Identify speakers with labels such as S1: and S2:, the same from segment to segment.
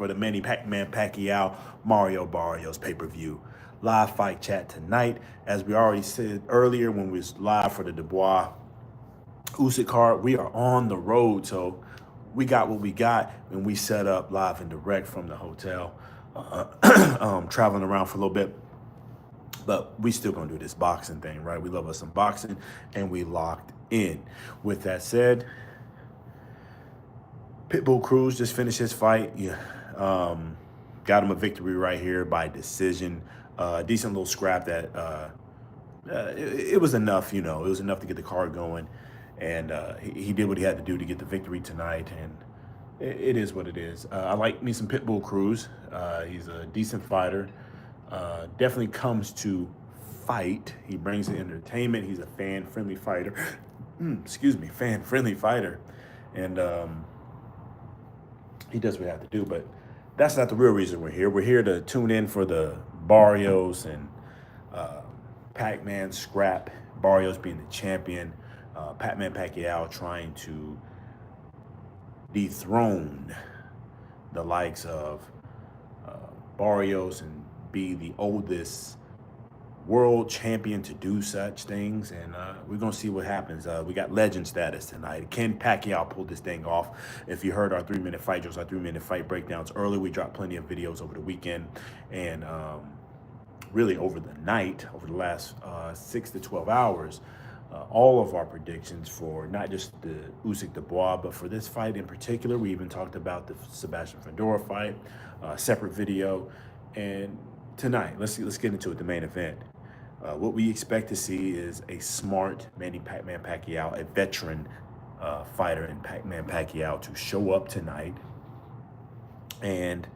S1: for the Manny Pacquiao Mario Barrios pay-per-view. Live fight chat tonight. As we already said earlier when we was live for the Dubois Usyk card, we are on the road, so we got what we got, and we set up live and direct from the hotel, traveling around for a little bit. But we still gonna do this boxing thing, right? We love us some boxing, and we locked in. With that said, Pitbull Cruz just finished his fight. Yeah, got him a victory right here by decision. Decent little scrap that it was enough, you know. It was enough to get the card going, and he did what he had to do to get the victory tonight, and it is what it is. I like me some Pitbull Cruz. He's a decent fighter. Definitely comes to fight. He brings the entertainment. He's a fan-friendly fighter. Excuse me, fan-friendly fighter, and he does what he has to do. But that's not the real reason we're here. We're here to tune in for the Barrios and Pac-Man scrap. Barrios being the champion. Pac-Man Pacquiao trying to dethrone the likes of Barrios and be the oldest world champion to do such things, and we're gonna see what happens. We got legend status tonight. Can Pacquiao pull this thing off? If you heard our 3-minute fight drills, our 3-minute fight breakdowns earlier, we dropped plenty of videos over the weekend, and really over the night, over the last 6 to 12 hours, all of our predictions for not just the Usyk Dubois, but for this fight in particular. We even talked about the Sebastian Fundora fight, separate video. And tonight, let's get into it, the main event. What we expect to see is a smart Manny Pac-Man Pacquiao, a veteran fighter in Pac-Man Pacquiao, to show up tonight and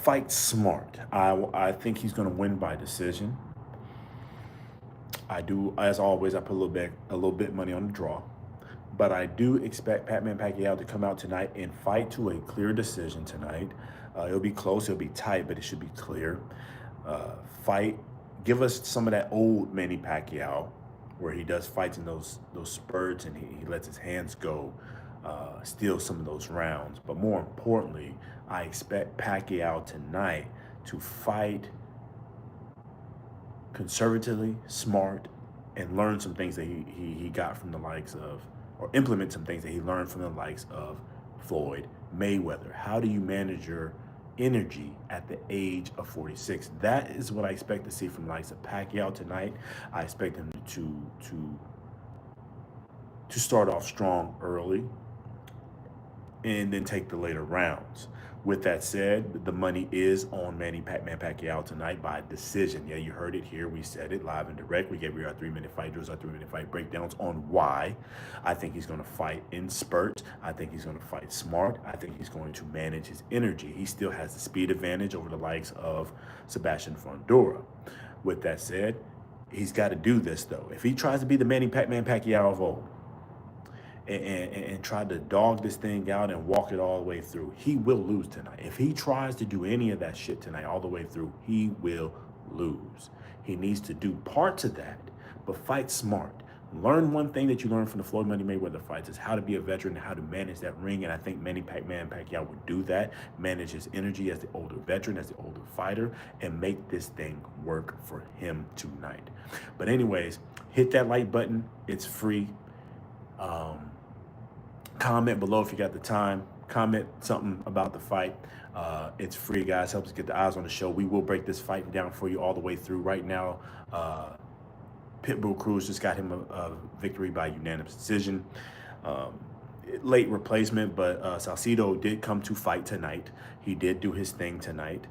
S1: fight smart. I think he's going to win by decision. I do, as always, I put a little bit money on the draw, but I do expect Pac-Man Pacquiao to come out tonight and fight to a clear decision tonight. It'll be close, it'll be tight, but it should be clear. Fight, give us some of that old Manny Pacquiao, where he does fights in those spurts and he lets his hands go, steal some of those rounds. But more importantly, I expect Pacquiao tonight to fight conservatively, smart, and learn some things that he got from the likes of, or implement some things that he learned from the likes of Floyd Mayweather. How do you manage your energy at the age of 46? That is what I expect to see from the likes of Pacquiao tonight. I expect him to start off strong early and then take the later rounds. With that said, the money is on Manny Pac-Man Pacquiao tonight by decision. Yeah, you heard it here. We said it live and direct. We gave you our 3-minute fight drills, our 3-minute fight breakdowns on why. I think he's going to fight in spurts. I think he's going to fight smart. I think he's going to manage his energy. He still has the speed advantage over the likes of Sebastian Fundora. With that said, he's got to do this, though. If he tries to be the Manny Pac-Man Pacquiao of old, and try to dog this thing out and walk it all the way through, he will lose tonight. If he tries to do any of that shit tonight all the way through, he will lose. He needs to do parts of that, but fight smart. Learn one thing that you learned from the Floyd Money Mayweather fights is how to be a veteran and how to manage that ring, and I think Manny Pac-Man Pacquiao would do that, manage his energy as the older veteran, as the older fighter, and make this thing work for him tonight. But anyways, hit that like button. It's free. Comment below if you got the time. Comment something about the fight. It's free, guys. Helps us get the eyes on the show. We will break this fight down for you all the way through. Right now, Pitbull Cruz just got him a victory by unanimous decision. Late replacement, but Salcido did come to fight tonight. He did do his thing tonight.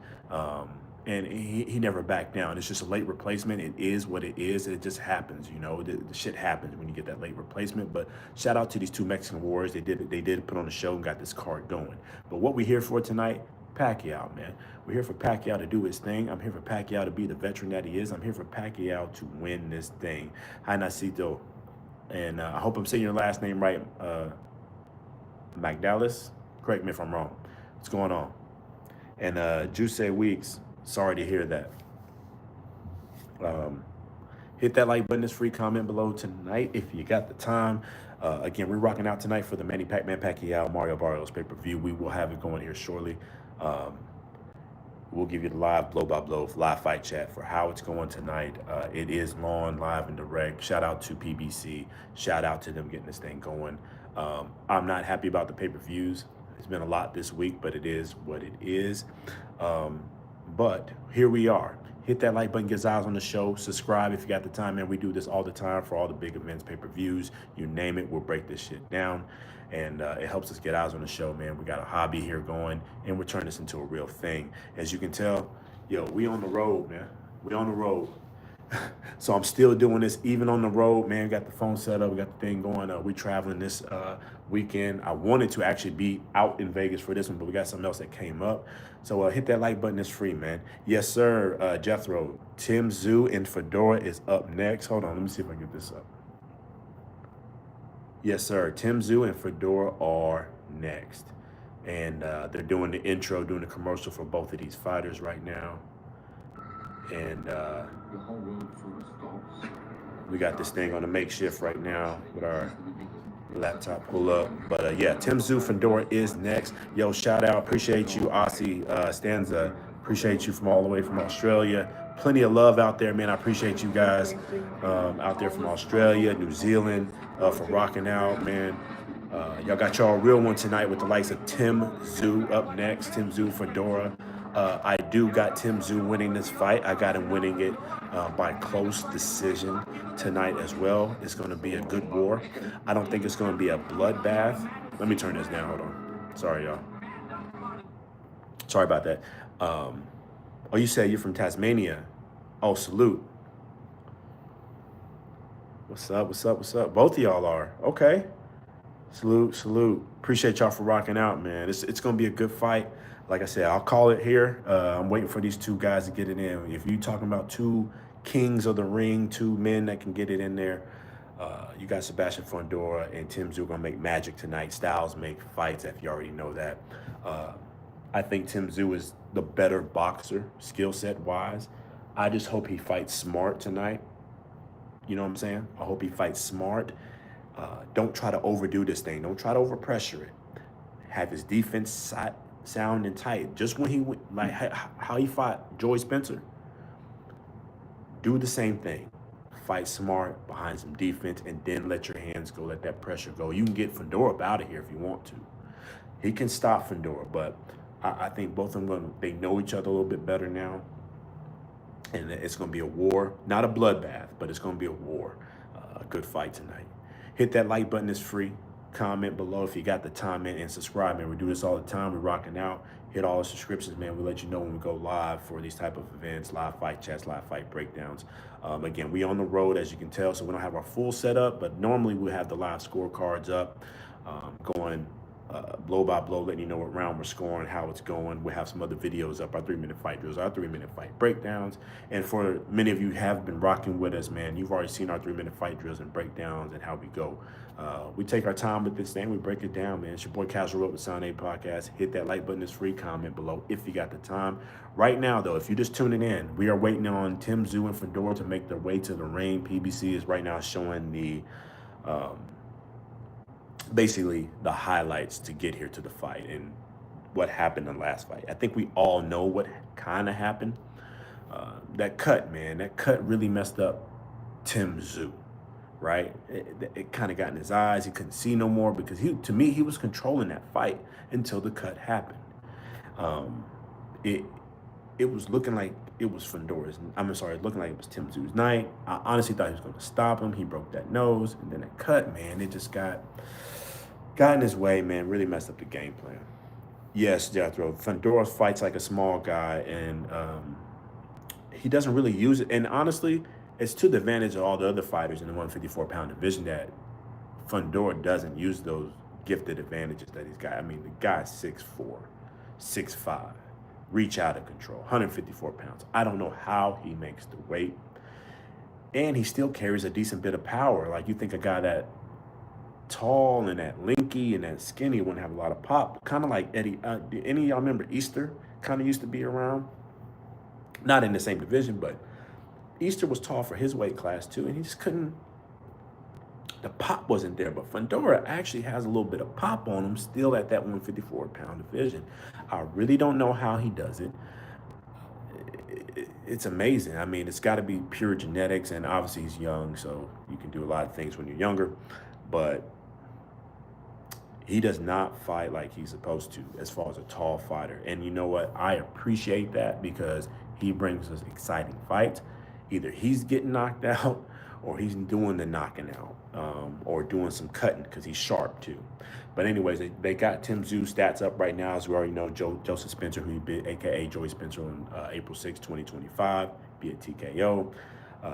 S1: And he never backed down. It's just a late replacement. It is what it is. It just happens, you know. The shit happens when you get that late replacement. But shout out to these two Mexican warriors. They did put on a show and got this card going. But what we're here for tonight, Pacquiao, man. We're here for Pacquiao to do his thing. I'm here for Pacquiao to be the veteran that he is. I'm here for Pacquiao to win this thing. Hi, Nacito. And I hope I'm saying your last name right. Magdalis. Correct me if I'm wrong. What's going on? And Juice Weeks. Sorry to hear that. Hit that like button. It's free. Comment below tonight if you got the time. Again, we're rocking out tonight for the Manny Pacquiao Mario Barrios pay-per-view. We will have it going here shortly. We'll give you the live blow-by-blow, live fight chat for how it's going tonight. It is on live and direct. Shout out to PBC. Shout out to them getting this thing going. I'm not happy about the pay-per-views. It's been a lot this week, but it is what it is. But here we are. Hit that like button, get eyes on the show. Subscribe if you got the time, man. We do this all the time for all the big events, pay-per-views, you name it. We'll break this shit down. And it helps us get eyes on the show, man. We got a hobby here going, and we're turning this into a real thing. As you can tell, yo, we on the road, man. We on the road. So I'm still doing this even on the road, man. Got the phone set up, we got the thing going. We traveling this weekend. I wanted to actually be out in Vegas for this one, but we got something else that came up. So hit that like button. It's free, man. Yes, sir. Jethro, Tszyu and Fundora is up next. Hold on, let me see if I can get this up. Yes, sir. Tszyu and Fundora are next. And they're doing the intro, doing the commercial for both of these fighters right now. And we got this thing on the makeshift right now with our laptop pull up. But yeah, Tszyu Fundora is next. Yo, shout out. Appreciate you, Aussie Stanza. Appreciate you from all the way from Australia. Plenty of love out there, man. I appreciate you guys out there from Australia, New Zealand, for rocking out, man. Y'all got y'all a real one tonight with the likes of Tszyu up next. Tszyu Fundora. I do got Tszyu winning this fight. I got him winning it by close decision tonight as well. It's going to be a good war. I don't think it's going to be a bloodbath. Let me turn this down. Hold on. Sorry, y'all. Sorry about that. Oh, you said you're from Tasmania. Oh, salute. What's up? What's up? What's up? Both of y'all are. Okay. Salute, salute. Appreciate y'all for rocking out, man. It's going to be a good fight. Like I said, I'll call it here. I'm waiting for these two guys to get it in. If you're talking about two kings of the ring, two men that can get it in there, you got Sebastian Fundora and Tszyu going to make magic tonight. Styles make fights, if you already know that. I think Tszyu is the better boxer, skill set wise. I just hope he fights smart tonight. You know what I'm saying? I hope he fights smart. Don't try to overdo this thing. Don't try to overpressure it. Have his defense sound and tight. Just when he went, like how he fought Joy Spencer. Do the same thing. Fight smart, behind some defense, and then let your hands go. Let that pressure go. You can get Fundora up out of here if you want to. He can stop Fundora, but I think both of them, they know each other a little bit better now. And it's going to be a war. Not a bloodbath, but it's going to be a war. A good fight tonight. Hit that like button. It's free. Comment below if you got the time, man, and subscribe, man. We do this all the time. We're rocking out. Hit all the subscriptions, man. We let you know when we go live for these type of events, live fight chats, live fight breakdowns. Again, we on the road, as you can tell, so we don't have our full setup, but normally we have the live scorecards up, going blow by blow, letting you know what round we're scoring, how it's going. We have some other videos up, our 3-minute fight drills, our 3-minute fight breakdowns. And for many of you have been rocking with us, man, you've already seen our 3-minute fight drills and breakdowns and how we go. We take our time with this thing. We break it down, man. It's your boy Casual Road with Sound 8 Podcast. Hit that like button. It's free. Comment below if you got the time. Right now, though, if you're just tuning in, we are waiting on Tszyu and Fundora to make their way to the ring. PBC is right now showing the basically the highlights to get here to the fight and what happened in the last fight. I think we all know what kind of happened. That cut, man, that cut really messed up Tszyu, right? It kind of got in his eyes. He couldn't see no more because to me, he was controlling that fight until the cut happened. It was looking like it was Fundora's. Looking like it was Tszyu's night. I honestly thought he was going to stop him. He broke that nose, and then that cut, man, it just got in his way, man. Really messed up the game plan. Yes, Jethro. Fundora fights like a small guy, and he doesn't really use it. And honestly, it's to the advantage of all the other fighters in the 154-pound division that Fundora doesn't use those gifted advantages that he's got. I mean, the guy's 6'4", 6'5", reach out of control, 154 pounds. I don't know how he makes the weight. And he still carries a decent bit of power. Like, you think a guy that tall and that lanky and that skinny wouldn't have a lot of pop. Kind of like Eddie. Any of y'all remember Easter? Kind of used to be around. Not in the same division, but Easter was tall for his weight class too, and he just couldn't. The pop wasn't there, but Fundora actually has a little bit of pop on him still at that 154-pound division. I really don't know how he does it. It's amazing. I mean, it's got to be pure genetics, and obviously he's young, so you can do a lot of things when you're younger, but he does not fight like he's supposed to as far as a tall fighter. And you know what? I appreciate that because he brings us exciting fights. Either he's getting knocked out or he's doing the knocking out, or doing some cutting because he's sharp too. But anyways, they got Tszyu stats up right now. As we already know, Joseph Spencer, who he beat, a.k.a. Joey Spencer, on April 6, 2025, via TKO.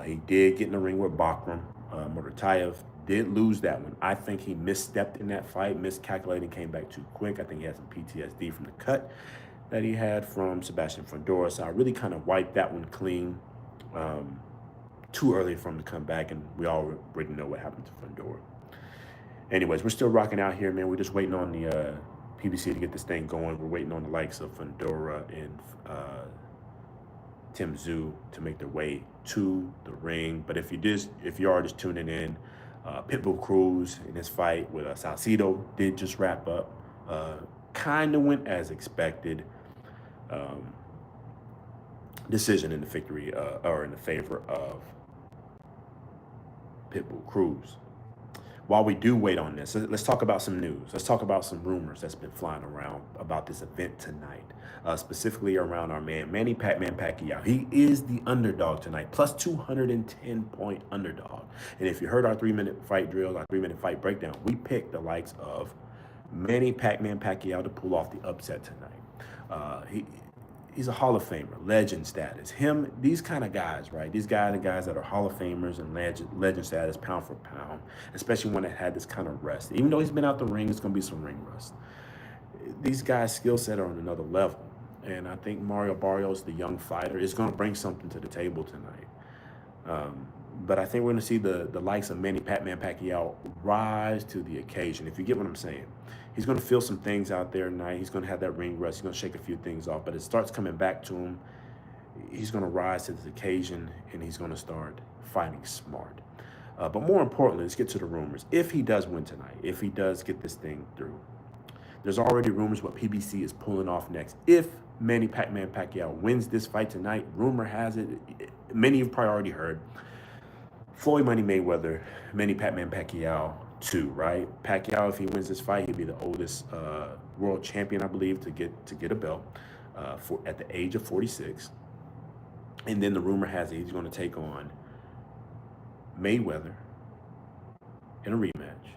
S1: He did get in the ring with Bakram. Murtayev did lose that one. I think he misstepped in that fight, miscalculated, came back too quick. I think he had some PTSD from the cut that he had from Sebastian Fundora. So I really kind of wiped that one clean. Too early for him to come back, and we already know what happened to Fundora. Anyways, we're still rocking out here, man. We're just waiting on the PBC to get this thing going. We're waiting on the likes of Fundora and Tszyu to make their way to the ring. But if you are just tuning in, Pitbull Cruz in his fight with Salcido did just wrap up. Kind of went as expected. Decision in the victory, or in the favor of Pitbull Cruz. While we do wait on this, let's talk about some news. Let's talk about some rumors that's been flying around about this event tonight, specifically around our man, Manny Pacquiao. He is the underdog tonight, plus 210-point underdog. And if you heard our 3-minute fight drills, our 3-minute fight breakdown, we picked the likes of Manny Pacquiao to pull off the upset tonight. He's a Hall of Famer, legend status. These kind of guys, right? These guys that are Hall of Famers and legend status, pound for pound, especially when it had this kind of rest. Even though he's been out the ring, it's going to be some ring rust. These guys' skill set are on another level. And I think Mario Barrios, the young fighter, is going to bring something to the table tonight. But I think we're going to see the likes of Manny Pacquiao rise to the occasion, if you get what I'm saying. He's going to feel some things out there tonight. He's going to have that ring rust. He's going to shake a few things off. But it starts coming back to him. He's going to rise to this occasion, and he's going to start fighting smart. But more importantly, let's get to the rumors. If he does win tonight, if he does get this thing through, there's already rumors what PBC is pulling off next. If Manny Pacquiao wins this fight tonight, rumor has it, many have probably already heard, Floyd Money Mayweather, Manny Pacquiao 2, right? Pacquiao, if he wins this fight, he'd be the oldest world champion, I believe, to get a belt at the age of 46. And then the rumor has it he's going to take on Mayweather in a rematch.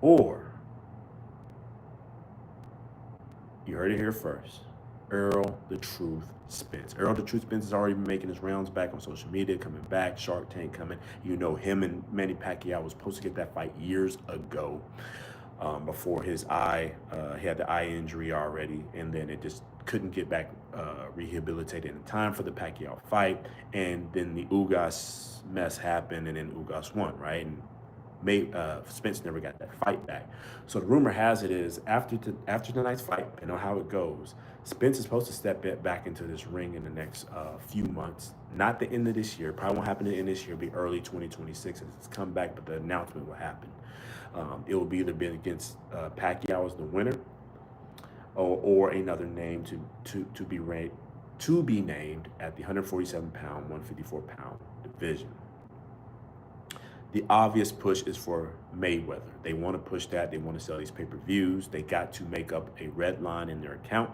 S1: Or, you heard it here first, Earl the Truth Spence. Earl the Truth Spence has already been making his rounds back on social media, coming back, Shark Tank coming. You know, him and Manny Pacquiao was supposed to get that fight years ago, before his eye, he had the eye injury already, and then it just couldn't get back rehabilitated in time for the Pacquiao fight. And then the Ugas mess happened, and then Ugas won, right? And Spence never got that fight back. So the rumor has it is after tonight's fight, and on how it goes, Spence is supposed to step back into this ring in the next few months. Not the end of this year. Probably won't happen at the end of this year. It'll be early 2026 as it's come back, but the announcement will happen. It will be either been against Pacquiao as the winner, or another name to be named at the 147-pound, 154-pound division. The obvious push is for Mayweather. They want to push that. They want to sell these pay-per-views. They got to make up a red line in their account,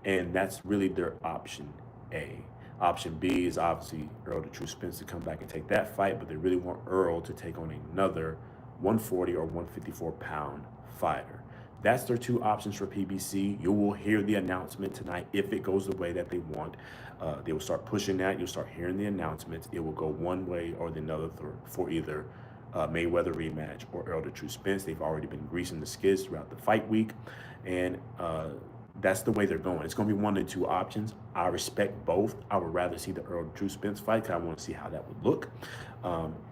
S1: and that's really their option A. Option B is obviously Earl the True Spence to come back and take that fight, but they really want Earl to take on another 140 or 154-pound fighter. That's their two options for PBC. You will hear the announcement tonight if it goes the way that they want. They will start pushing that. You'll start hearing the announcements. It will go one way or the other for either Mayweather rematch or Earl the True Spence. They've already been greasing the skids throughout the fight week, and that's the way they're going. It's going to be one of the two options. I respect both. I would rather see the Earl the True Spence fight because I want to see how that would look.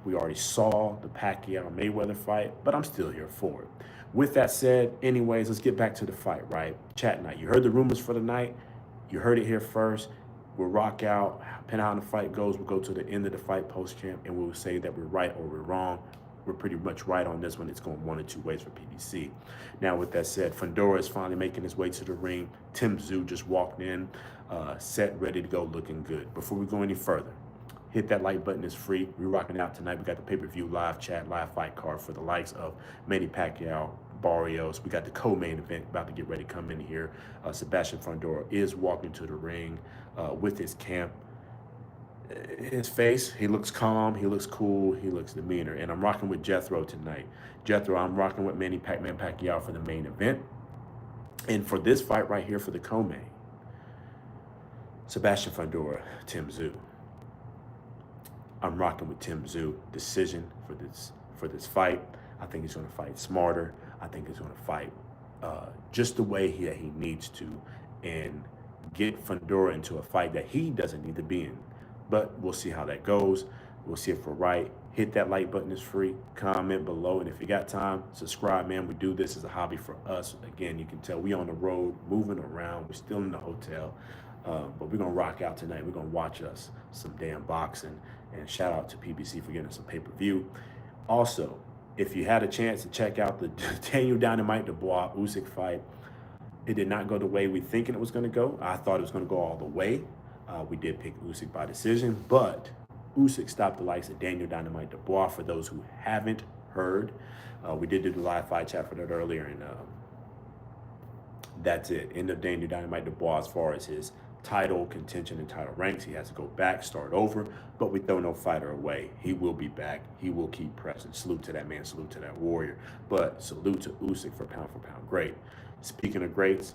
S1: We already saw the Pacquiao-Mayweather fight, but I'm still here for it. With that said, anyways, let's get back to the fight, right? Chat night. You heard the rumors for the night. You heard it here first. We'll rock out, depending on how the fight goes. We'll go to the end of the fight post-champ, and we'll say that we're right or we're wrong. We're pretty much right on this one. It's going one or two ways for PBC. Now, with that said, Fundora is finally making his way to the ring. Tszyu just walked in, set, ready to go, looking good. Before we go any further, hit that like button. It's free. We're rocking out tonight. We got the pay-per-view live chat, live fight card for the likes of Manny Pacquiao, Barrios. We got the co-main event about to get ready to come in here. Sebastian Fundora is walking to the ring with his camp. His face, he looks calm, he looks cool, he looks demeanor. And I'm rocking with Jethro tonight. Jethro, I'm rocking with Manny Pacquiao for the main event. And for this fight right here for the co-main, Sebastian Fundora, Tszyu. I'm rocking with Tszyu. Decision for this fight. I think he's going to fight smarter. I think he's going to fight just the way he needs to, and get Fundora into a fight that he doesn't need to be in. But we'll see how that goes. We'll see if we're right. Hit that like button. It's free. Comment below. And if you got time, subscribe, man. We do this as a hobby for us. Again, you can tell we on the road, moving around. We're still in the hotel. But we're going to rock out tonight. We're going to watch us some damn boxing. And shout out to PBC for getting us a pay-per-view. Also, if you had a chance to check out the Daniel Dynamite Dubois Usyk fight, it did not go the way we thinking it was going to go. I thought it was going to go all the way. We did pick Usyk by decision, but Usyk stopped the likes of Daniel Dynamite Dubois. For those who haven't heard, we did do the live fight chat for that earlier, and that's it. End of Daniel Dynamite Dubois as far as his title contention and title ranks. He has to go back, start over, but we throw no fighter away. He will be back. He will keep pressing. Salute to that man. Salute to that warrior. But salute to Usyk for pound great. Speaking of greats,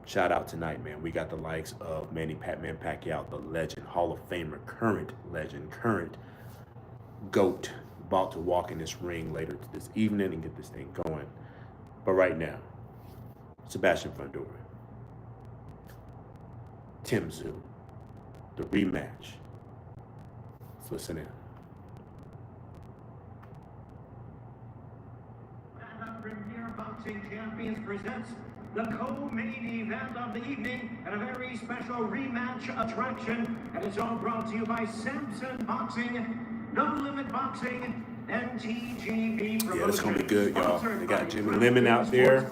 S1: shout out tonight, man. We got the likes of Manny Pacquiao, the legend, Hall of Famer, current legend, current GOAT, about to walk in this ring later this evening and get this thing going. But right now, Sebastian Fundora, Tszyu, the rematch. Let's listen in.
S2: Premier Boxing Champions presents the co-main event of the evening and a very special rematch attraction. And it's all brought to you by Samson Boxing, No Limit Boxing, and TGB Promotions.
S1: Yeah, it's going to be good, y'all. They got Jimmy Lemon out there.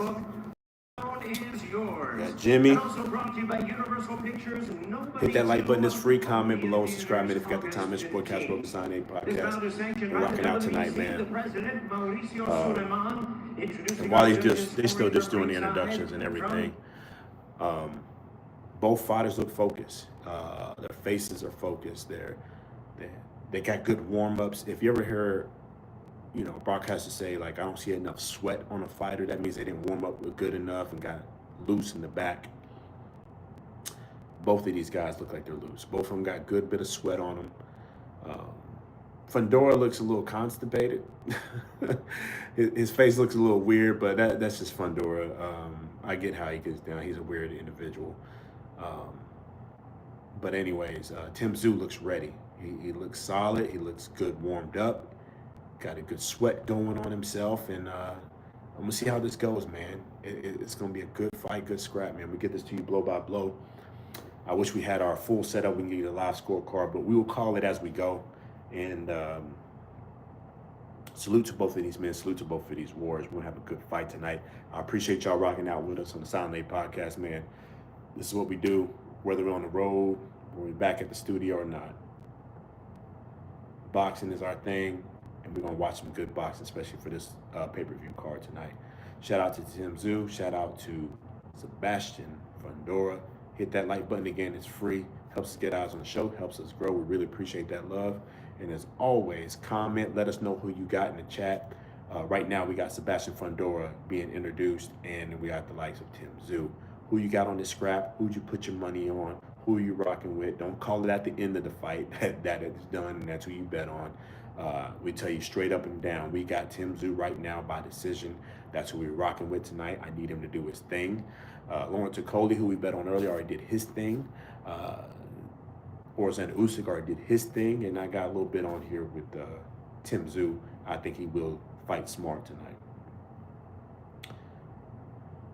S2: Is yours.
S1: Got Jimmy.
S2: Also brought to you by Universal Pictures.
S1: Hit that like button. It's free. Comment below. Subscribe, man. If you got the time, it's Sportcast Road Design A podcast. We're rocking out tonight, man. And while they're still just doing the introductions and everything, both fighters look focused. Their faces are focused. They got good warm-ups. If you ever hear, broadcasters say, like, I don't see enough sweat on a fighter, that means they didn't warm up good enough and got loose in the back. Both of these guys look like they're loose. Both of them got a good bit of sweat on them. Fundora looks a little constipated. His face looks a little weird, but that's just Fundora. I get how he gets down. He's a weird individual. But anyways, Tszyu looks ready. He looks solid. He looks good warmed up. Got a good sweat going on himself, and I'm gonna see how this goes, man. It's gonna be a good fight, good scrap, man. We get this to you blow by blow. I wish we had our full setup. We can get you a live scorecard, but we will call it as we go. And salute to both of these men. Salute to both of these warriors. We're gonna have a good fight tonight. I appreciate y'all rocking out with us on the Silent Late Podcast, man. This is what we do, whether we're on the road or we're back at the studio or not. Boxing is our thing. And we're going to watch some good boxing, especially for this pay-per-view card tonight. Shout out to Tszyu. Shout out to Sebastian Fundora. Hit that like button again. It's free. Helps us get eyes on the show. Helps us grow. We really appreciate that love. And as always, comment. Let us know who you got in the chat. Right now, we got Sebastian Fundora being introduced. And we got the likes of Tszyu. Who you got on this scrap? Who'd you put your money on? Who are you rocking with? Don't call it at the end of the fight that it's done and that's who you bet on. We tell you straight up and down, we got Tszyu right now by decision. That's who we're rocking with tonight. I need him to do his thing. Lawrence Okoli, who we bet on earlier, already did his thing. Orzan Usyk already did his thing. And I got a little bit on here with Tszyu. I think he will fight smart tonight.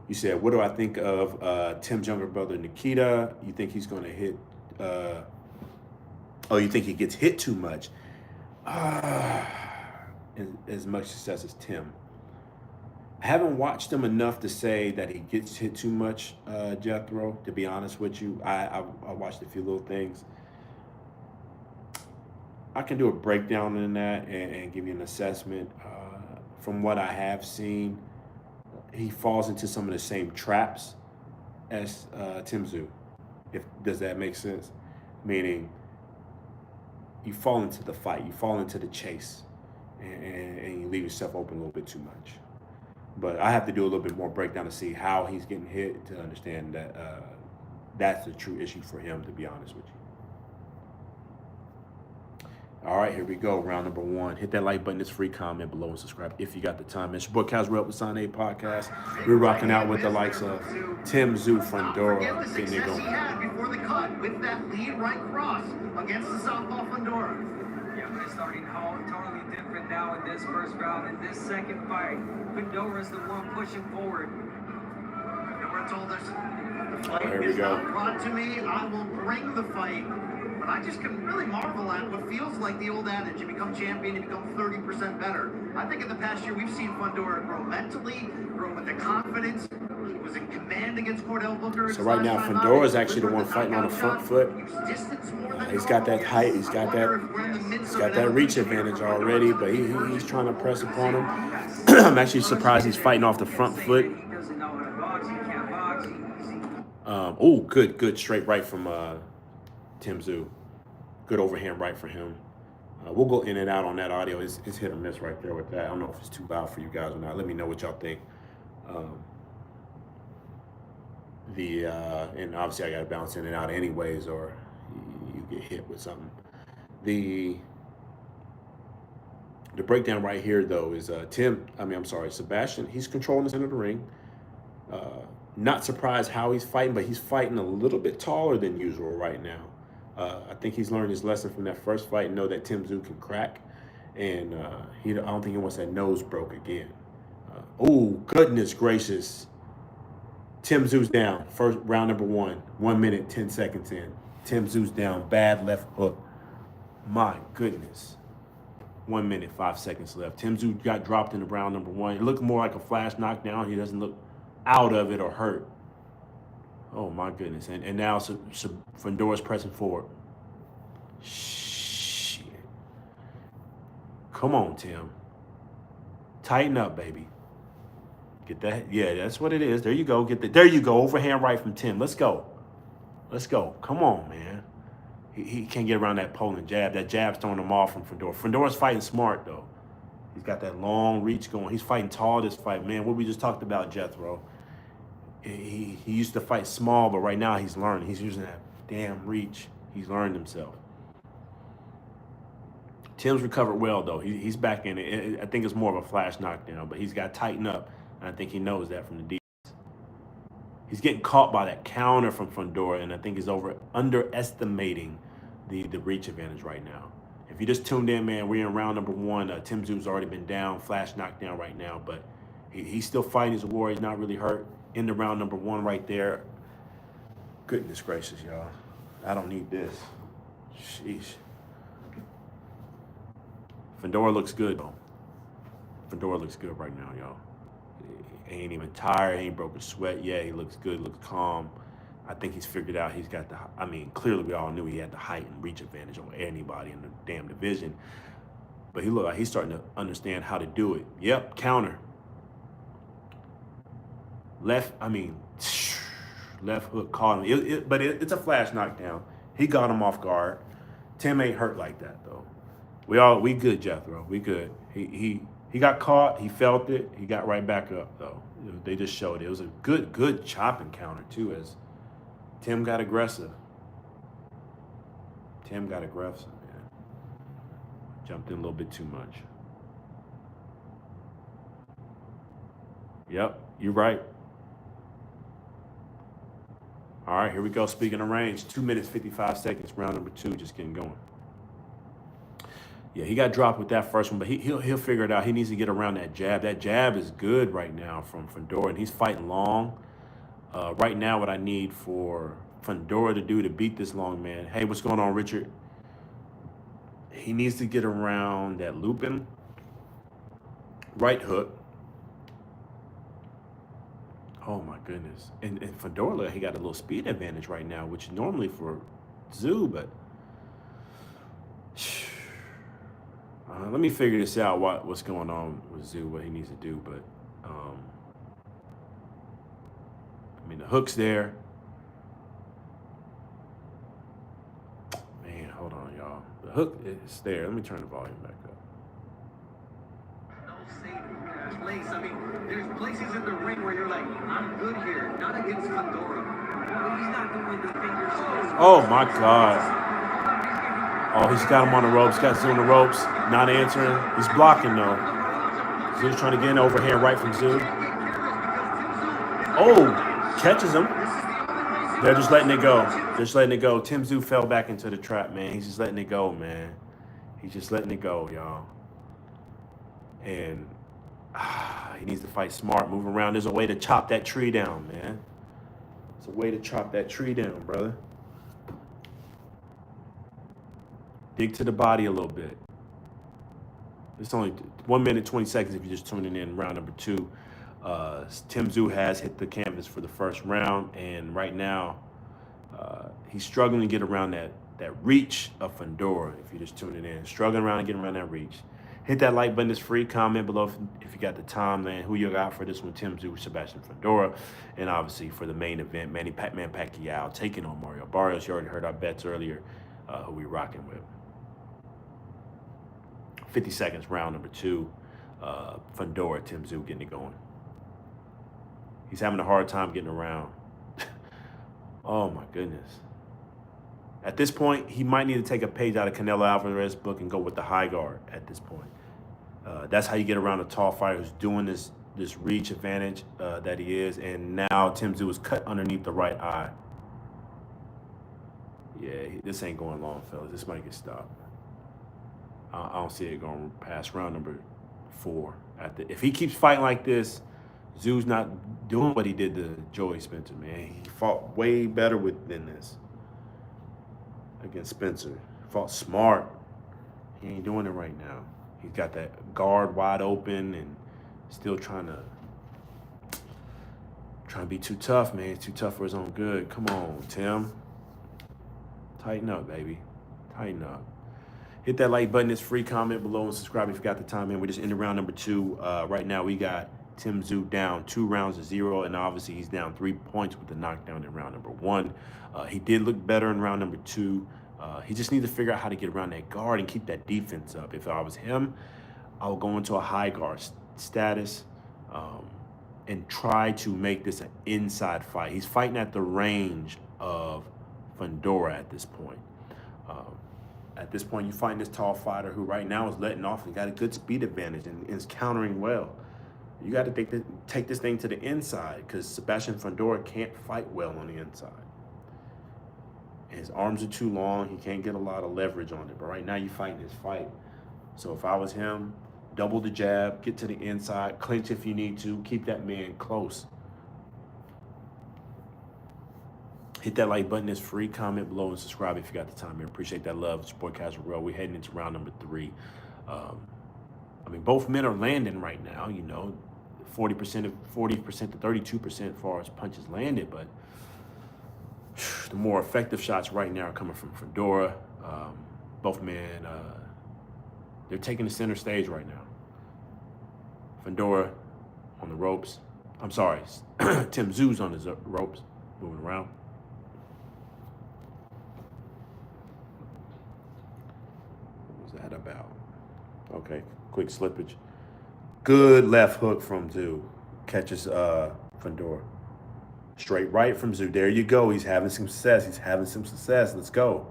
S1: You said, what do I think of Tim's younger brother, Nikita? You think he's going to hit Oh, you think he gets hit too much? As much success as Tim. I haven't watched him enough to say that he gets hit too much, Jethro, to be honest with you. I watched a few little things. I can do a breakdown in that and give you an assessment. From what I have seen, he falls into some of the same traps as Tszyu. Does that make sense? Meaning, you fall into the fight, you fall into the chase, and you leave yourself open a little bit too much. But I have to do a little bit more breakdown to see how he's getting hit to understand that that's the true issue for him, to be honest with you. All right, here we go. Round number 1. Hit that like button. It's free. Comment below and subscribe if you got the time. It's your boy Kaz Rep with Sign A Podcast. We're rocking out with the likes of Tszyu, Fundora, getting it going.
S2: He had before the cut with that lead right cross against the southpaw Fundora.
S3: Yeah, but it's starting totally different now in this first round. In this second fight, Fundora's the one pushing forward.
S2: Fundora told us, the fight
S1: here we
S2: is
S1: go.
S2: not brought to me. I will bring the fight. But I just can really marvel at what feels like the old adage: you become champion, you become 30% better. I think in the past year we've seen Fundora grow mentally, grow with the confidence. He was in command against Cordell Booker.
S1: So right now, Fundora is actually the one fighting on the front foot. He's got that height, he's got that reach advantage already, but he's trying to press upon him. I'm actually surprised he's fighting off the front foot.
S3: He doesn't know how to box. He can't box.
S1: Oh, good straight right from Tszyu. Good overhand right for him. We'll go in and out on that audio. It's hit or miss right there with that. I don't know if it's too loud for you guys or not. Let me know what y'all think. And obviously I got to bounce in and out anyways, or you get hit with something. The breakdown right here though is Sebastian. He's controlling the center of the ring. Not surprised how he's fighting, but he's fighting a little bit taller than usual right now. I think he's learned his lesson from that first fight and know that Tszyu can crack. And I don't think he wants that nose broke again. Oh, goodness gracious. Tszyu's down. First round number 1. 1 minute, 10 seconds in. Tszyu's down. Bad left hook. My goodness. 1 minute, 5 seconds left. Tszyu got dropped in the round number 1. It looked more like a flash knockdown. He doesn't look out of it or hurt. Oh my goodness. And now Fundora's pressing forward. Shit. Come on, Tim. Tighten up, baby. Get that. Yeah, that's what it is. There you go. There you go. Overhand right from Tim. Let's go. Come on, man. He can't get around that Poland jab. That jab's throwing him off from Fundora. Fundora's fighting smart, though. He's got that long reach going. He's fighting tall this fight. Man, what we just talked about, Jethro. He used to fight small, but right now he's learning. He's using that damn reach. He's learned himself. Tim's recovered well, though. He's back in it. I think it's more of a flash knockdown, but he's got to tighten up, and I think he knows that from the defense. He's getting caught by that counter from Fundora, and I think he's underestimating the reach advantage right now. If you just tuned in, man, we're in round number 1. Tszyu's already been down, flash knockdown right now, but he's still fighting his war. He's not really hurt. In the round number 1 right there. Goodness gracious, y'all. I don't need this. Sheesh. Fundora looks good, though. Fundora looks good right now, y'all. He ain't even tired. He ain't broke a sweat. Yeah, he looks good, looks calm. I think he's figured out he's got clearly we all knew he had the height and reach advantage over anybody in the damn division. But he looked like he's starting to understand how to do it. Yep, counter. Left hook caught him. But it's a flash knockdown. He got him off guard. Tim ain't hurt like that though. We good, Jethro. We good. He got caught. He felt it. He got right back up though. They just showed it. It was a good chopping counter too, as Tim got aggressive. Man. Jumped in a little bit too much. Yep, you're right. All right, here we go. Speaking of range, 2 minutes, 55 seconds, round number 2, just getting going. Yeah, he got dropped with that first one, but he'll figure it out. He needs to get around that jab. That jab is good right now from Fundora, and he's fighting long. Right now, what I need for Fundora to do to beat this long man? Hey, what's going on, Richard? He needs to get around that looping right hook. Oh my goodness. And Fundora, he got a little speed advantage right now, which normally for Tszyu, but let me figure this out, what's going on with Tszyu, what he needs to do. But I mean, the hook's there. Man, hold on, y'all. The hook is there. Let me turn the volume back up.
S3: No safe place. I mean, there's places in the ring where you're like, I'm good here. Not against Fundora. But he's not doing the fingers.
S1: Oh my God. Oh, he's got him on the ropes. Got Tszyu on the ropes. Not answering. He's blocking though. Tszyu's trying to get an overhand right from Tszyu. Oh, catches him. They're just letting it go. Just letting it go. Tszyu fell back into the trap, man. He's just letting it go, man. He's just letting it go, y'all. And he needs to fight smart. Move around. There's a way to chop that tree down, man. There's a way to chop that tree down, brother. Dig to the body a little bit. It's only 1 minute, 20 seconds if you're just tuning in round number 2. Tszyu has hit the canvas for the first round, and right now he's struggling to get around that reach of Fundora. If you're just tuning in, struggling around and getting around that reach. Hit that like button. It's free. Comment below if you got the time, man. Who you got for this one? Tszyu, Sebastian Fundora, and obviously for the main event, Manny Pacquiao taking on Barrios. You already heard our bets earlier. Who we rocking with? 50 seconds, round number 2. Fundora, Tszyu getting it going. He's having a hard time getting around. Oh my goodness. At this point, he might need to take a page out of Canelo Alvarez's book and go with the high guard at this point. That's how you get around a tall fighter who's doing this reach advantage that he is. And now Tszyu is cut underneath the right eye. Yeah, this ain't going long, fellas. This might get stopped. I don't see it going past round number 4. If he keeps fighting like this, Tszyu's not doing what he did to Joey Spencer, man. He fought way better than this against Spencer. He fought smart. He ain't doing it right now. He's got that guard wide open and still trying to be too tough, man. He's too tough for his own good. Come on, Tim. Tighten up, baby. Tighten up. Hit that like button. It's free. Comment below and subscribe if you got the time, man. We're just in round number 2. Right now, we got Tszyu down 2 rounds to 0, and obviously he's down 3 points with the knockdown in round number 1. He did look better in round number 2. He just needs to figure out how to get around that guard and keep that defense up. If I was him, I would go into a high guard status and try to make this an inside fight. He's fighting at the range of Fundora at this point. At this point, you find this tall fighter who right now is letting off and got a good speed advantage and is countering well. You got to take this thing to the inside because Sebastian Fundora can't fight well on the inside. His arms are too long. He can't get a lot of leverage on it. But right now, you're fighting his fight. So if I was him, double the jab, get to the inside, clinch if you need to, keep that man close. Hit that like button. It's free. Comment below and subscribe if you got the time, man. Appreciate that love. It's your boy Casual Real. We're heading into round number 3. I mean, both men are landing right now, you know, 40% to 32% as far as punches landed, but the more effective shots right now are coming from Fundora. Both men, they're taking the center stage right now. Fundora on the ropes. I'm sorry, Tszyu's on the ropes, moving around. What was that about? Okay, quick slippage. Good left hook from Tszyu. Catches Fundora. Straight right from Tszyu. There you go. He's having some success. Let's go.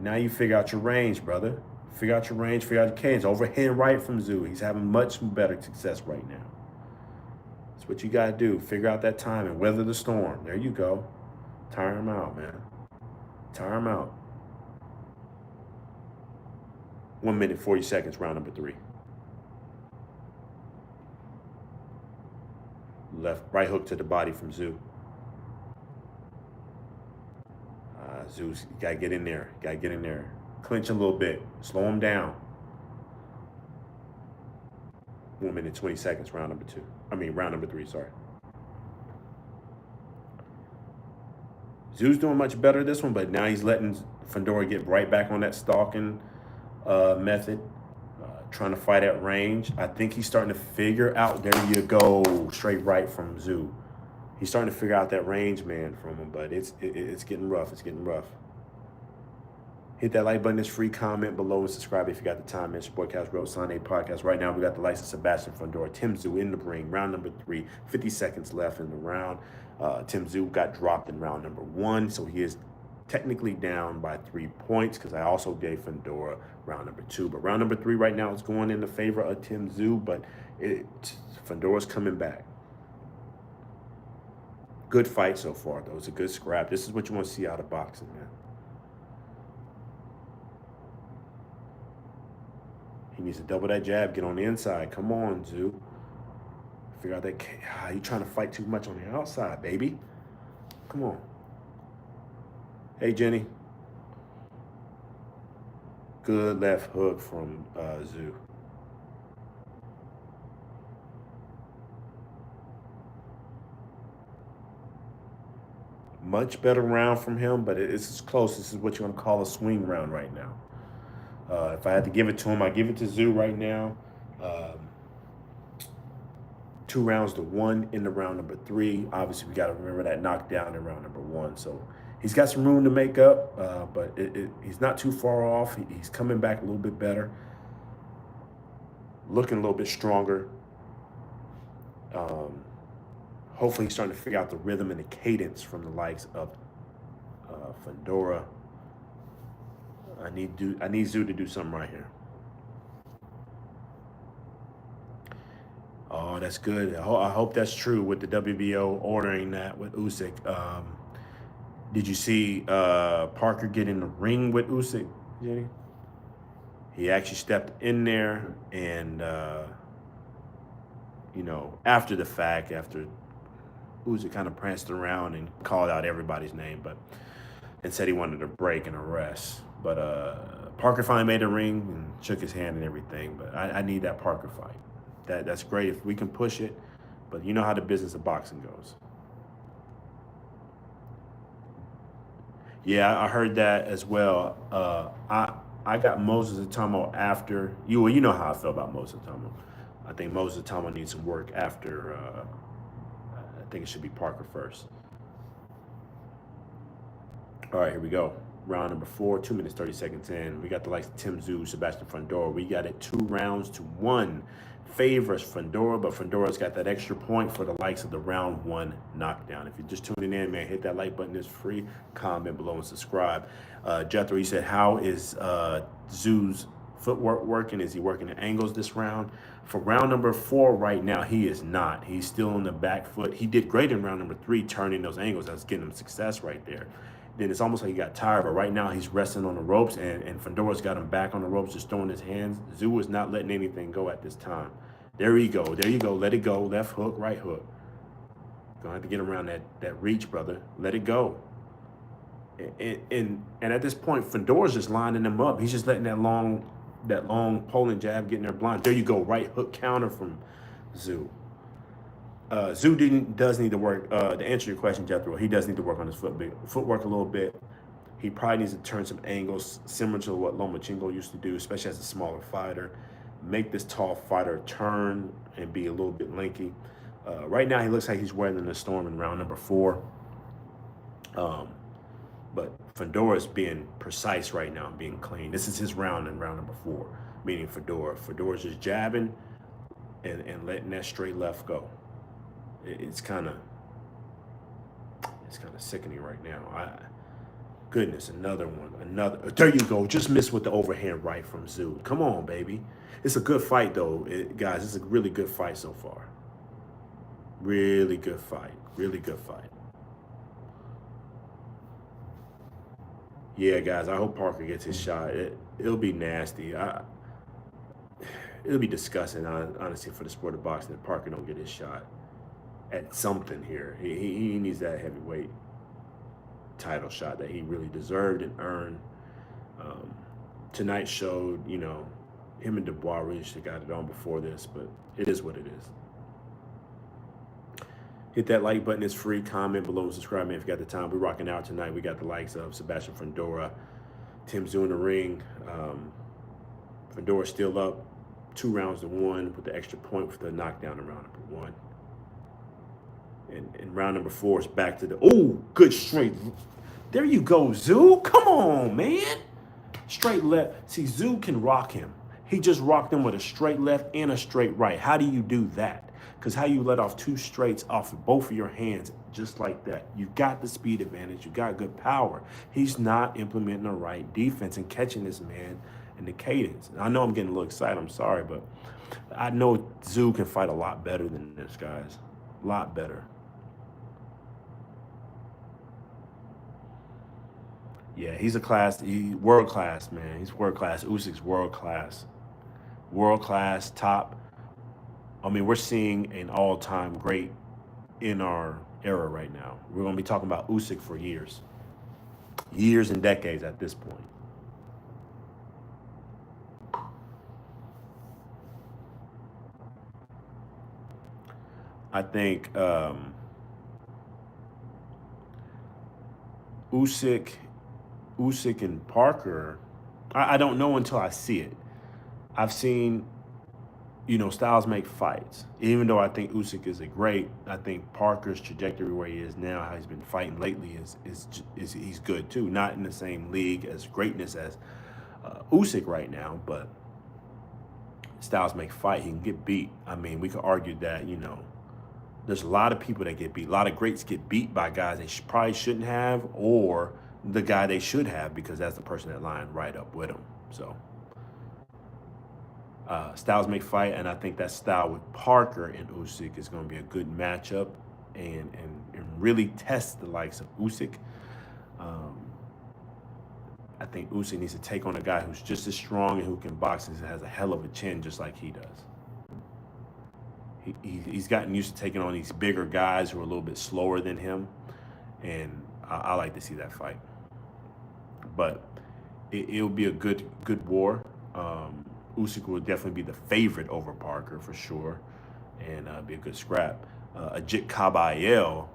S1: Now you figure out your range, brother. Figure out your range, figure out your cadence. Overhand right from Tszyu. He's having much better success right now. That's what you got to do. Figure out that time and weather the storm. There you go. Tire him out, man. Tire him out. 1 minute, 40 seconds, round number 3. Right hook to the body from Tszyu. Zeus, you gotta get in there. Gotta get in there. Clinch a little bit. Slow him down. 1 minute, 20 seconds, round number 2. Round number 3, sorry. Tszyu doing much better this one, but now he's letting Fundora get right back on that stalking method, trying to fight at range. I think he's starting to figure out, there you go, straight right from Tszyu. He's starting to figure out that range, man, from him, but it's getting rough. It's getting rough. Hit that like button. It's free. Comment below and subscribe if you got the time. It's your boy Cash Road Sunday Podcast. Right now, we got the likes of Sebastian Fundora, Tszyu in the ring. Round number 3, 50 seconds left in the round. Tszyu got dropped in round number 1, so he is technically down by 3 points because I also gave Fundora round number 2. But round number 3 right now is going in the favor of Tszyu, but Fundora's coming back. Good fight so far, though. It's a good scrap. This is what you want to see out of boxing, man. He needs to double that jab, get on the inside. Come on, Tszyu. Figure out that you trying to fight too much on the outside, baby. Come on. Hey, Jenny. Good left hook from Tszyu. Much better round from him, but it's close. This is what you're going to call a swing round right now. If I had to give it to him, I give it to Tszyu right now. 2 rounds to 1 in the round number 3. Obviously, we got to remember that knockdown in round number 1. So he's got some room to make up, but he's not too far off. He's coming back a little bit better, looking a little bit stronger. Hopefully, he's starting to figure out the rhythm and the cadence from the likes of Fundora. I need Tszyu to do something right here. Oh, that's good. I hope that's true with the WBO ordering that with Usyk. Did you see Parker get in the ring with Usyk, Jenny? He actually stepped in there and, after the fact, after Usyk kind of pranced around and called out everybody's name, and said he wanted a break and a rest. But Parker finally made a ring and shook his hand and everything. But I need that Parker fight. That's great if we can push it. But you know how the business of boxing goes. Yeah, I heard that as well. I got Moses Atomo after you. Well, you know how I feel about Moses Atomo. I think Moses Atomo needs some work after. I think it should be Parker first. All right, here we go. Round number 4, 2 minutes, 30 seconds in. We got the likes of Tszyu, Sebastian Fundora. We got it 2 rounds to 1. Favors Fundora, but Fundora's got that extra point for the likes of the round 1 knockdown. If you're just tuning in, man, hit that like button. It's free. Comment below and subscribe. Jethro, he said, how is Tszyu's footwork working? Is he working the angles this round? For round number 4 right now, he is not. He's still on the back foot. He did great in round number 3, turning those angles. That's getting him success right there. Then it's almost like he got tired, but right now he's resting on the ropes, and Fundora's got him back on the ropes, just throwing his hands. Tszyu is not letting anything go at this time. There you go. There you go. Let it go. Left hook, right hook. Gonna have to get around that reach, brother. Let it go. And at this point, Fundora's just lining him up. He's just letting that long Poland jab get in there blind. There you go. Right hook counter from Tszyu. Tszyu does need to work, to answer your question, Jethro, he does need to work on his footwork a little bit. He probably needs to turn some angles similar to what Lomachenko used to do, especially as a smaller fighter. Make this tall fighter turn and be a little bit lanky. Right now, he looks like he's weathering the storm in round number 4. But Fundora's being precise right now, being clean. This is his round in round number 4, meaning Fundora. Fundora's just jabbing and letting that straight left go. It's kind of sickening right now. Goodness, another one, there you go. Just missed with the overhand right from Tszyu. Come on, baby. It's a good fight though, guys. It's a really good fight so far. Really good fight. Really good fight. Yeah, guys. I hope Parker gets his shot. It'll be nasty. It'll be disgusting, honestly, for the sport of boxing if Parker don't get his shot at something here. He needs that heavyweight. title shot that he really deserved and earned. Tonight showed, you know, him and Dubois really should have got it on before this, but it is what it is. Hit that like button. It's free. Comment below and subscribe, man, if you got the time. We're rocking out tonight. We got the likes of Sebastian Fundora, Tszyu in the ring. Fundora still up 2-1 with the extra point for the knockdown in round number 1. And round number 4 is back to the, oh, good straight. There you go, Tszyu. Come on, man. Straight left. See, Tszyu can rock him. He just rocked him with a straight left and a straight right. How do you do that? Because how you let off 2 straights off of both of your hands just like that? You got the speed advantage. You got good power. He's not implementing the right defense and catching this man in the cadence. I know I'm getting a little excited. I'm sorry, but I know Tszyu can fight a lot better than this, guys. A lot better. Yeah, he's world class, man. He's world class. Usyk's world class. World class, top. I mean, we're seeing an all-time great in our era right now. We're going to be talking about Usyk for years. Years and decades at this point. I think Usyk and Parker, I don't know until I see it. I've seen, you know, styles make fights. Even though I think Usyk is I think Parker's trajectory where he is now, how he's been fighting lately, is he's good too. Not in the same league as greatness as Usyk right now, but styles make fight. He can get beat. I mean, we could argue that, you know, there's a lot of people that get beat. A lot of greats get beat by guys they probably shouldn't have, or the guy they should have, because that's the person that lined right up with them. So styles make fight, and I think that style with Parker and Usyk is going to be a good matchup and really test the likes of Usyk. I think Usyk needs to take on a guy who's just as strong and who can box and has a hell of a chin just like he does. He's gotten used to taking on these bigger guys who are a little bit slower than him, and I like to see that fight. But it'll be a good war. Usyk will definitely be the favorite over Parker for sure, and be a good scrap. Ajit Kabayel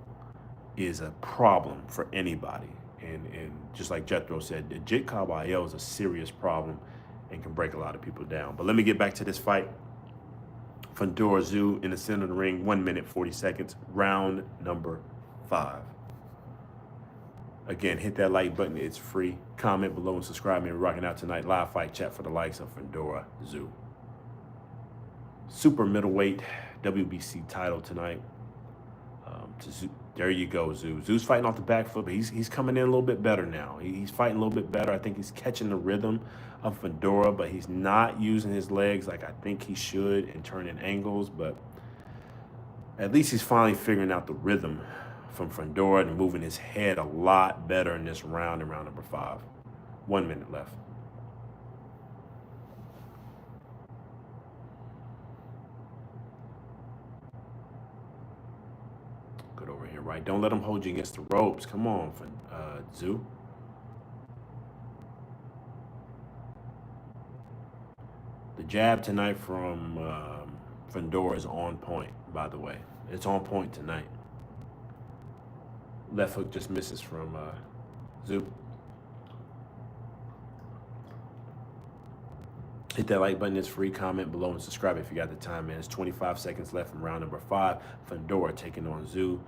S1: is a problem for anybody, and just like Jethro said, Ajit Kabayel is a serious problem and can break a lot of people down. But let me get back to this fight. Fundora Tszyu in the center of the ring, 1 minute, 40 seconds, round number 5. Again, hit that like button. It's free. Comment below and subscribe. Man, we're rocking out tonight. Live fight chat for the likes of Fundora Tszyu. Super middleweight WBC title tonight. There you go, Tszyu. Tszyu's fighting off the back foot, but he's coming in a little bit better now. He's fighting a little bit better. I think he's catching the rhythm of Fundora, but he's not using his legs like I think he should and turning angles. But at least he's finally figuring out the rhythm from Fundora and moving his head a lot better in this round, in round number 5. 1 minute left. Good over here, right? Don't let him hold you against the ropes. Come on, Tszyu. The jab tonight from Fundora is on point, by the way. It's on point tonight. Left hook just misses from Tszyu. Hit that like button. It's free. Comment below and subscribe if you got the time, man. It's 25 seconds left from round number 5. Fundora taking on Tszyu.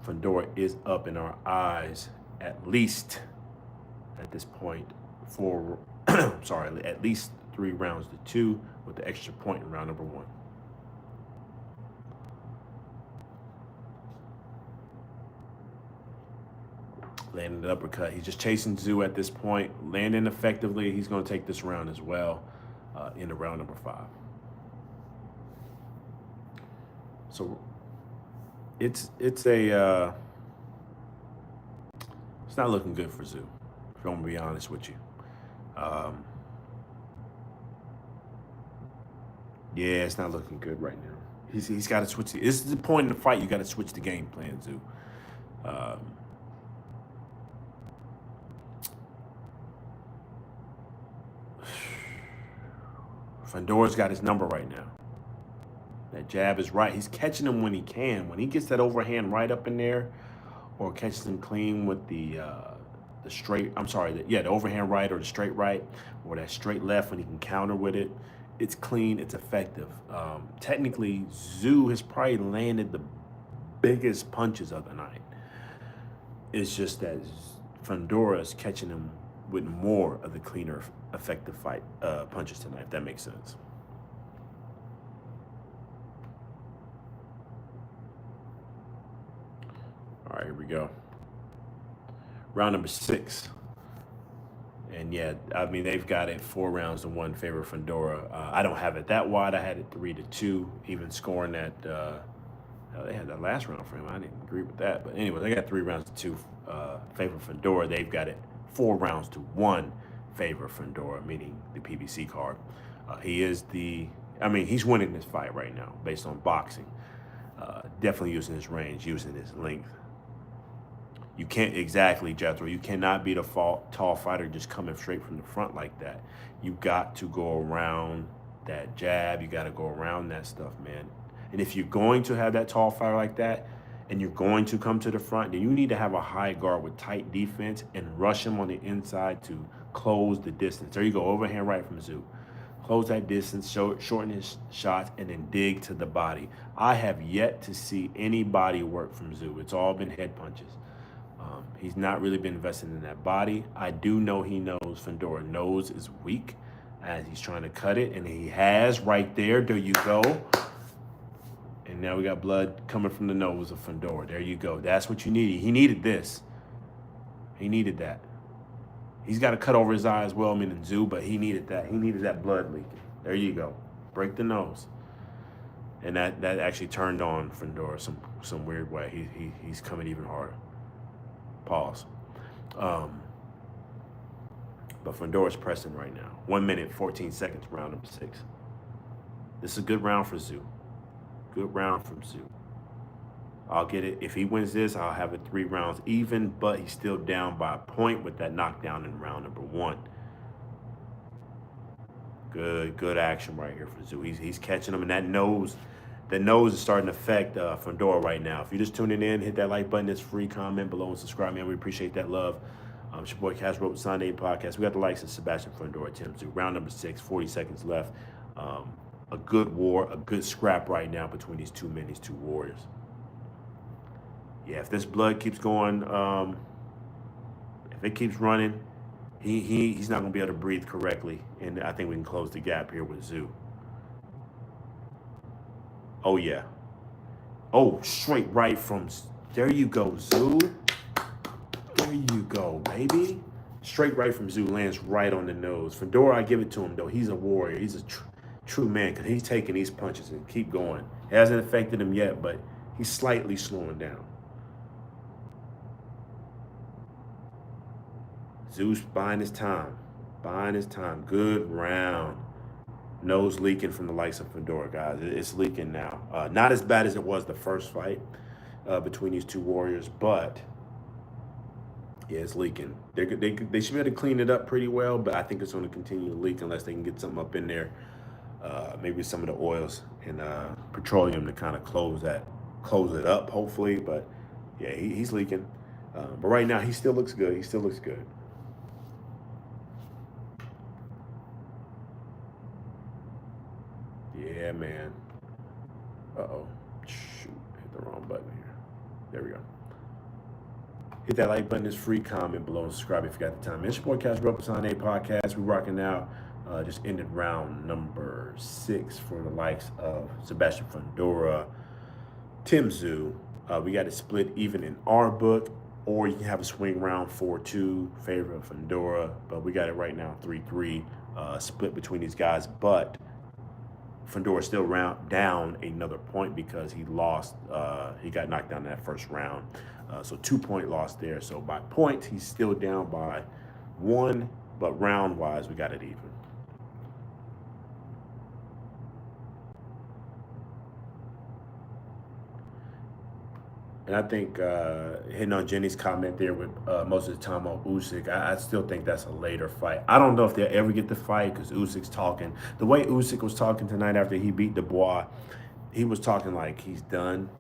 S1: Fundora is up in our eyes, at least at this point, for at least 3 rounds to 2 with the extra point in round number 1. Landing the uppercut. He's just chasing Tszyu at this point. Landing effectively. He's going to take this round as well in the round number 5. So it's not looking good for Tszyu, if I'm going to be honest with you. Yeah, it's not looking good right now. He's got to switch. This is the point in the fight. You got to switch the game plan, Tszyu. Fundora's got his number right now. That jab is right. He's catching him when he can. When he gets that overhand right up in there, or catches him clean with the straight, the overhand right or the straight right, or that straight left when he can counter with it, it's clean, it's effective. Technically, Tszyu has probably landed the biggest punches of the night. It's just that Fundora is catching him with more of the cleaner, effective punches tonight, if that makes sense. All right, here we go. Round number 6. And yeah, I mean, they've got it 4 rounds to 1 favor Fundora. I don't have it that wide. I had it 3-2, even scoring that. They had that last round for him. I didn't agree with that. But anyway, they got 3 rounds to 2 favor Fundora. They've got it 4 rounds to 1 favor Fundora, meaning the PBC card. He's winning this fight right now based on boxing. Definitely using his range, using his length. You can't exactly, Jethro. You cannot beat a tall fighter just coming straight from the front like that. You got to go around that jab. You got to go around that stuff, man. And if you're going to have that tall fighter like that, and you're going to come to the front, then you need to have a high guard with tight defense and rush him on the inside to close the distance. There you go, overhand right from Tszyu. Close that distance, shorten his shots, and then dig to the body. I have yet to see any body work from Tszyu. It's all been head punches. He's not really been invested in that body. I do know he knows Fundora nose is weak as he's trying to cut it, and he has right there. There you go. And now we got blood coming from the nose of Fundora. There you go. That's what you needed. He needed this. He needed that. He's got to cut over his eye as well, meaning Tszyu, but he needed that. He needed that blood leaking. There you go. Break the nose. And that actually turned on Fundora some weird way. He's coming even harder. Pause. But Fundora's pressing right now. 1 minute, 14 seconds, round number 6. This is a good round for Tszyu. Good round from Tszyu. I'll get it. If he wins this, I'll have it 3 rounds even, but he's still down by a point with that knockdown in round number 1. Good action right here for Tszyu. He's catching him, and that nose is starting to affect Fundora right now. If you're just tuning in, hit that like button. It's free. Comment below and subscribe, man. We appreciate that love. It's your boy Cash Road Sunday Podcast. We got the likes of Sebastian Fundora, Tim Tszyu. Round number 6, 40 seconds left. A good war, a good scrap right now between these two men, these two warriors. Yeah, if this blood keeps going, if it keeps running, he's not going to be able to breathe correctly. And I think we can close the gap here with Tszyu. Oh, yeah. Oh, straight right from... There you go, Tszyu. There you go, baby. Straight right from Tszyu lands right on the nose. Fundora, I give it to him, though. He's a warrior. He's a true man because he's taking these punches and keep going. It hasn't affected him yet, but he's slightly slowing down. Tszyu's buying his time. Buying his time. Good round. Nose leaking from the likes of Fundora, guys. It's leaking now. Not as bad as it was the first fight between these two warriors, but yeah, it's leaking. They should be able to clean it up pretty well, but I think it's going to continue to leak unless they can get something up in there. Maybe some of the oils and petroleum to kind of close it up, hopefully. But yeah, he's leaking. But right now, he still looks good. He still looks good. Yeah, man. Uh-oh. Shoot. Hit the wrong button here. There we go. Hit that like button. It's free. Comment below and subscribe if you got the time. It's your boy Cash Road Sunday Podcast. We're rocking now. Just ended round number 6 for the likes of Sebastian Fundora, Tim Tszyu. We got it split even in our book, or you can have a swing round 4-2 favor of Fundora, but we got it right now 3-3 split between these guys. But Fundora still down another point because he lost. He got knocked down in that first round. So 2-point loss there. So by points, he's still down by 1, but round-wise, we got it even. And I think hitting on Jenny's comment there with most of the time on Usyk, I still think that's a later fight. I don't know if they'll ever get the fight because Usyk's talking. The way Usyk was talking tonight after he beat Dubois, he was talking like he's done,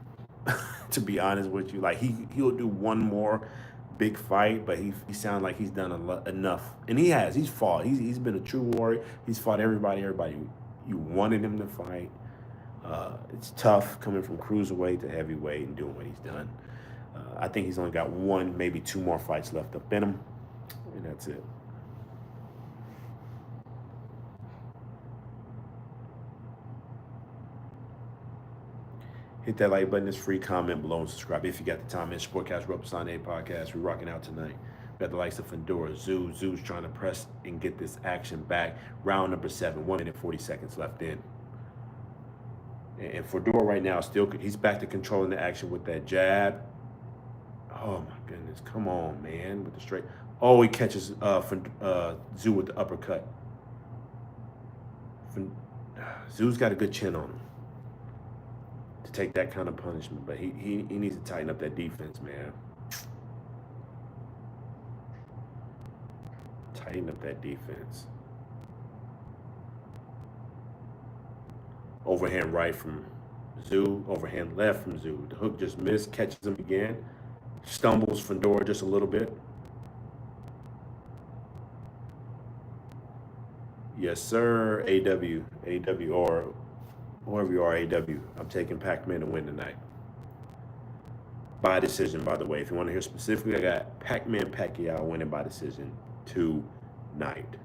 S1: to be honest with you. Like he'll do one more big fight, but he sounds like he's done enough. And he has. He's fought. He's been a true warrior. He's fought everybody you wanted him to fight. It's tough coming from cruiserweight to heavyweight and doing what he's done. I think he's only got one, maybe two more fights left up in him, and that's it. Hit that like button. It's free. Comment below and subscribe if you got the time. It's Sportcast Rope Sunday podcast. We're rocking out tonight. We got the likes of Fundora, Tszyu. Tszyu's trying to press and get this action back. Round number 7, 1 minute 40 seconds left in. And Fundora right now he's back to controlling the action with that jab. Oh my goodness, come on, man, with the straight. Oh, he catches Tszyu with the uppercut. Tszyu's got a good chin on him to take that kind of punishment, but he needs to tighten up that defense, man. Tighten up that defense. Overhand right from Tszyu, overhand left from Tszyu. The hook just missed, catches him again. Stumbles Fundora just a little bit. Yes, sir. AW, or whoever you are, AW. I'm taking Pac-Man to win tonight. By decision, by the way. If you want to hear specifically, I got Pac-Man Pacquiao winning by decision tonight.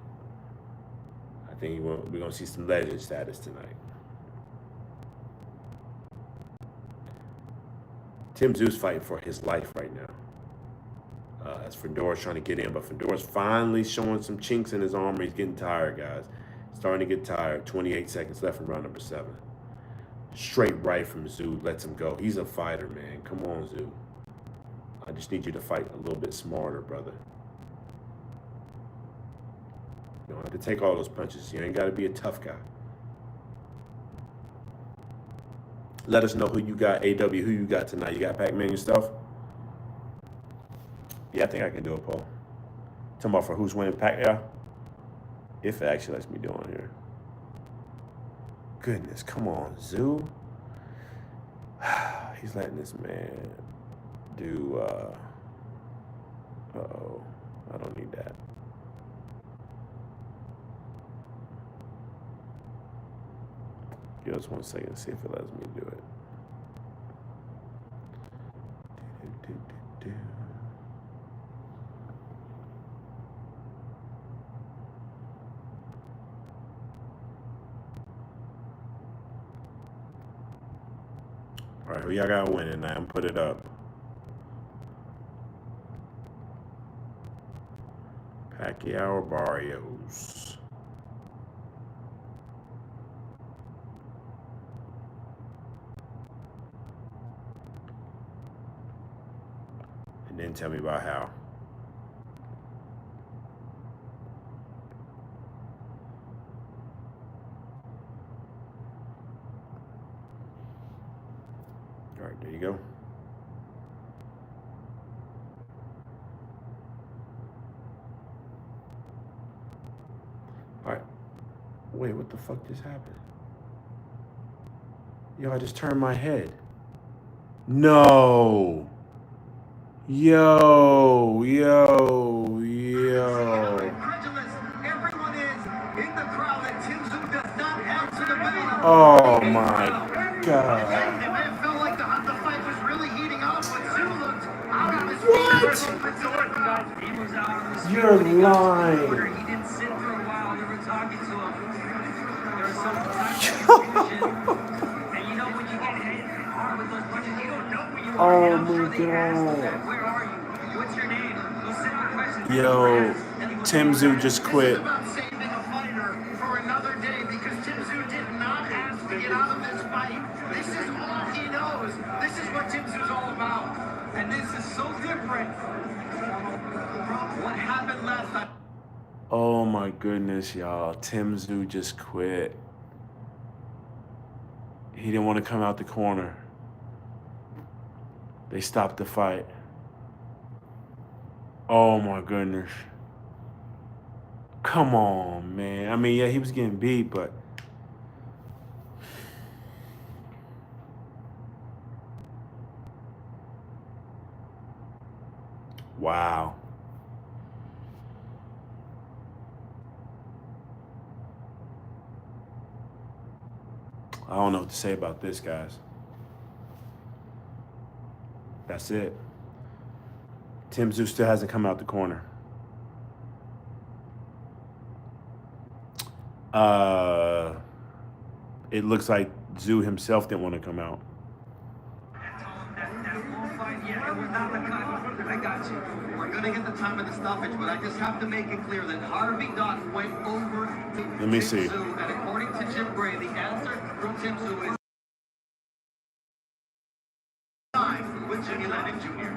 S1: I think we're going to see some legend status tonight. Tszyu's fighting for his life right now. As Fundora's trying to get in, but Fundora's finally showing some chinks in his armor. He's getting tired, guys. Starting to get tired. 28 seconds left in round number 7. Straight right from Tszyu lets him go. He's a fighter, man. Come on, Tszyu. I just need you to fight a little bit smarter, brother. You don't have to take all those punches. You ain't got to be a tough guy. Let us know who you got, AW, who you got tonight. You got Pac-Man yourself? Yeah, I think I can do a poll. Talking about for who's winning Pacquiao? If it actually lets me do on here. Goodness, come on, Tszyu. He's letting this man do, uh-oh, I don't need that. Give us 1 second to see if it lets me do it. All right, who y'all got winning now? I'm put it up. Pacquiao or Barrios? And then tell me about how. All right, there you go. All right. Wait, what the fuck just happened? Yo, I just turned my head. No. Yo.
S3: Everyone is in the crowd that Tszyu does not answer the bell.
S1: Oh my God.
S3: It felt like the fight was really heating up, but Tszyu looked out of his
S1: What?
S3: He was out of his
S1: You're lying.
S3: He didn't sit for a while. They were talking to him. There was some confusion. And you know when you get hit hard with those punches, you don't know where you are.
S1: Oh
S3: I'm sure
S1: my
S3: they asked him,
S1: God.
S3: where are you? What's your name? Those simple questions.
S1: Yo, Tszyu just quit.
S2: This is about saving a fighter for another day because Tszyu did not ask to get out of this fight. This is all he knows. This is what Tszyu's all about.
S3: And this is so different from what happened last time.
S1: Oh my goodness, y'all. Tszyu just quit. He didn't want to come out the corner. They stopped the fight. Oh my goodness. Come on, man. I mean, yeah, he was getting beat, but wow. I don't know what to say about this, guys. That's it. Tszyu still hasn't come out the corner. It looks like Tszyu himself didn't want to come out.
S3: Yeah, it was not the cut. I got you. We're going to get the time of the stoppage, but I just have to make it clear that Harvey Dock went over to
S1: Let me see.
S3: Tszyu, and according to Jim Gray, the answer from Tszyu is time with Jimmy Lennon Jr.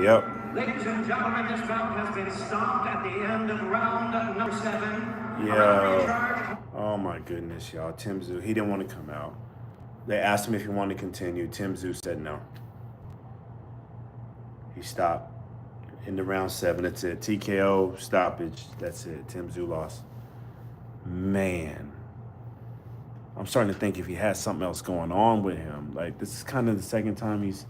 S1: Yep.
S2: Ladies and gentlemen, this bout has been stopped at the end of round number 7.
S1: Yeah. Oh my goodness, y'all. Tszyu, he didn't want to come out. They asked him if he wanted to continue. Tszyu said no. He stopped in the round 7. That's it. TKO, stoppage. That's it. Tszyu lost. Man. I'm starting to think if he has something else going on with him. Like, this is kind of the second time he's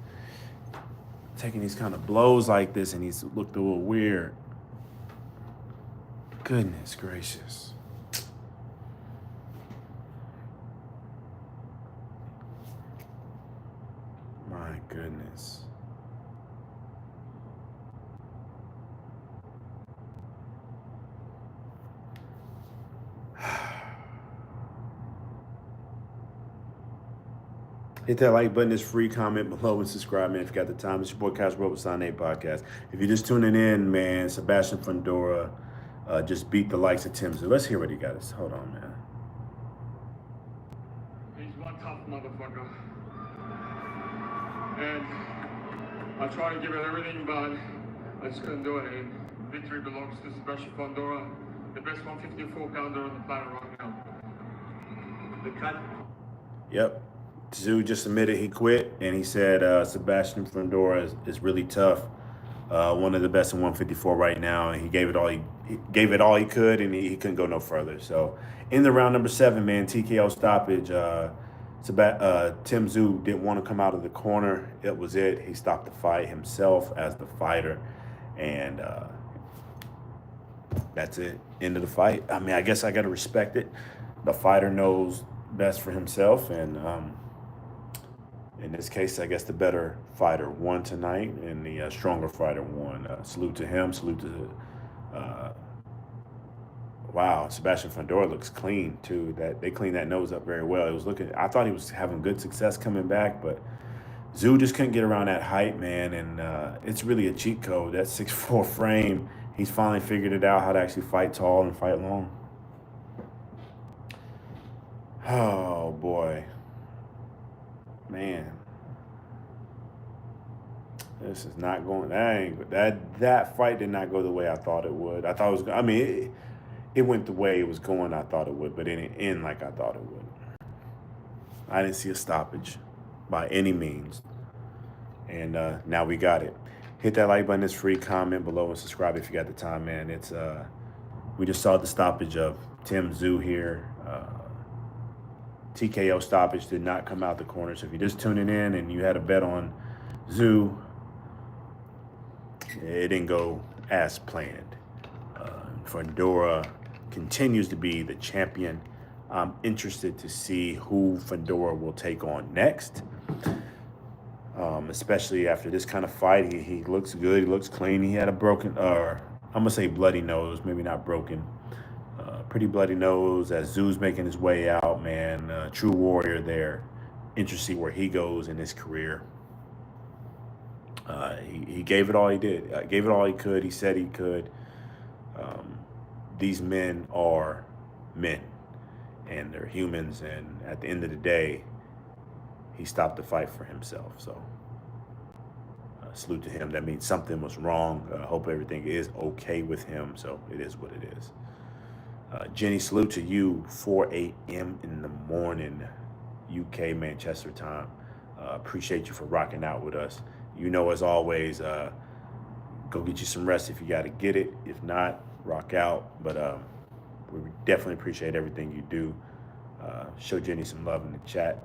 S1: taking these kind of blows like this, and he's looked a little weird. Goodness gracious. My goodness. Hit that like button. It's free. Comment below and subscribe, man, if you got the time. It's your boy Cash Bro with Sign 8 Podcast. If you're just tuning in, man, Sebastian Fundora just beat the likes of Tszyu. Let's hear what he got. Hold on, man.
S4: He's one tough motherfucker. And I tried to give it everything, but I just couldn't do it. And victory belongs to Sebastian Fundora, the best 154-pounder on the planet right now.
S3: The cut.
S1: Yep. Tszyu just admitted he quit, and he said Sebastian Fundora is really tough. One of the best in 154 right now, and he gave it all he could, and he couldn't go no further. So in the round number 7, man, TKO stoppage. Tszyu didn't want to come out of the corner. It was it. He stopped the fight himself as the fighter, and that's it. End of the fight. I mean, I guess I got to respect it. The fighter knows best for himself, and in this case, I guess the better fighter won tonight, and the stronger fighter won. Salute to him. Salute to wow, Sebastian Fundora looks clean too. That they cleaned that nose up very well. It was looking. I thought he was having good success coming back, but Tszyu just couldn't get around that height, man. And it's really a cheat code. That 6'4" frame. He's finally figured it out how to actually fight tall and fight long. Oh boy, man, this is not going. That fight did not go the way I thought it would. I thought it was. I mean, it went the way it was going. I thought it would, but it didn't end like I thought it would. I didn't see a stoppage by any means, and now we got it. Hit that like button. It's free. Comment below and subscribe if you got the time, man. It's we just saw the stoppage of Tszyu here. TKO stoppage did not come out the corner. So if you're just tuning in and you had a bet on Tszyu, it didn't go as planned. Fundora continues to be the champion. I'm interested to see who Fundora will take on next, especially after this kind of fight. He looks good. He looks clean. He had a broken, I'm going to say bloody nose, maybe not broken. Pretty bloody nose as Tszyu's making his way out, man. True warrior there. Interesting where he goes in his career. He gave it all he did. Gave it all he could. He said he could. These men are men, and they're humans. And at the end of the day, he stopped the fight for himself. So salute to him. That means something was wrong. I hope everything is okay with him. So it is what it is. Jenny, salute to you, 4 a.m. in the morning, UK, Manchester time. Appreciate you for rocking out with us. You know, as always, go get you some rest if you got to get it. If not, rock out. But we definitely appreciate everything you do. Show Jenny some love in the chat.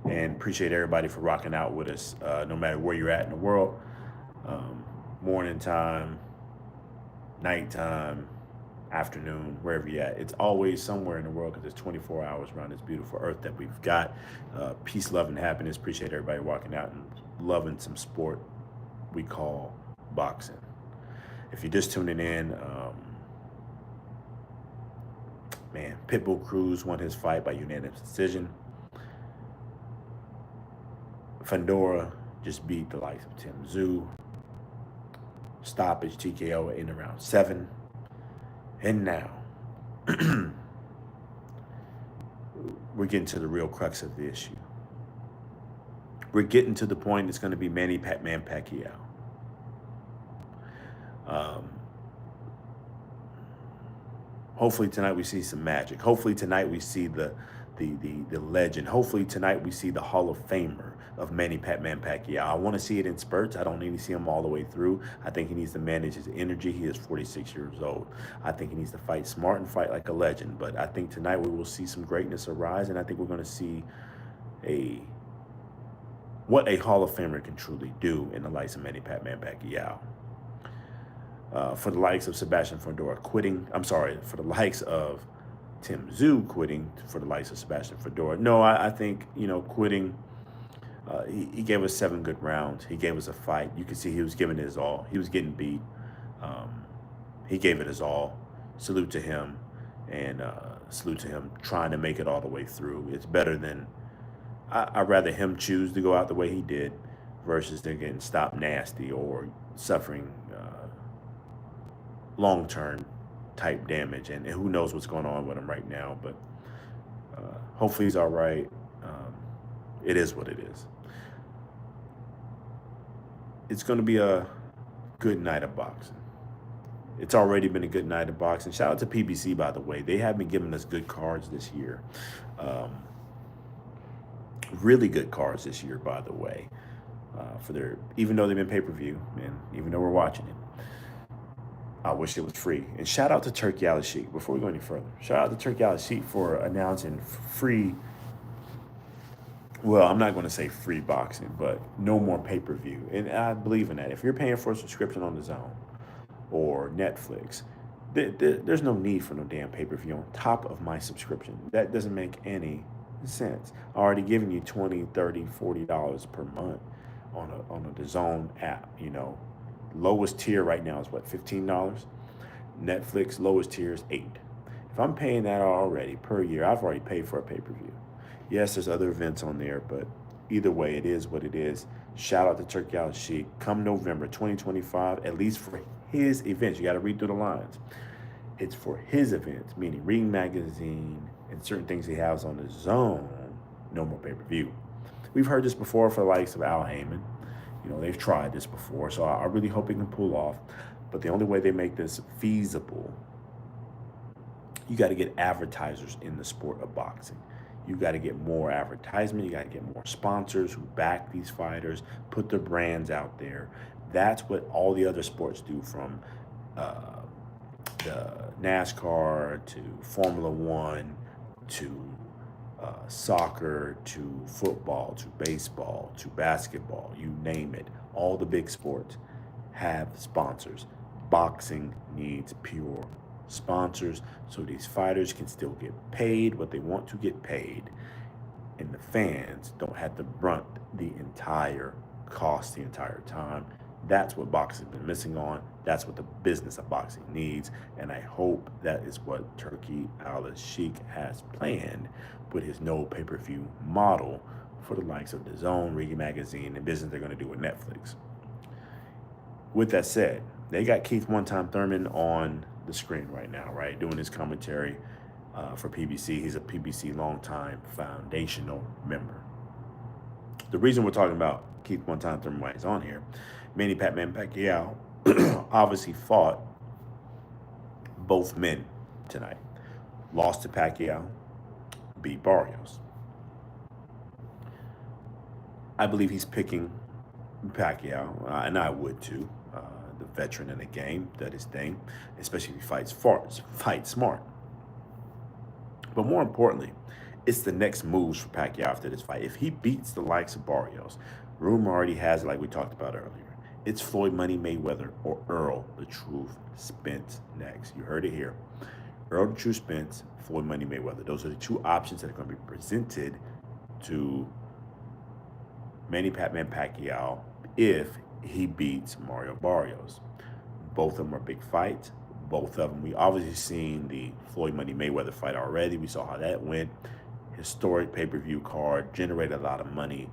S1: And appreciate everybody for rocking out with us, no matter where you're at in the world. Morning time, nighttime, afternoon, wherever you're at. It's always somewhere in the world because it's 24 hours around this beautiful earth that we've got. Peace, love, and happiness. Appreciate everybody walking out and loving some sport we call boxing. If you're just tuning in, man, Pitbull Cruz won his fight by unanimous decision. Fundora just beat the likes of Tszyu. Stoppage, TKO in around 7. And now, we're getting to the real crux of the issue. We're getting to the point it's going to be Manny Pacquiao. Hopefully tonight we see some magic. Hopefully tonight we see the legend. Hopefully tonight we see the Hall of Famer of Manny Pacquiao. I want to see it in spurts. I don't need to see him all the way through. I think he needs to manage his energy. He is 46 years old. I think he needs to fight smart and fight like a legend. But I think tonight we will see some greatness arise, and I think we're going to see what a Hall of Famer can truly do in the likes of Manny Pacquiao. For the likes of Sebastian Fundora quitting, for the likes of Tszyu quitting, for the likes of Sebastian Fundora. No, I think, quitting, he gave us 7 good rounds. He gave us a fight. You can see he was giving it his all. He was getting beat. He gave it his all. Salute to him, and salute to him trying to make it all the way through. It's better than, I'd rather him choose to go out the way he did versus they're getting stopped nasty or suffering long-term type damage, and who knows what's going on with him right now, but hopefully he's all right. It is what it is. It's going to be a good night of boxing. It's already been a good night of boxing. Shout out to PBC, by the way. They have been giving us good cards this year. Really good cards this year, by the way. Even though they've been pay-per-view, and even though we're watching it. I wish it was free. And shout out to Turkey Al-Sheikh, before we go any further. Shout out to Turkey Al-Sheikh for announcing free, well, I'm not going to say free boxing, but no more pay-per-view. And I believe in that. If you're paying for a subscription on DAZN or Netflix, there's no need for no damn pay-per-view on top of my subscription. That doesn't make any sense. I'm already giving you $20, $30, $40 per month on a DAZN app, Lowest tier right now is what, $15? Netflix lowest tier is $8. If I'm paying that already per year, I've already paid for a pay-per-view. Yes, there's other events on there, but either way, it is what it is. Shout out to Turkey Al-Sheikh. Come November 2025, at least for his events. You got to read through the lines. It's for his events, meaning Ring Magazine and certain things he has on the zone. No more pay-per-view. We've heard this before for the likes of Al Heyman. They've tried this before, so I really hope it can pull off. But the only way they make this feasible, you got to get advertisers in the sport of boxing. You got to get more advertisement. You got to get more sponsors who back these fighters, put their brands out there. That's what all the other sports do, from the NASCAR to Formula One to soccer to football to baseball to basketball, you name it. All the big sports have sponsors. Boxing needs pure sponsors so these fighters can still get paid what they want to get paid, and the fans don't have to brunt the entire cost the entire time. That's what boxing has been missing on. That's what the business of boxing needs, and I hope that is what Turkey Al-Sheikh has planned with his no pay-per-view model for the likes of DAZN, Ring Magazine, and business they're going to do with Netflix. With that said, they got Keith One-Time Thurman on the screen right now, right, doing his commentary for PBC. He's a PBC longtime foundational member. The reason we're talking about Keith One-Time Thurman while he's on here, Manny Pacquiao obviously fought both men tonight. Lost to Pacquiao, beat Barrios. I believe he's picking Pacquiao, and I would too. The veteran in the game, that his thing, especially if he fight smart. But more importantly, it's the next moves for Pacquiao after this fight. If he beats the likes of Barrios, rumor already has it, like we talked about earlier, it's Floyd Money Mayweather or Earl the Truth Spence next. You heard it here. Earl the Truth Spence, Floyd Money Mayweather. Those are the two options that are going to be presented to Manny Pacquiao if he beats Mario Barrios. Both of them are big fights. Both of them, we obviously seen the Floyd Money Mayweather fight already. We saw how that went. Historic pay-per-view card, generated a lot of money.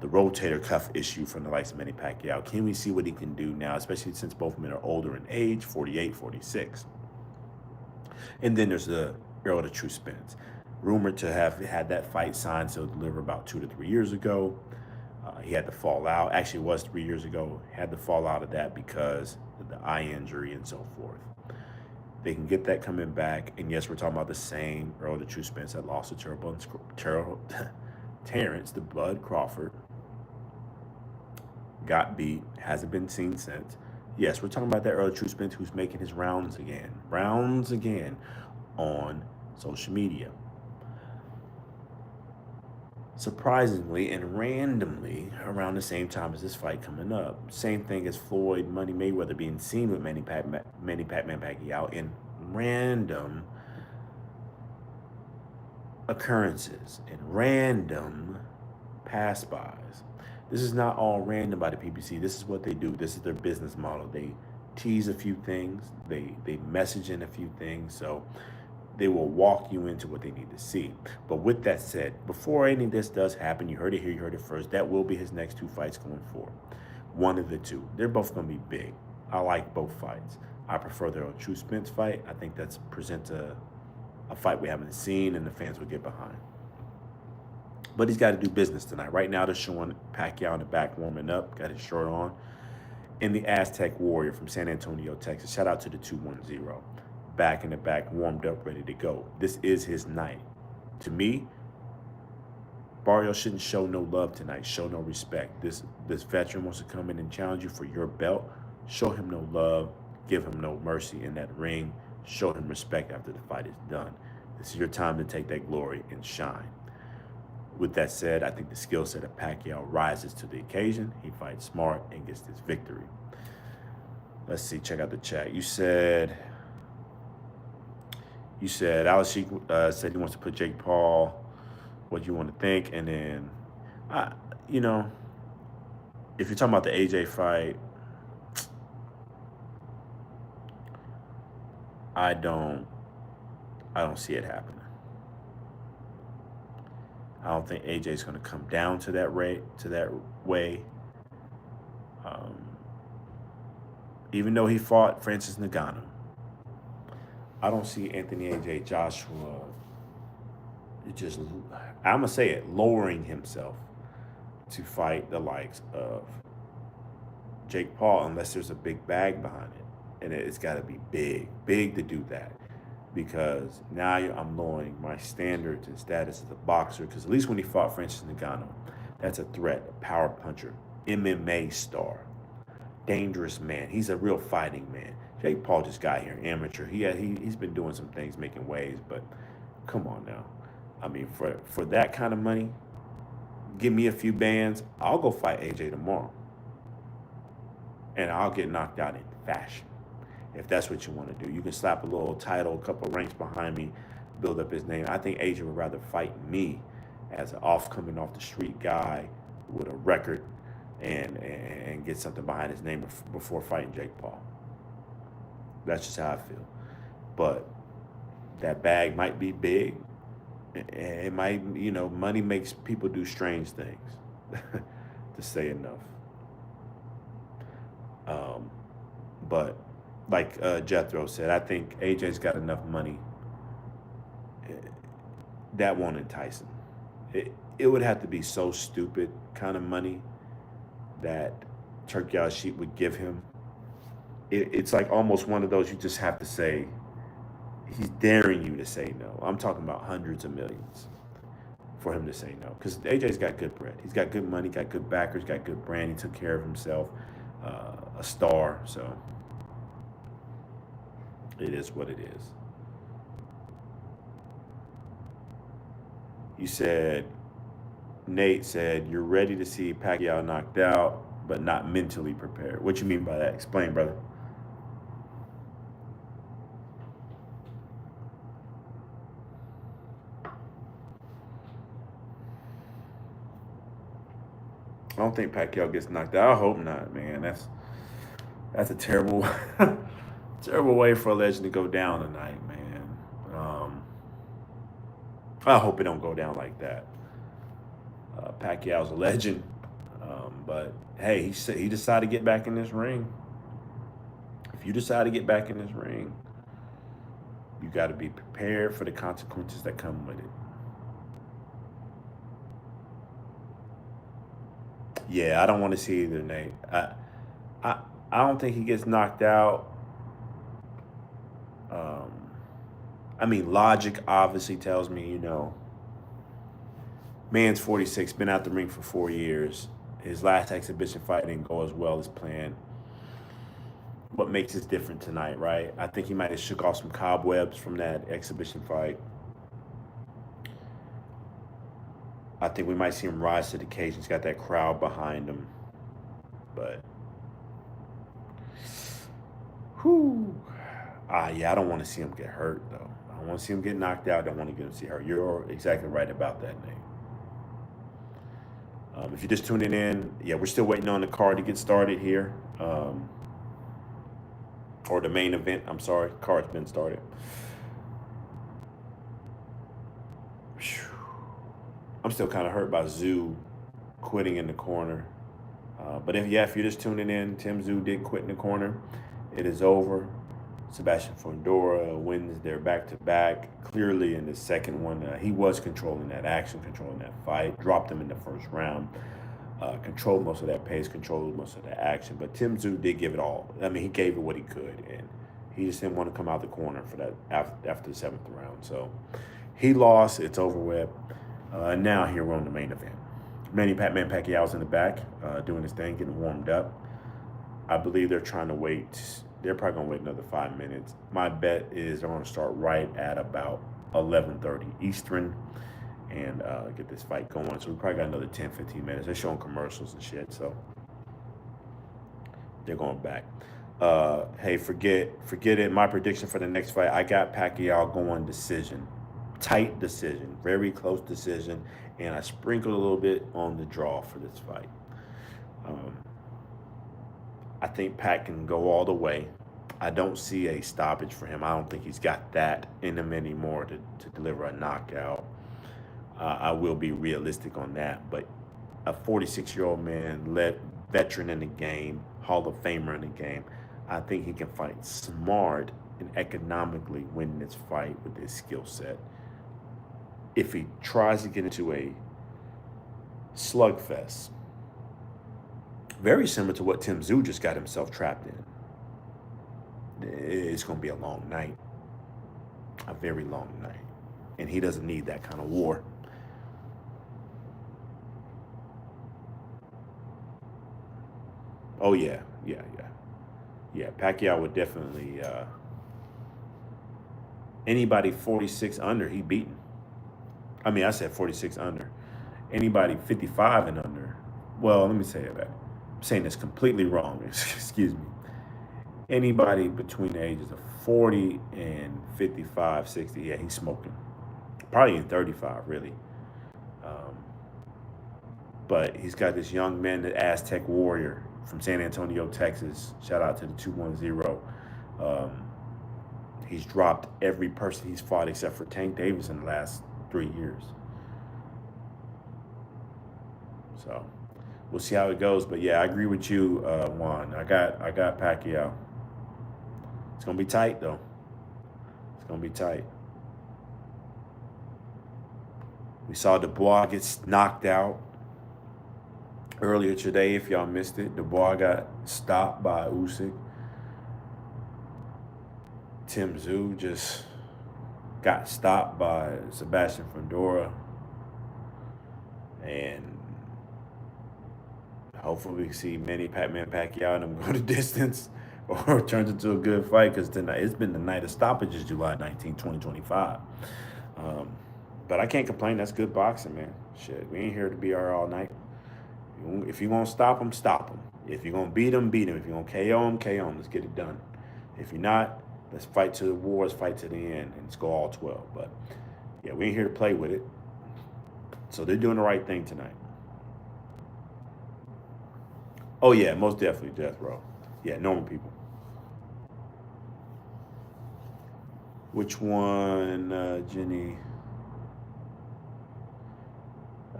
S1: The rotator cuff issue from the likes of Manny Pacquiao. Can we see what he can do now, especially since both men are older in age, 48, 46? And then there's the Earl the True Spence. Rumored to have had that fight signed to deliver about 2 to 3 years ago. He had to fall out. Actually, it was 3 years ago. Had to fall out of that because of the eye injury and so forth. They can get that coming back. And yes, we're talking about the same Earl the True Spence that lost to Terrence, the Bud Crawford. Got beat. Hasn't been seen since. Yes, we're talking about that Earl the True Spence who's making his rounds again on social media. Surprisingly and randomly around the same time as this fight coming up. Same thing as Floyd Money Mayweather being seen with Manny Pacquiao in random occurrences and random pass-bys. This is not all random by the PPC. This is what they do. This is their business model. They tease a few things. They message in a few things. So they will walk you into what they need to see. But with that said, before any of this does happen, you heard it here, you heard it first, that will be his next 2 fights going forward. One of the two. They're both going to be big. I like both fights. I prefer the True Spence fight. I think that's presents a fight we haven't seen and the fans will get behind. But he's got to do business tonight. Right now, they're showing Pacquiao in the back warming up, got his shirt on. And the Aztec Warrior from San Antonio, Texas. Shout out to the 210. Back in the back, warmed up, ready to go. This is his night. To me, Barrios shouldn't show no love tonight, show no respect. This veteran wants to come in and challenge you for your belt. Show him no love, give him no mercy in that ring. Show him respect after the fight is done. This is your time to take that glory and shine. With that said, I think the skill set of Pacquiao rises to the occasion. He fights smart and gets this victory. Let's see, check out the chat. You said Alex Sheik said he wants to put Jake Paul. What do you want to think? And then, if you're talking about the AJ fight, I don't see it happening. I don't think AJ's going to come down to that way. Even though he fought Francis Ngannou, I don't see Anthony AJ Joshua just, I'm going to say it, lowering himself to fight the likes of Jake Paul unless there's a big bag behind it. And it's got to be big to do that. Because now I'm lowering my standards and status as a boxer. Because at least when he fought Francis Ngannou, that's a threat, a power puncher, MMA star, dangerous man. He's a real fighting man. Jake Paul just got here, amateur. He's been doing some things, making waves, but come on now. I mean, for that kind of money, give me a few bands, I'll go fight AJ tomorrow. And I'll get knocked out in fashion. If that's what you want to do. You can slap a little title, a couple ranks behind me, build up his name. I think AJ would rather fight me as an coming off the street guy with a record and get something behind his name before fighting Jake Paul. That's just how I feel. But that bag might be big. It might, money makes people do strange things, to say enough. But like Jethro said, I think AJ's got enough money. That won't entice him. It would have to be so stupid kind of money that Turkey Al-Sheikh would give him. It's like almost one of those you just have to say, he's daring you to say no. I'm talking about hundreds of millions for him to say no. Because AJ's got good bread. He's got good money, got good backers, got good brand. He took care of himself, a star. So it is what it is. You said, Nate said, you're ready to see Pacquiao knocked out, but not mentally prepared. What you mean by that? Explain, brother. I don't think Pacquiao gets knocked out. I hope not, man. That's a terrible, terrible way for a legend to go down tonight, man. I hope it don't go down like that. Pacquiao's a legend, but hey, he decided to get back in this ring. If you decide to get back in this ring, you got to be prepared for the consequences that come with it. Yeah, I don't want to see either, Nate. I don't think he gets knocked out. I mean, logic obviously tells me, you know, man's 46, been out the ring for 4 years. His last exhibition fight didn't go as well as planned. What makes this different tonight, right? I think he might have shook off some cobwebs from that exhibition fight. I think we might see him rise to the occasion. He's got that crowd behind him. But, yeah, I don't want to see him get hurt, though. I don't want to see him get knocked out. I don't want to see hurt. You're exactly right about that, Nate. If you're just tuning in, yeah, we're still waiting on the card to get started here. Or the main event, I'm sorry. Card's been started. I'm still kind of hurt by Tszyu quitting in the corner. But if you're just tuning in, Tszyu did quit in the corner. It is over. Sebastian Fundora wins their back-to-back. Clearly in the second one, he was controlling that action, controlling that fight. Dropped him in the first round. Controlled most of that pace, controlled most of that action. But Tszyu did give it all. I mean, he gave it what he could. And he just didn't want to come out the corner for that after the 7th round. So he lost. It's over with. Now here we're on the main event. Manny Pacquiao's in the back, doing his thing, getting warmed up. I believe they're trying to wait. They're probably going to wait another 5 minutes. My bet is they're going to start right at about 11:30 Eastern and get this fight going. So we probably got another 10, 15 minutes. They're showing commercials and shit, so they're going back. Hey, forget it. My prediction for the next fight, I got Pacquiao going decision. Tight decision, very close decision, and I sprinkled a little bit on the draw for this fight. I think Pac can go all the way. I don't see a stoppage for him. I don't think he's got that in him anymore to deliver a knockout. I will be realistic on that, but a 46-year-old man, veteran in the game, Hall of Famer in the game, I think he can fight smart and economically win this fight with his skill set. If he tries to get into a slugfest, very similar to what Tszyu just got himself trapped in, it's going to be a long night, a very long night, and he doesn't need that kind of war. Oh, yeah. Pacquiao would definitely, anybody 46 under, he beaten. I mean, I said 46 under. Anybody 55 and under, well, let me say that. I'm saying this completely wrong. Excuse me. Anybody between the ages of 40 and 55, 60, yeah, he's smoking. Probably in 35, really. But he's got this young man, the Aztec Warrior from San Antonio, Texas. Shout out to the 210. He's dropped every person he's fought except for Tank Davis in the last 3 years. So we'll see how it goes. But yeah, I agree with you, Juan. I got Pacquiao. It's gonna be tight though. It's gonna be tight. We saw Dubois get knocked out earlier today. If y'all missed it, Dubois got stopped by Usyk. Tszyu just got stopped by Sebastian Fundora. And hopefully we see Manny Pacquiao and them go the distance or turns into a good fight, because tonight it's been the night of stoppages, July 19, 2025. But I can't complain. That's good boxing, man. Shit, we ain't here to be all night. If you're going to stop them, stop them. If you're going to beat them, beat them. If you're going to KO them, KO them. Let's get it done. If you're not, let's fight to the wars, fight to the end, and let's go all 12. But, yeah, we ain't here to play with it. So they're doing the right thing tonight. Oh, yeah, most definitely death row. Yeah, normal people. Which one, Jenny?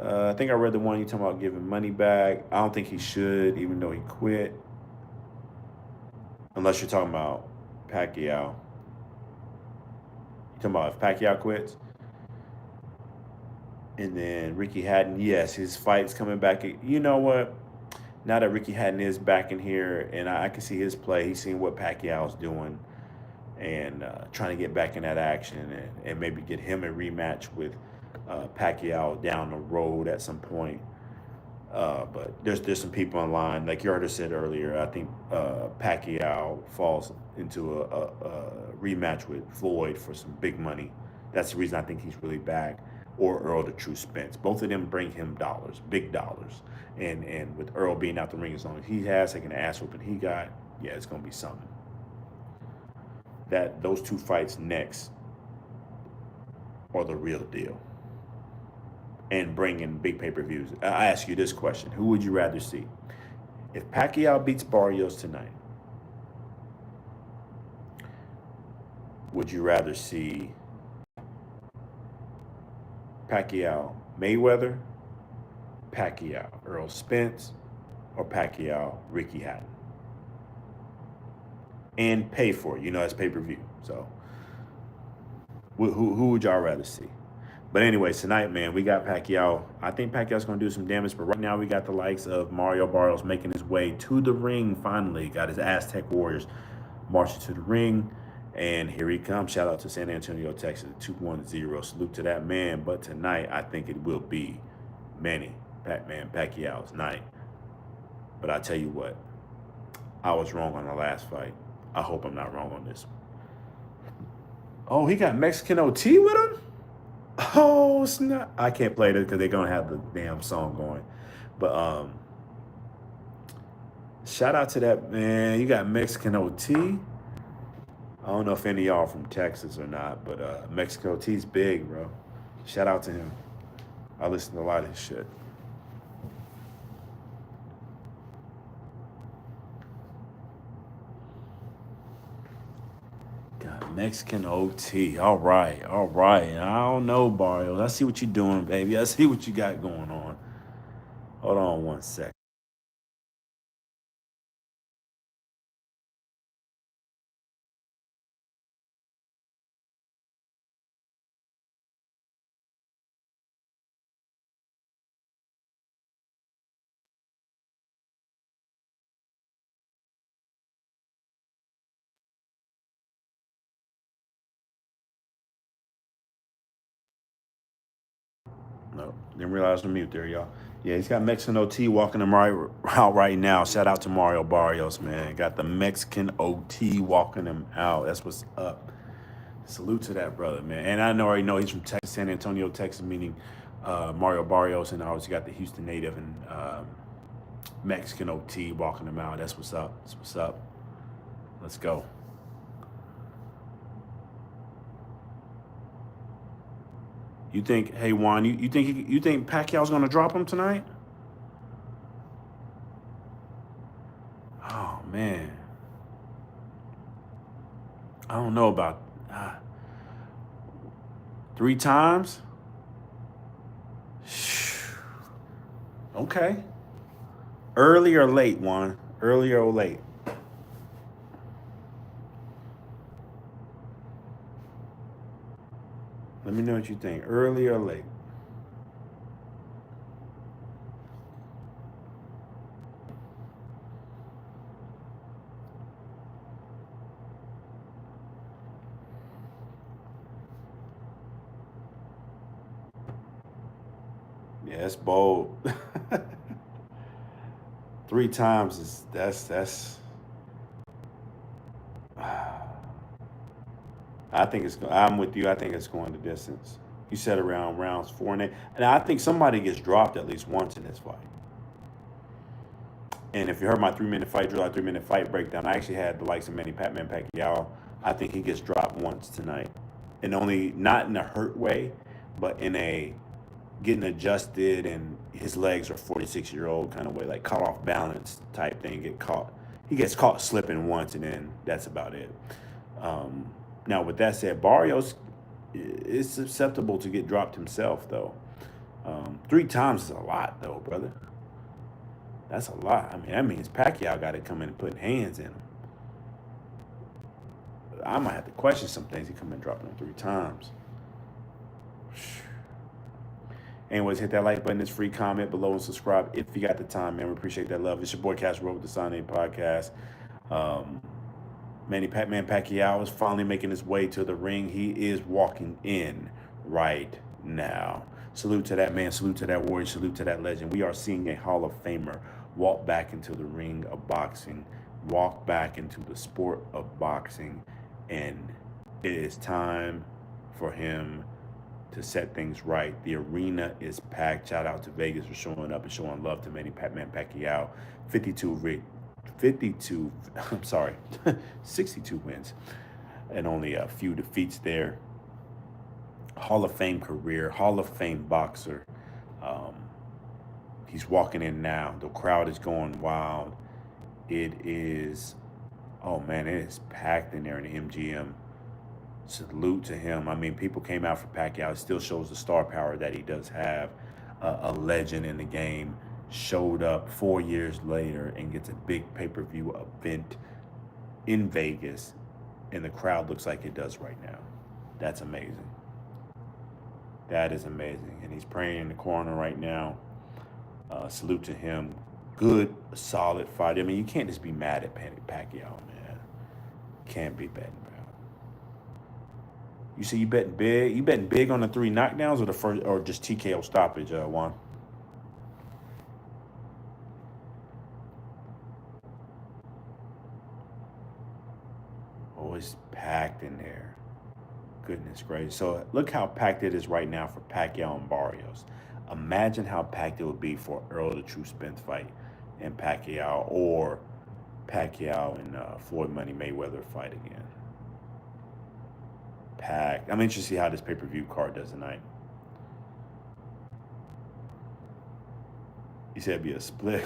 S1: I think I read the one you talking about giving money back. I don't think he should, even though he quit. Unless you're talking about Pacquiao. You talking about if Pacquiao quits? And then Ricky Hatton, yes, his fight's coming back. You know what? Now that Ricky Hatton is back in here, and I can see his play, he's seeing what Pacquiao's doing, and trying to get back in that action, and maybe get him a rematch with Pacquiao down the road at some point. But there's some people in line, like you already said earlier. I think Pacquiao falls into a rematch with Floyd for some big money. That's the reason I think he's really back. Or Earl the True Spence. Both of them bring him dollars, big dollars. And with Earl being out the ring as long as he has, taking the ass whooping he got, yeah, it's gonna be something. Those two fights next are the real deal. And bringing big pay-per-views. I ask you this question: who would you rather see? If Pacquiao beats Barrios tonight, would you rather see Pacquiao Mayweather, Pacquiao Earl Spence, or Pacquiao Ricky Hatton? And pay for it, as pay-per-view. So who would y'all rather see? But anyways, tonight, man, we got Pacquiao. I think Pacquiao's going to do some damage, but right now we got the likes of Mario Barrios making his way to the ring finally. Got his Aztec Warriors marching to the ring, and here he comes. Shout out to San Antonio, Texas, 210. Salute to that man. But tonight, I think it will be Manny Pacquiao's night. But I tell you what, I was wrong on the last fight. I hope I'm not wrong on this one. Oh, he got Mexican OT with him? Oh, snap. I can't play this because they're going to have the damn song going. But shout out to that, man. You got Mexican OT. I don't know if any of y'all are from Texas or not, but Mexican OT's big, bro. Shout out to him. I listen to a lot of his shit. Mexican OT. All right. I don't know, Barrios. I see what you're doing, baby. I see what you got going on. Hold on one sec. No, didn't realize I'm mute there, y'all. Yeah, he's got Mexican OT walking him out right now. Shout out to Mario Barrios, man. Got the Mexican OT walking him out. That's what's up. Salute to that brother, man. And I already know he's from Texas, San Antonio, Texas, meaning Mario Barrios, and obviously got the Houston native and Mexican OT walking him out. That's what's up. That's what's up. Let's go. You think, hey Juan, you think Pacquiao's gonna drop him tonight? Oh man, I don't know about 3 times. Okay. Early or late, Juan? Early or late? Let me know what you think. Early or late? Yeah, that's bold. 3 times is that's. I think it's. I'm with you. I think it's going the distance. You said around rounds 4 and 8, and I think somebody gets dropped at least once in this fight. And if you heard my 3-minute fight drill, 3-minute fight breakdown, I actually had the likes of Manny Pacquiao. I think he gets dropped once tonight, and only not in a hurt way, but in a getting adjusted, and his legs are 46-year-old kind of way, like caught off balance type thing. He gets caught slipping once, and then that's about it. Now, with that said, Barrios is susceptible to get dropped himself, though. 3 times is a lot, though, brother. That's a lot. I mean, that means Pacquiao got to come in and put hands in him. I might have to question some things. He come in dropping him 3 times. Anyways, hit that like button. It's free. Comment below and subscribe if you got the time, man. We appreciate that love. It's your boy Cash Road with the Sunday Podcast. Manny Pacquiao is finally making his way to the ring. He is walking in right now. Salute to that man. Salute to that warrior. Salute to that legend. We are seeing a Hall of Famer walk back into the ring of boxing, walk back into the sport of boxing, and it is time for him to set things right. The arena is packed. Shout out to Vegas for showing up and showing love to Manny Pacquiao. 62 wins and only a few defeats there. Hall of Fame career, Hall of Fame boxer. He's walking in now. The crowd is going wild. It is, oh man, it is packed in there in the MGM. Salute to him. I mean, people came out for Pacquiao. It still shows the star power that he does have. A legend in the game showed up 4 years later and gets a big pay-per-view event in Vegas, and the crowd looks like it does right now. That's amazing. That is amazing. And he's praying in the corner right now. Salute to him. Good, solid fight. I mean, you can't just be mad at Pacquiao, man. Can't be betting, bro. You say you betting big? You betting big on the 3 knockdowns or the first, or just TKO stoppage, Juan? Oh, it's packed in there. Goodness gracious. So look how packed it is right now for Pacquiao and Barrios. Imagine how packed it would be for Earl the True Spence fight and Pacquiao, or Pacquiao and Floyd Money Mayweather fight again. Packed. I'm interested to see how this pay-per-view card does tonight. You said it'd be a split.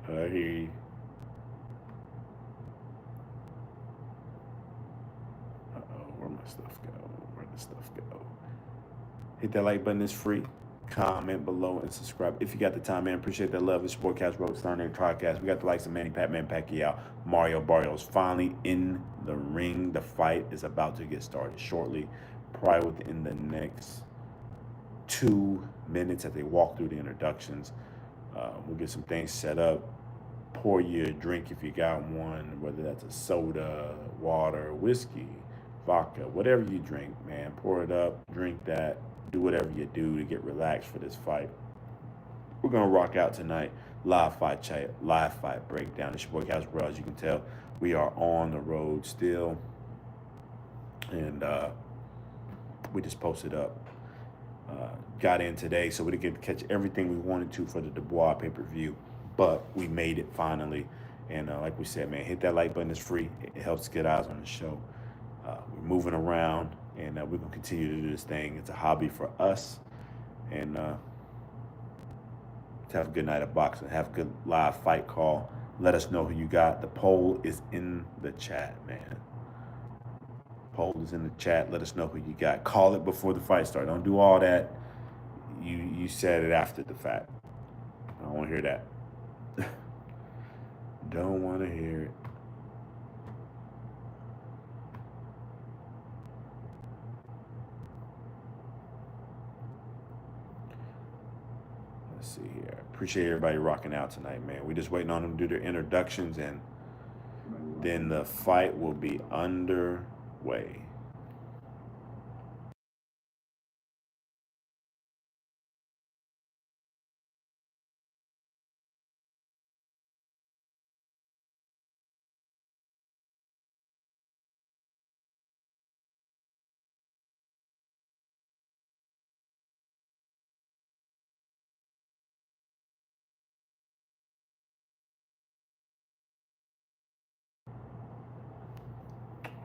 S1: I hear you. Where'd my stuff go? Where'd the stuff go? Hit that like button. It's free. Comment below and subscribe if you got the time, man. Appreciate that love. It's your boy Cash Road, Starting Podcast. We got the likes of Manny Pacquiao, Mario Barrios finally in the ring. The fight is about to get started shortly, probably within the next 2 minutes as they walk through the introductions. We'll get some things set up. Pour you a drink if you got one, whether that's a soda, water, whiskey, vodka, whatever you drink, man. Pour it up, drink that, do whatever you do to get relaxed for this fight. We're going to rock out tonight. Live fight chat, live fight breakdown. It's your boy Cash Bro. As you can tell, we are on the road still. And we just posted up. Got in today, so we didn't get to catch everything we wanted to for the Dubois pay-per-view. But we made it finally. And like we said, man, hit that like button. It's free. It helps get eyes on the show. We're moving around, and we're going to continue to do this thing. It's a hobby for us. And have a good night of boxing. Have a good live fight call. Let us know who you got. The poll is in the chat, man. Poll is in the chat. Let us know who you got. Call it before the fight starts. Don't do all that. You said it after the fact. I don't want to hear that. Don't want to hear it. Let's see here. Appreciate everybody rocking out tonight, man. We're just waiting on them to do their introductions, and then the fight will be underway.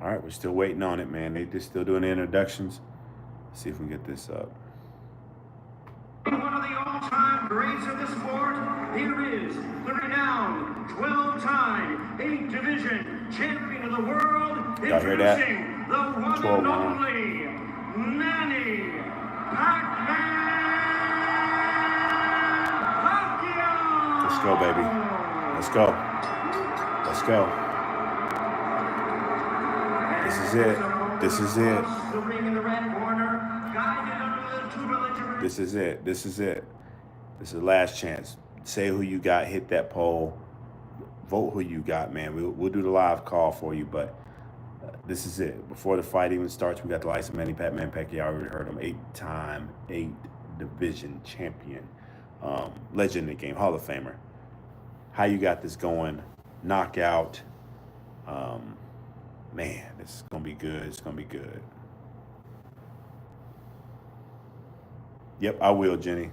S1: All right, we're still waiting on it, man. They're still doing the introductions. Let's see if we can get this up.
S2: One of the all-time greats of the sport, here is the renowned 12-time 8-division champion of the world,
S1: Y'all hear that?
S2: introducing the one
S1: 12
S2: and
S1: round.
S2: only Manny Pacquiao.
S1: Let's go, baby. Let's go. Let's go. This is it. This is it.
S2: The ring in the red corner, guided under the tutelage.
S1: This is it. This is it. This is the last chance. Say who you got. Hit that poll. Vote who you got, man. We'll do the live call for you, but this is it. Before the fight even starts, we got the likes of Manny Pacquiao. I already heard him. 8-time 8-division champion. Legend in the game. Hall of Famer. How you got this going? Knockout. Man, this is going to be good. It's going to be good. Yep, I will, Jenny.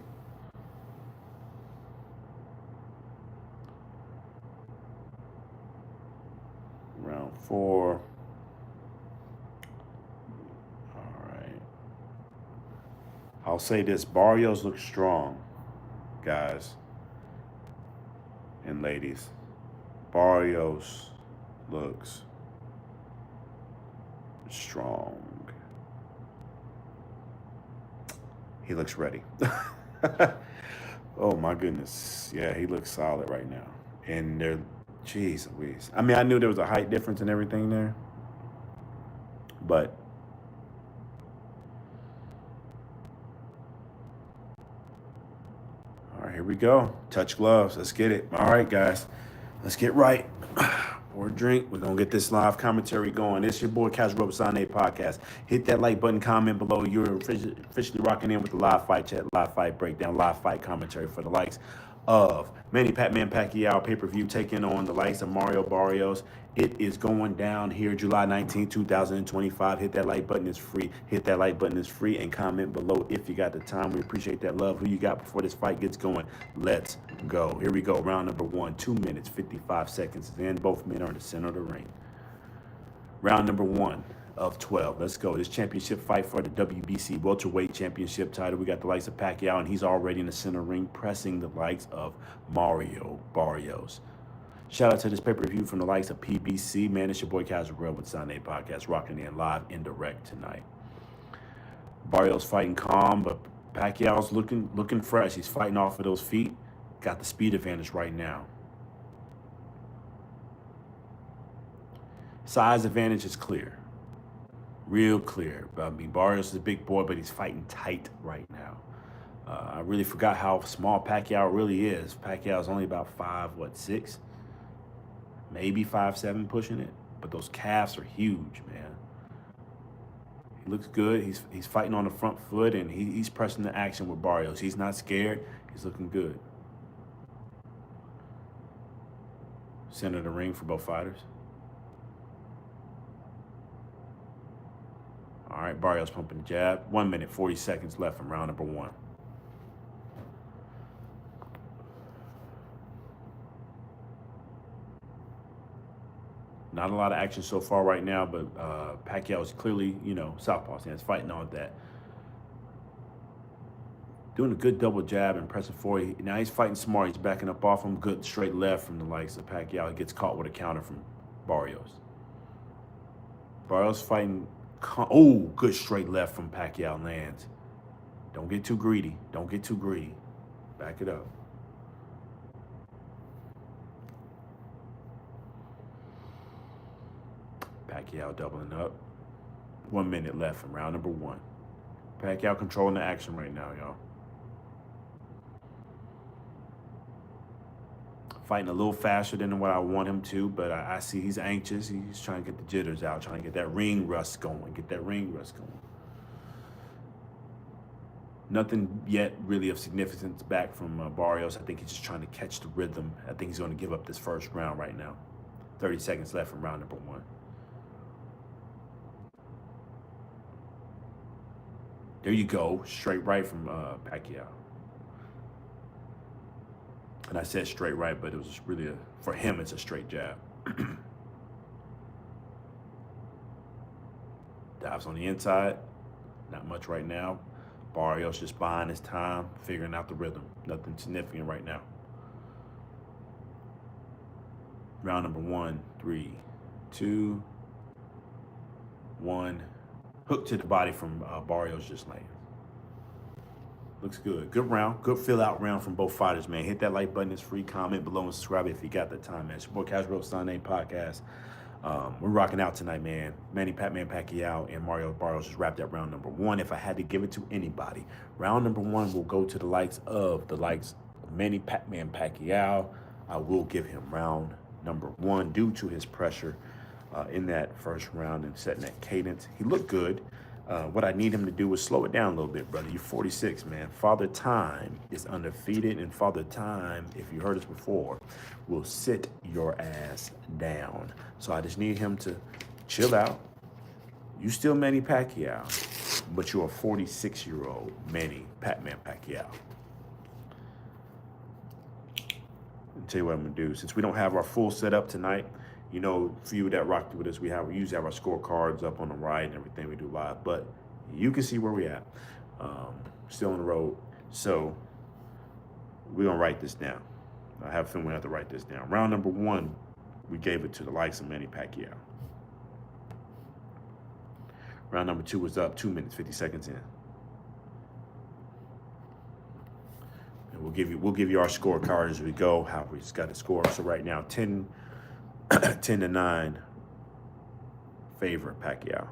S1: Round 4. All right. I'll say this. Barrios looks strong, guys and ladies. Barrios looks strong. He looks ready. Oh my goodness. Yeah, he looks solid right now. And they're, geez Louise. I mean, I knew there was a height difference and everything there. But all right, here we go. Touch gloves. Let's get it. All right, guys. Let's get right. Or drink. We're going to get this live commentary going. It's your boy, Casual Sunday Podcast. Hit that like button, comment below. You're officially rocking in with the live fight chat, live fight breakdown, live fight commentary for the likes of Manny Pacquiao pay-per-view taking on the likes of Mario Barrios. It is going down here July 19, 2025. Hit that like button. It's free. Hit that like button. It's free. And comment below if you got the time. We appreciate that love. Who you got before this fight gets going? Let's go. Here we go. Round number 1. 2 minutes, 55 seconds. And both men are in the center of the ring. Round number 1 of 12. Let's go. This championship fight for the WBC welterweight championship title. We got the likes of Pacquiao, and he's already in the center ring, pressing the likes of Mario Barrios. Shout out to this pay-per-view from the likes of PBC. Man, it's your boy Casual Grill with Sunday Podcast, rocking in live and direct tonight. Barrios fighting calm, but Pacquiao's looking fresh. He's fighting off of those feet. Got the speed advantage right now. Size advantage is clear. Real clear. I mean, Barrios is a big boy, but he's fighting tight right now. I really forgot how small Pacquiao really is. Pacquiao's only about 5'6", maybe 5'7", pushing it. But those calves are huge, man. He looks good. He's fighting on the front foot, and he's pressing the action with Barrios. He's not scared. He's looking good. Center of the ring for both fighters. All right, Barrios pumping the jab. 1 minute, 40 seconds left from round number 1. Not a lot of action so far right now, but Pacquiao is clearly, southpaw stance, fighting on that. Doing a good double jab and pressing forward. Now he's fighting smart. He's backing up off him. Good straight left from the likes of Pacquiao. He gets caught with a counter from Barrios. Barrios fighting. Oh, good straight left from Pacquiao lands. Don't get too greedy. Don't get too greedy. Back it up. Pacquiao doubling up. 1 minute left from round number 1. Pacquiao controlling the action right now, y'all. Fighting a little faster than what I want him to, but I see he's anxious. He's trying to get the jitters out, trying to get that ring rust going, Nothing yet really of significance back from Barrios. I think he's just trying to catch the rhythm. I think he's going to give up this first round right now. 30 seconds left from round number 1. There you go. Straight right from Pacquiao. And I said straight right, but it was really, for him, it's a straight jab. Dives on the inside. Not much right now. Barrios just buying his time, figuring out the rhythm. Nothing significant right now. Round number 1, 3, 2, 1. Hook to the body from Barrios just lands. Looks good. Good round. Good fill-out round from both fighters, man. Hit that like button. It's free. Comment below and subscribe if you got the time, man. It's your boy Casual Sunday Podcast. We're rocking out tonight, man. Manny Pacquiao and Mario Barrios just wrapped up round number 1. If I had to give it to anybody, round number 1 will go to the likes of Manny Pacquiao. I will give him round number 1 due to his pressure in that first round and setting that cadence. He looked good. What I need him to do is slow it down a little bit, brother. You're 46, man. Father Time is undefeated, and Father Time, if you heard us before, will sit your ass down. So I just need him to chill out. You still Manny Pacquiao, but you're a 46-year-old Manny Pacquiao. I'll tell you what I'm gonna do. Since we don't have our full setup tonight, you know, for you that rocked with us, we usually have our scorecards up on the right and everything we do live, but you can see where we at. Still on the road. So we're gonna write this down. I have a feeling we have to write this down. Round number 1, we gave it to the likes of Manny Pacquiao. Round number 2 was up 2 minutes, 50 seconds in. And we'll give you our scorecard as we go, how we just got to score. So right now, 10 to 9 favor Pacquiao.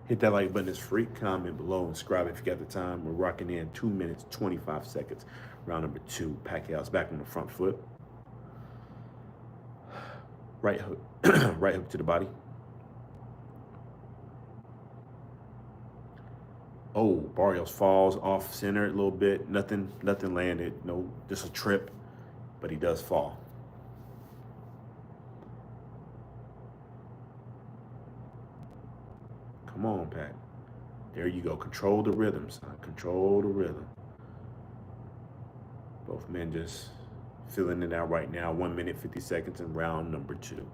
S1: Hit that like button. It's free. Comment below and subscribe if you got the time. We're rocking in 2 minutes, 25 seconds. Round number 2. Pacquiao's back on the front foot. Right hook. Right hook to the body. Oh, Barrios falls off center a little bit. Nothing landed. No, just a trip, but he does fall. Come on, Pat. There you go. Control the rhythm, son. Control the rhythm. Both men just filling it out right now. 1 minute, 50 seconds in round number 2.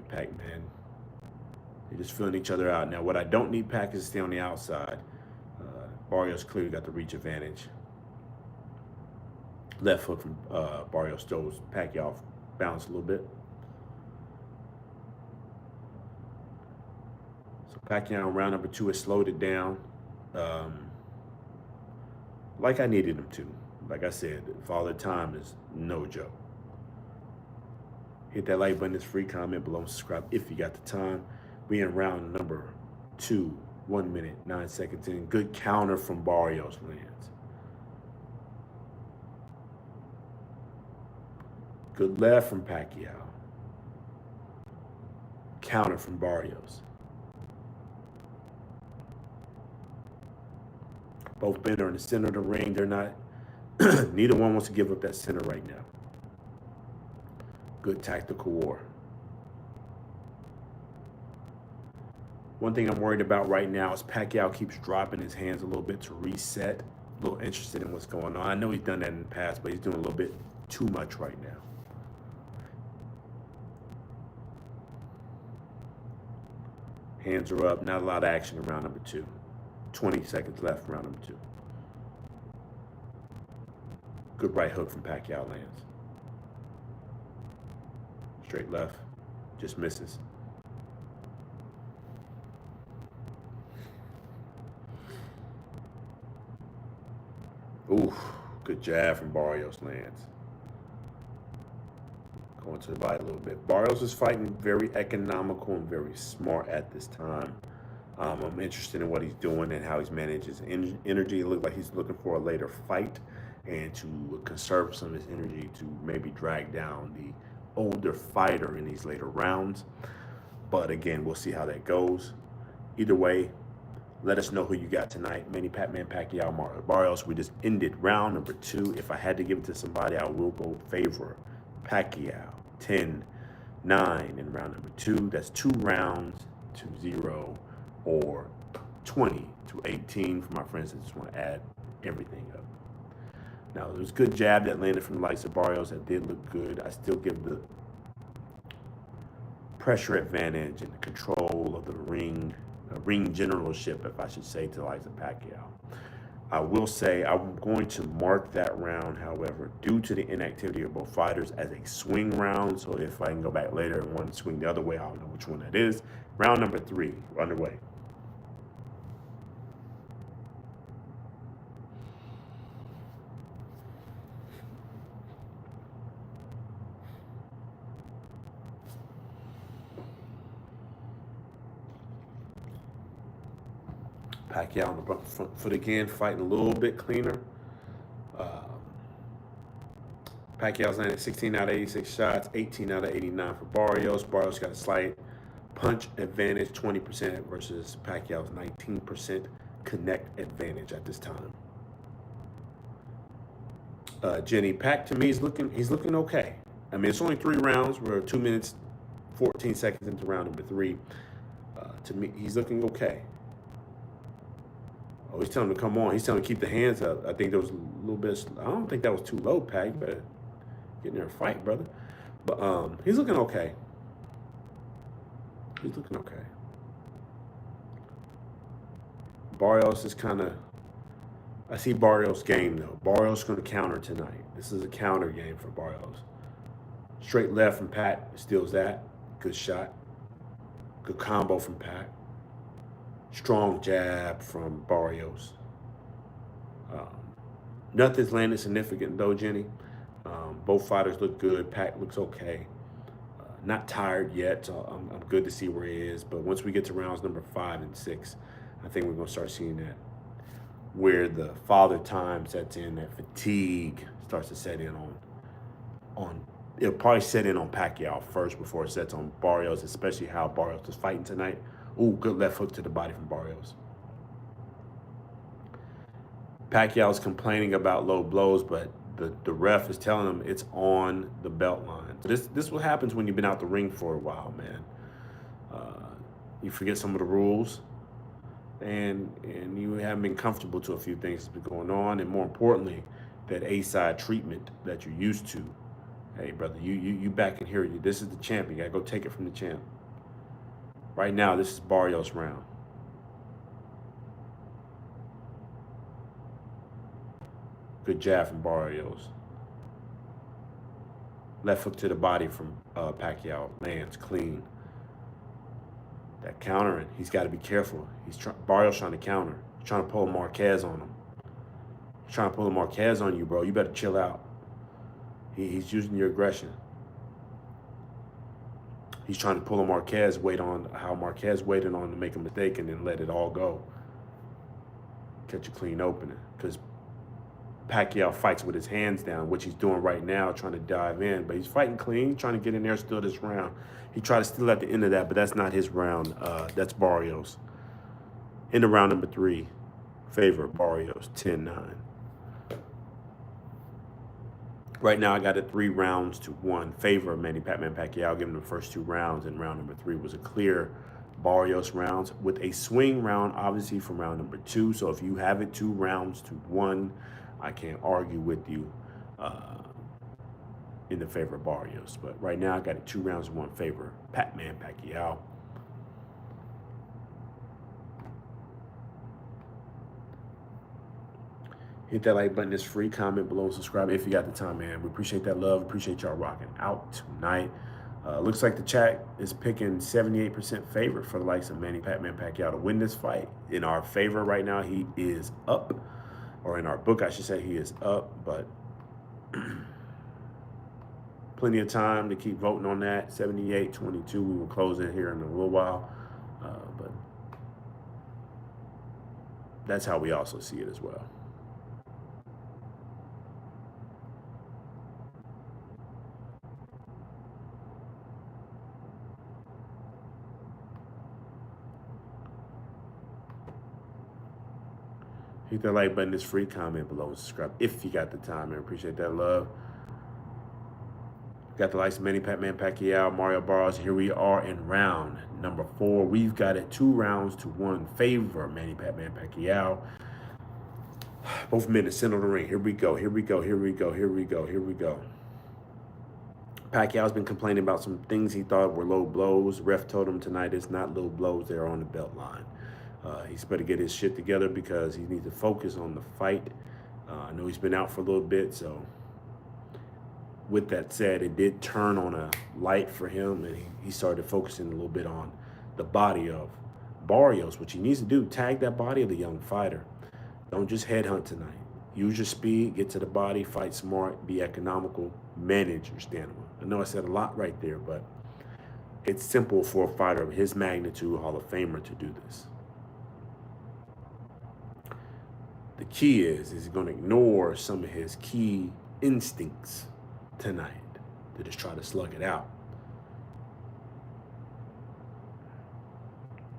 S1: Pac-Man. They're just filling each other out. Now, what I don't need Pac is to stay on the outside. Barrios clearly got the reach advantage. Left hook from Barrios throws Pacquiao off balance a little bit. So Pacquiao in round number 2 has slowed it down. Like I needed him to. Like I said, Father Time is no joke. Hit that like button. It's free. Comment below and subscribe if you got the time. We in round number 2. 1 minute, 9 seconds in. Good counter from Barrios lands. Good left from Pacquiao. Counter from Barrios. Both men are in the center of the ring. They're not, neither one wants to give up that center right now. Good tactical war. One thing I'm worried about right now is Pacquiao keeps dropping his hands a little bit to reset. A little interested in what's going on. I know he's done that in the past, but he's doing a little bit too much right now. Hands are up. Not a lot of action in round number 2. 20 seconds left in round number 2. Good right hook from Pacquiao lands. Straight left, just misses. Ooh, good jab from Barrios lands. Going to the body a little bit. Barrios is fighting very economical and very smart at this time. I'm interested in what he's doing and how he's managed his energy. It looks like he's looking for a later fight and to conserve some of his energy to maybe drag down the older fighter in these later rounds. But again, we'll see how that goes. Either way, let us know who you got tonight. Manny Pacquiao, Mario Barrios. We just ended round number 2. If I had to give it to somebody, I will go favor Pacquiao. 10-9 in round number 2. That's 2 rounds to 0 or 20-18 for my friends that just want to add everything up. Now, there was a good jab that landed from the likes of Barrios that did look good. I still give the pressure advantage and the control of the ring generalship, if I should say, to the likes of Pacquiao. I will say I'm going to mark that round, however, due to the inactivity of both fighters, as a swing round. So if I can go back later and want to swing the other way, I'll know which one that is. Round number 3, underway. Pacquiao on the front foot again, fighting a little bit cleaner. Pacquiao's landed 16 out of 86 shots, 18 out of 89 for Barrios. Barrios got a slight punch advantage, 20% versus Pacquiao's 19% connect advantage at this time. Jenny, Pac to me he's looking okay. I mean, it's only 3 rounds. We're 2 minutes, 14 seconds into round number 3. To me, he's looking okay. Oh, he's telling him to come on. He's telling him to keep the hands up. I think there was a little bit. I don't think that was too low, Pac. You better get in there and fight, brother. But he's looking okay. He's looking okay. Barrios is kind of. I see Barrios' game though. Barrios going to counter tonight. This is a counter game for Barrios. Straight left from Pac steals that. Good shot. Good combo from Pac. Strong jab from Barrios. Nothing's landed significant though, Jenny. Both fighters look good. Pac looks okay. Not tired yet, so I'm good to see where he is. But once we get to rounds number 5 and 6, I think we're going to start seeing that. Where the father time sets in, that fatigue starts to set in on it'll probably set in on Pacquiao first before it sets on Barrios, especially how Barrios is fighting tonight. Ooh, good left hook to the body from Barrios. Pacquiao's complaining about low blows, but the ref is telling him it's on the belt line. This is what happens when you've been out the ring for a while, man. You forget some of the rules, and you haven't been comfortable to a few things that's been going on, and more importantly, that A-side treatment that you're used to. Hey, brother, you back in here. This is the champ. You gotta go take it from the champ. Right now, this is Barrios' round. Good jab from Barrios. Left hook to the body from Pacquiao. Lands clean. That countering, he's got to be careful. Barrios trying to counter. He's trying to pull a Marquez on him. He's trying to pull a Marquez on you, bro. You better chill out. He's using your aggression. He's trying to pull a Marquez weight on how Marquez waited on to make a mistake and then let it all go. Catch a clean opening. Because Pacquiao fights with his hands down, which he's doing right now, trying to dive in. But he's fighting clean, trying to get in there still this round. He tried to steal at the end of that, but that's not his round. That's Barrios. Into round number 3, favor Barrios, 10-9. Right now, I got it 3 rounds to 1. Favor of Manny Pacquiao, giving the first 2 rounds, and round number 3 was a clear Barrios round with a swing round, obviously, from round number 2. So if you have it 2 rounds to 1, I can't argue with you in the favor of Barrios. But right now, I got it 2 rounds to 1 favor Pacquiao. Hit that like button. It's free. Comment below and subscribe if you got the time, man. We appreciate that love. Appreciate y'all rocking out tonight. Looks like the chat is picking 78% favor for the likes of Manny Pacquiao to win this fight. In our favor right now, he is up. Or in our book, I should say, he is up. But plenty of time to keep voting on that. 78-22. We will close it here in a little while. But that's how we also see it as well. Hit that like button. It's free. Comment below and subscribe if you got the time, man. Appreciate that love. Got the likes of Manny Pacquiao, Mario Barrios. Here we are in round number 4. We've got it 2 rounds to 1 favor Manny Pacquiao. Both men in the center of the ring. Here we go. Here we go. Here we go. Here we go. Here we go. Pacquiao's been complaining about some things he thought were low blows. Ref told him tonight it's not low blows. They're on the belt line. He's better get his shit together because he needs to focus on the fight. I know he's been out for a little bit, so with that said, it did turn on a light for him, and he started focusing a little bit on the body of Barrios, which he needs to do. Tag that body of the young fighter. Don't just headhunt tonight. Use your speed, get to the body, fight smart, be economical, manage your stamina. I know I said a lot right there, but it's simple for a fighter of his magnitude, Hall of Famer, to do this. The key is he's going to ignore some of his key instincts tonight to just try to slug it out.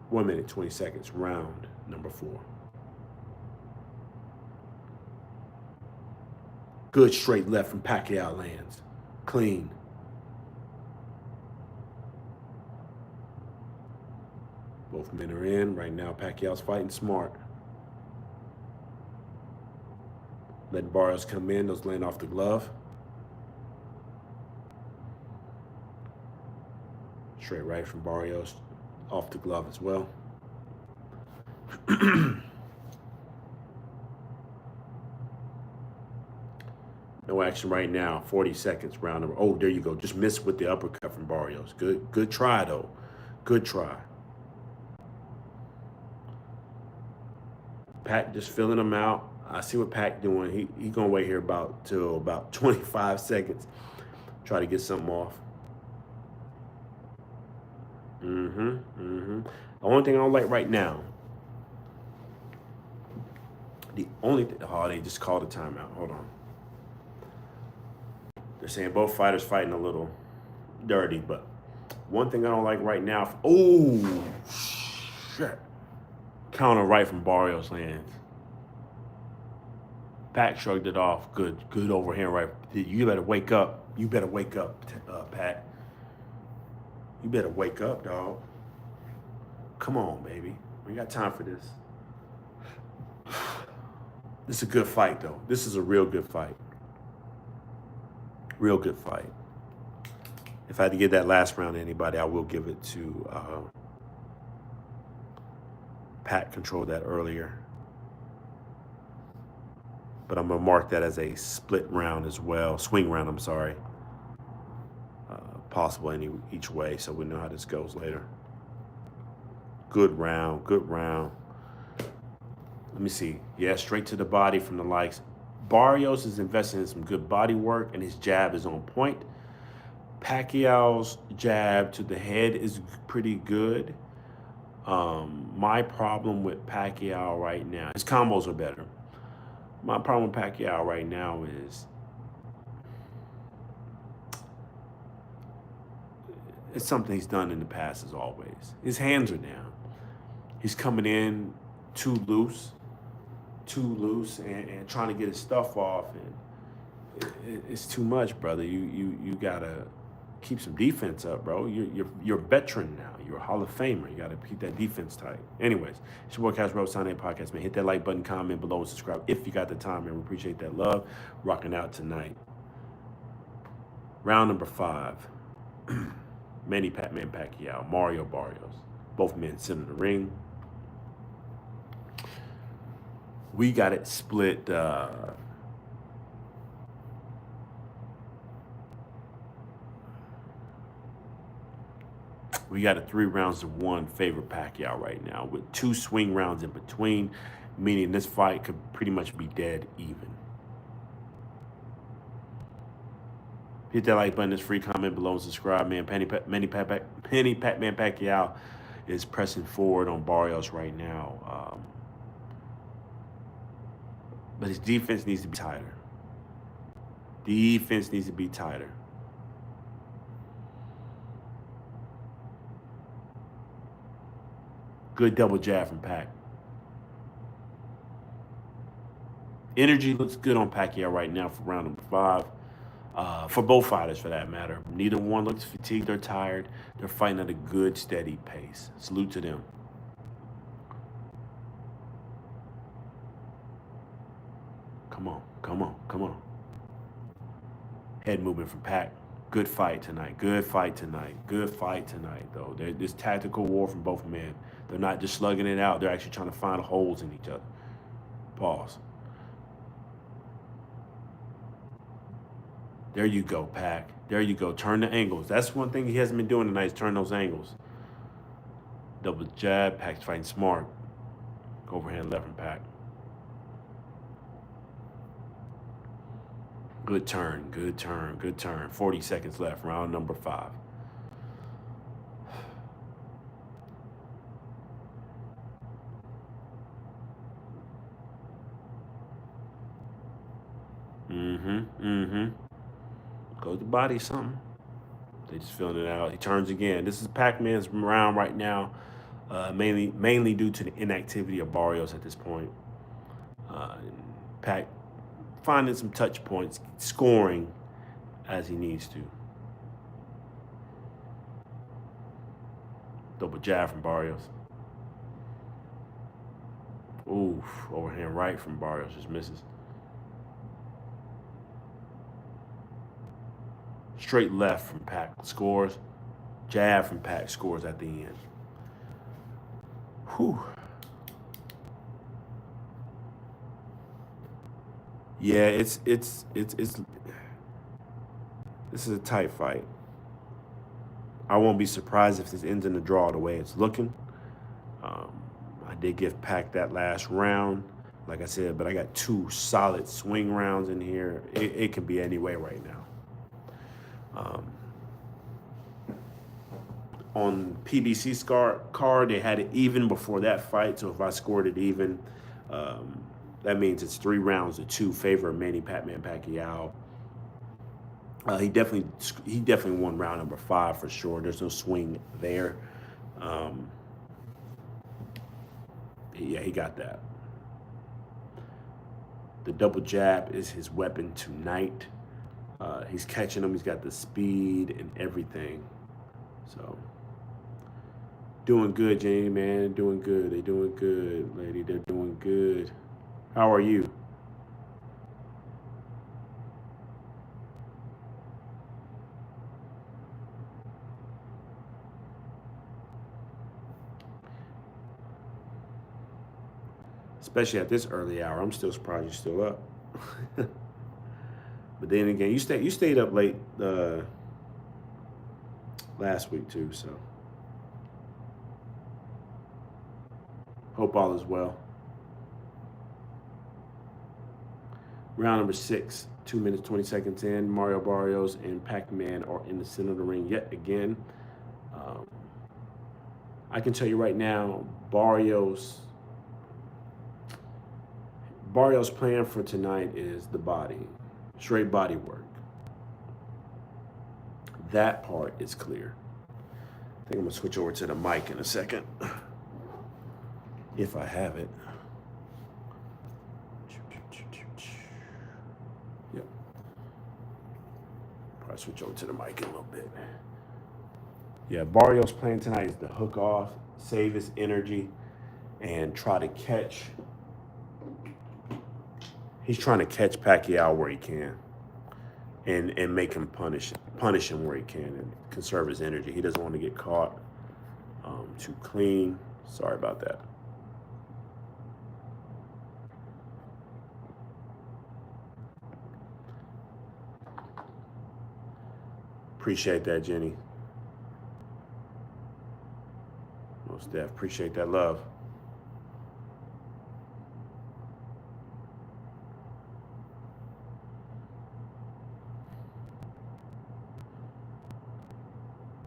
S1: 1 minute, 20 seconds, round number 4. Good straight left from Pacquiao lands. Clean. Both men are in. Right now, Pacquiao's fighting smart. Letting Barrios come in. Those land off the glove. Straight right from Barrios. Off the glove as well. No action right now. 40 seconds, round number. Oh, there you go. Just missed with the uppercut from Barrios. Good try, though. Good try. Pac just filling him out. I see what Pac doing. He gonna wait here till about 25 seconds. Try to get something off. The only thing I don't like right now. Oh, they just called a timeout. Hold on. They're saying both fighters fighting a little dirty, but one thing I don't like right now. Oh, shit. Counter right from Barrios lands. Pac shrugged it off. Good overhand right. You better wake up. You better wake up, Pac. You better wake up, dog. Come on, baby. We got time for this. This is a good fight, though. This is a real good fight. Real good fight. If I had to give that last round to anybody, I will give it to Pat. Controlled that earlier. But I'm going to mark that as a split round as well. Swing round, I'm sorry. Possible each way, so we know how this goes later. Good round, good round. Let me see. Yeah, straight to the body from the likes. Barrios is investing in some good body work, and his jab is on point. Pacquiao's jab to the head is pretty good. My problem with Pacquiao right now, his combos are better. My problem with Pacquiao right now is it's something he's done in the past as always. His hands are down. He's coming in too loose and trying to get his stuff off, and it's too much, brother. You gotta keep some defense up, bro. You're a veteran now. You're a Hall of Famer. You gotta keep that defense tight. Anyways, it's your boy Cash Road Sunday Podcast, man. Hit that like button, comment below, and subscribe if you got the time, and we appreciate that love. Rocking out tonight. Round number 5. Manny Pacquiao, Mario Barrios. Both men sit in the ring. We got it split. We got it 3 rounds to 1 favor Pacquiao right now, with 2 swing rounds in between, meaning this fight could pretty much be dead even. Hit that like button, it's free, comment below, and subscribe, man. Manny Pacquiao is pressing forward on Barrios right now. But his defense needs to be tighter. Defense needs to be tighter. Good double jab from Pac. Energy looks good on Pacquiao right now for round number 5. For both fighters, for that matter. Neither one looks fatigued or tired. They're fighting at a good, steady pace. Salute to them. Come on, come on, come on. Head movement from Pac. Good fight tonight. Good fight tonight. Good fight tonight, though. There's tactical war from both men. They're not just slugging it out. They're actually trying to find holes in each other. Pause. There you go, Pac. There you go. Turn the angles. That's one thing he hasn't been doing tonight is turn those angles. Double jab. Pac's fighting smart. Overhand left from Pac. Good turn, good turn, good turn. 40 seconds left, round number 5. Goes the body something. They just feeling it out. He turns again. This is Pac-Man's round right now, mainly due to the inactivity of Barrios at this point. Pac finding some touch points, scoring as he needs to. Double jab from Barrios. Oof, overhand right from Barrios, just misses. Straight left from Pac, scores. Jab from Pac, scores at the end. Whew. Yeah, this is a tight fight. I won't be surprised if this ends in a draw the way it's looking. I did give Pac that last round, like I said, but I got 2 solid swing rounds in here. It can be any way right now. On PBC card, they had it even before that fight, so if I scored it even, that means it's 3 rounds to 2 favor of Manny Pacquiao. He definitely won round number 5 for sure. There's no swing there. Yeah, he got that. The double jab is his weapon tonight. He's catching him. He's got the speed and everything. So, doing good, Jenny, man. Doing good. They're doing good, lady. They're doing good. How are you? Especially at this early hour. I'm still surprised you're still up. But then again, you stayed up late last week too, so hope all is well. Round number 6, 2 minutes, 20 seconds in. Mario Barrios and Pac-Man are in the center of the ring yet again. I can tell you right now, Barrios' plan for tonight is the body, straight body work. That part is clear. I think I'm gonna switch over to the mic in a second, if I have it. Yep. Probably switch over to the mic in a little bit. Yeah, Barrios' plan tonight is to hook off, save his energy, and try to catch. He's trying to catch Pacquiao where he can, and make him punish him where he can, and conserve his energy. He doesn't want to get caught too clean. Sorry about that. Appreciate that, Jenny. Most def. Appreciate that love.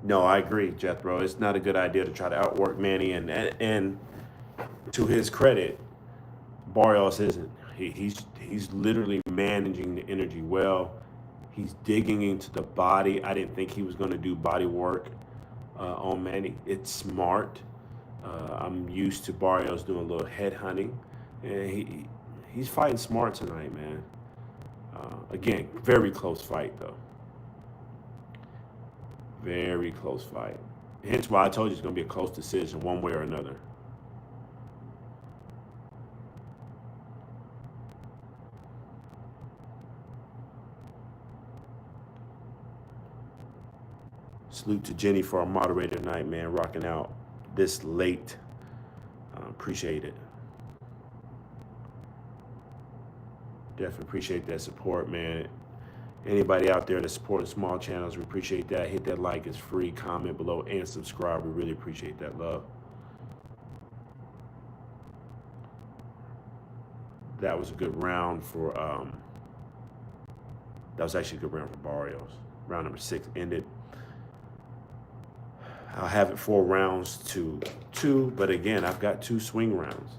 S1: No, I agree, Jethro. It's not a good idea to try to outwork Manny, and to his credit, Barrios isn't. He's literally managing the energy well. He's digging into the body. I didn't think he was going to do body work on Manny. It's smart. I'm used to Barrios doing a little head hunting, and he's fighting smart tonight, man. Again, very close fight though. Very close fight. Hence why I told you it's going to be a close decision one way or another. Salute to Jenny for our moderator tonight, man, rocking out this late. Appreciate it. Definitely appreciate that support, man. Anybody out there that supports small channels, we appreciate that. Hit that like, it's free. Comment below and subscribe. We really appreciate that love. That was a good round for, that was actually a good round for Barrios. Round number 6 ended. I'll have it 4 rounds to 2, but again, I've got 2 swing rounds.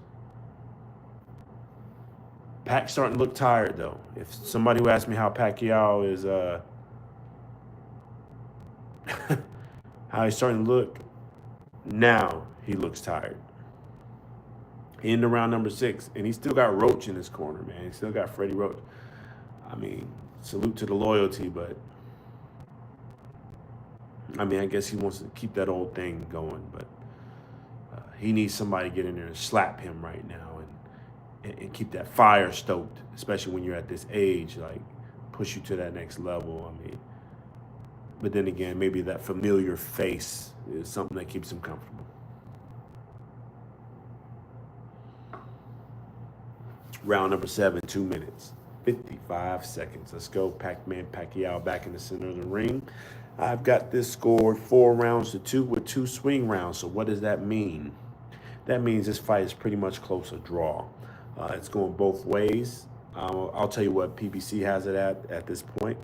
S1: Pac's starting to look tired, though. If somebody who asked me how Pacquiao is, how he's starting to look, now he looks tired. In the round number 6, and he's still got Roach in his corner, man. He's still got Freddie Roach. I mean, salute to the loyalty, but I mean, I guess he wants to keep that old thing going, but he needs somebody to get in there and slap him right now and keep that fire stoked, especially when you're at this age, like push you to that next level. I mean, but then again, maybe that familiar face is something that keeps him comfortable. Round number 7, 2 minutes, 55 seconds. Let's go. Pac-Man Pacquiao back in the center of the ring. I've got this scored 4 rounds to 2 with 2 swing rounds. So what does that mean? That means this fight is pretty much close to draw. It's going both ways. I'll tell you what PBC has it at this point.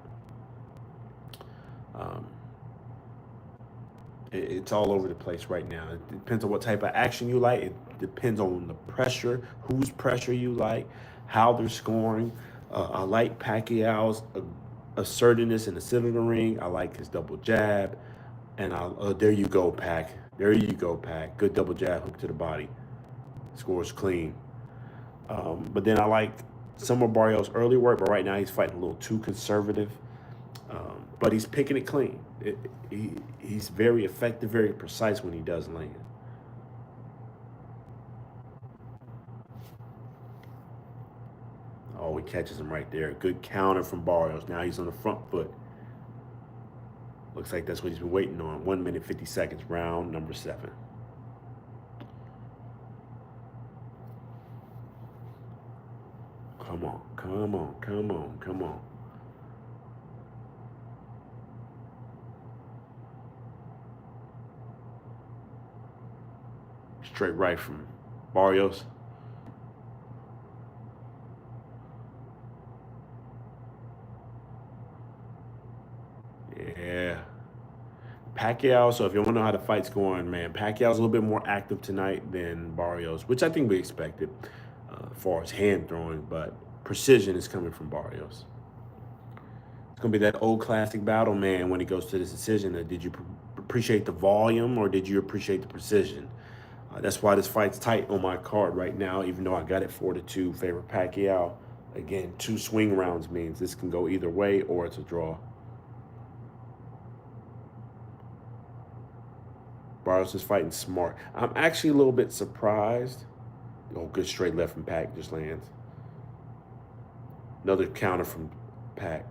S1: It's all over the place right now. It depends on what type of action you like. It depends on the pressure, whose pressure you like, how they're scoring. I like Pacquiao's assertiveness in the center of the ring. I like his double jab. And there you go, Pac. There you go, Pac. Good double jab, hook to the body. Scores clean. But then I like some of Barrios' early work, but right now he's fighting a little too conservative. But he's picking it clean. He's very effective, very precise when he does land. Oh, he catches him right there. Good counter from Barrios. Now he's on the front foot. Looks like that's what he's been waiting on. 1 minute, 50 seconds, round number 7. Come on, come on, come on, come on. Straight right from Barrios. Yeah. Pacquiao, so if you want to know how the fight's going, man, Pacquiao's a little bit more active tonight than Barrios, which I think we expected as far as hand throwing, but precision is coming from Barrios. It's going to be that old classic battle, man, when it goes to this decision. Did you appreciate the volume or did you appreciate the precision? That's why this fight's tight on my card right now, even though I got it 4-2 favor Pacquiao. Again, 2 swing rounds means this can go either way or it's a draw. Barrios is fighting smart. I'm actually a little bit surprised. Oh, good straight left from Pac, just lands. Another counter from Pac.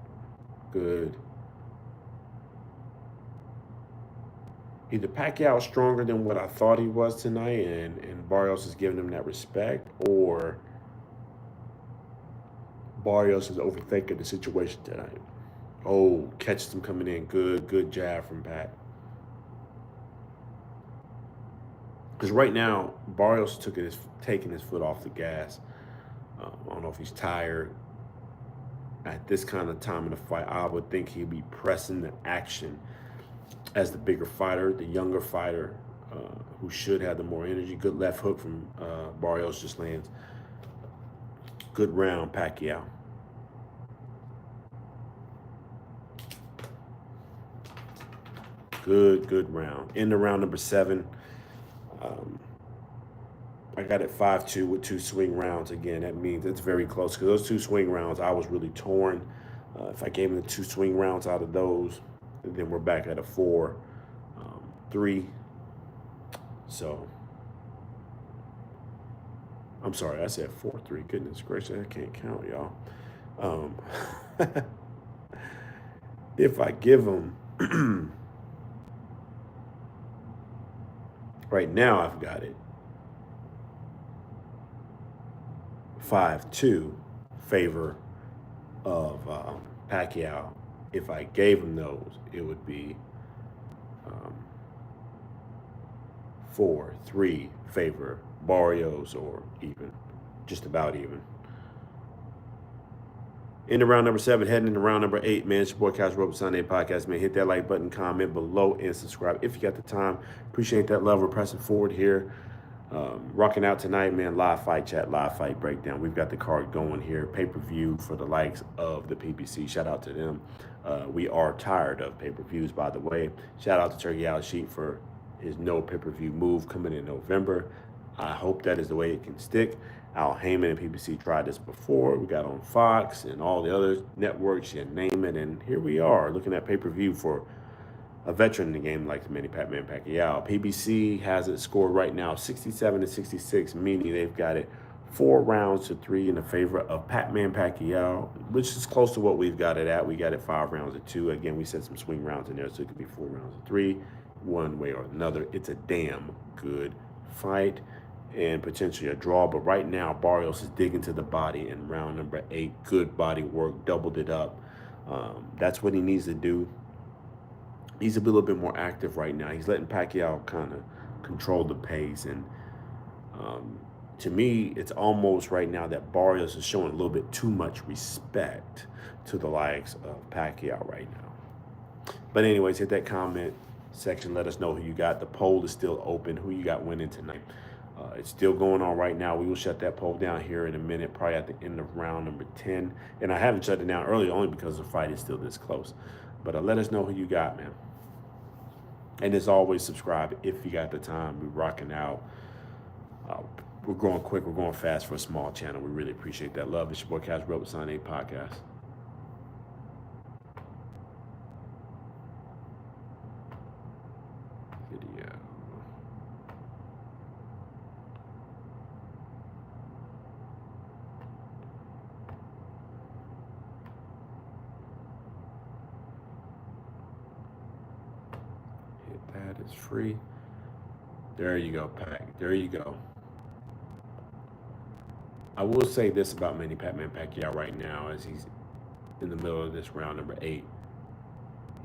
S1: Good. Either Pacquiao is stronger than what I thought he was tonight, and Barrios is giving him that respect, or Barrios is overthinking the situation tonight. Oh, catches him coming in. Good jab from Pac. Because right now, Barrios taking his foot off the gas. I don't know if he's tired. At this kind of time in the fight, I would think he'd be pressing the action as the bigger fighter, the younger fighter, who should have the more energy. Good left hook from Barrios just lands. Good round, Pacquiao. Good round. In the round number 7. I got it 5-2 with 2 swing rounds. Again, that means it's very close because those 2 swing rounds, I was really torn. If I gave him the 2 swing rounds out of those, then we're back at a 4-3. So, I'm sorry, I said 4-3. Goodness gracious, I can't count, y'all. If I give him Right now, I've got it 5-2 favor of Pacquiao. If I gave him those, it would be 4-3 favor Barrios, or even, just about even. Into round number 7, heading into round number 8, man. It's your boy Couch Rope Sunday Podcast, man. Hit that like button, comment below, and subscribe if you got the time. Appreciate that love. We're pressing forward here. Rocking out tonight, man. Live fight chat, live fight breakdown. We've got the card going here. Pay-per-view for the likes of the PPC. Shout out to them. We are tired of pay-per-views, by the way. Shout out to Turkey Out Sheet for his no pay-per-view move coming in November. I hope that is the way it can stick. Al Heyman and PPC tried this before. We got on Fox and all the other networks, you name it. And here we are looking at pay-per-view for a veteran in the game like the Manny Pacquiao. PBC has it scored right now 67-66, meaning they've got it 4 rounds to 3 in the favor of Pacquiao, which is close to what we've got it at. We got it 5 rounds to 2. Again, we set some swing rounds in there, so it could be 4 rounds to 3, one way or another. It's a damn good fight and potentially a draw. But right now, Barrios is digging to the body in round number 8. Good body work, doubled it up. That's what he needs to do. He's a little bit more active right now. He's letting Pacquiao kind of control the pace. And to me, it's almost right now that Barrios is showing a little bit too much respect to the likes of Pacquiao right now. But anyways, hit that comment section. Let us know who you got. The poll is still open. Who you got winning tonight? It's still going on right now. We will shut that poll down here in a minute, probably at the end of round number 10. And I haven't shut it down early only because the fight is still this close. But let us know who you got, man. And as always, subscribe if you got the time. We're rocking out. We're growing quick. We're going fast for a small channel. We really appreciate that love. It's your boy Couch Rope Sunday Podcast. Video. That is free. There you go, Pac. There you go. I will say this about Manny Pacquiao right now as he's in the middle of this round number 8.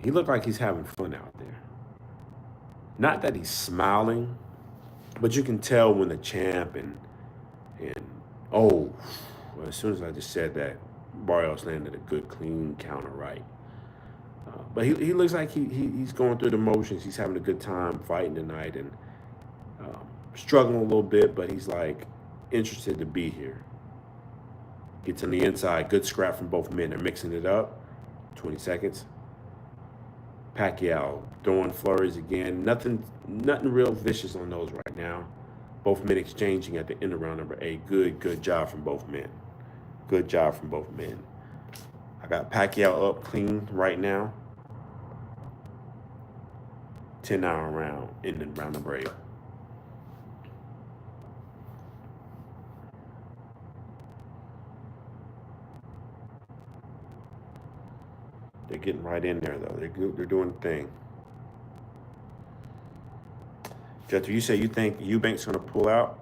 S1: He looked like he's having fun out there. Not that he's smiling, but you can tell when the champ and well, as soon as I just said that, Barrios landed a good, clean counter right. But he looks like he's going through the motions. He's having a good time fighting tonight and struggling a little bit, but he's like interested to be here. Gets on the inside. Good scrap from both men. They're mixing it up. 20 seconds. Pacquiao throwing flurries again. Nothing real vicious on those right now. Both men exchanging at the end of round number 8. Good job from both men. Good job from both men. I got Pacquiao up clean right now. 10-hour round in round number 8. They're getting right in there, though. They're doing the thing. Jethro, you say you think Eubank's going to pull out?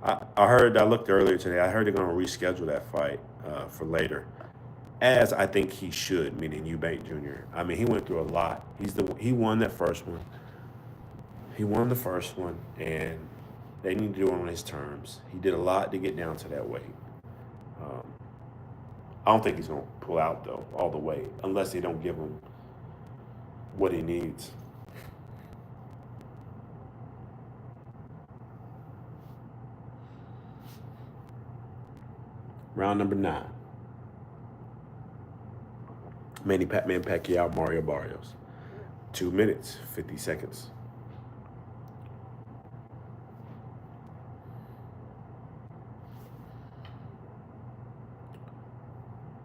S1: I looked earlier today. I heard they're going to reschedule that fight for later. As I think he should, meaning Eubank Jr. I mean, he went through a lot. He won that first one. He won the first one, and they need to do it on his terms. He did a lot to get down to that weight. I don't think he's going to pull out, though, all the way, unless they don't give him what he needs. Round number 9. Manny Pacquiao, Mario Barrios. 2 minutes, 50 seconds.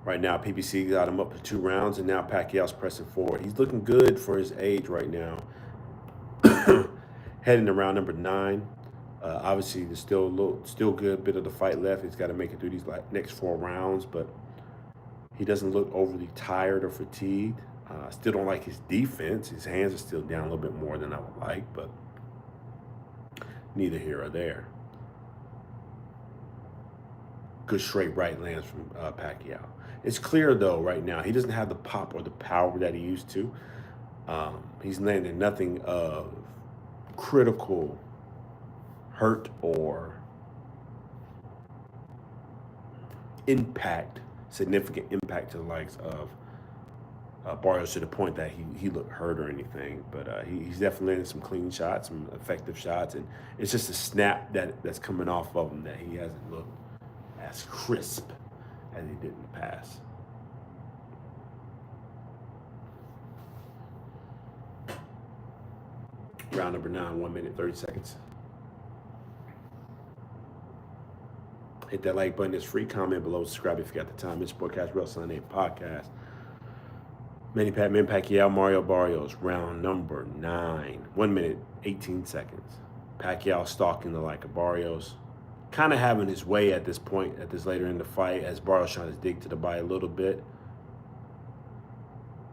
S1: Right now, PPC got him up to 2 rounds, and now Pacquiao's pressing forward. He's looking good for his age right now. Heading to round number 9. Obviously, there's still good bit of the fight left. He's got to make it through these next 4 rounds, but he doesn't look overly tired or fatigued. Still don't like his defense. His hands are still down a little bit more than I would like, but
S5: neither here or there. Good straight right lands from Pacquiao. It's clear, though, right now, he doesn't have the pop or the power that he used to. He's landing nothing of critical hurt or impact, significant impact to the likes of Barrios, to the point that he looked hurt or anything. But he's definitely landing some clean shots, some effective shots, and it's just a snap that's coming off of him that he hasn't looked as crisp as he did in the past. Round number 9, 1 minute, 30 seconds. Hit that like button. It's free. Comment below. Subscribe if you got the time. It's Sportcast Real Sunday Podcast. Manny Pacquiao, Mario Barrios. Round number 9. 1 minute, 18 seconds. Pacquiao stalking the like of Barrios. Kind of having his way at this point, at this later in the fight, as Barrios trying to dig to the body a little bit.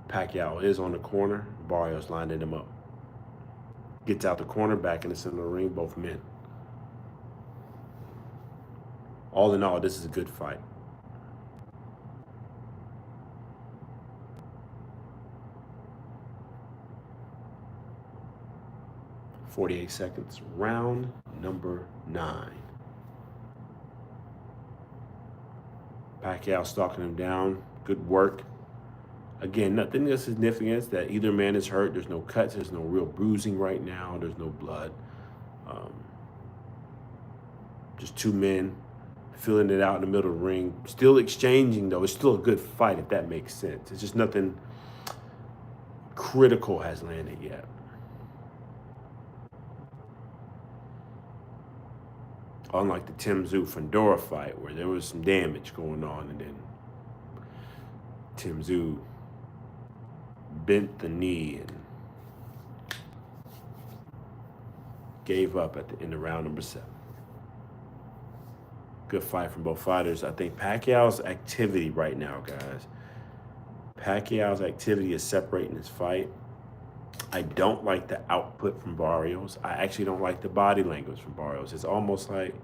S5: Pacquiao is on the corner. Barrios lining him up. Gets out the corner, back in the center of the ring, both men. All in all, this is a good fight. .48 seconds. Round number 9. Pacquiao stalking him down. Good work. Again, nothing of significance that either man is hurt. There's no cuts. There's no real bruising right now. There's no blood. Just two men filling it out in the middle of the ring. Still exchanging, though. It's still a good fight, if that makes sense. It's just nothing critical has landed yet. Unlike the Tszyu Fundora fight, where there was some damage going on, and then Tszyu bent the knee and gave up at the end of round number 7. Good fight from both fighters. I think Pacquiao's activity right now, guys, Pacquiao's activity is separating his fight. I don't like the output from Barrios. I actually don't like the body language from Barrios. It's almost like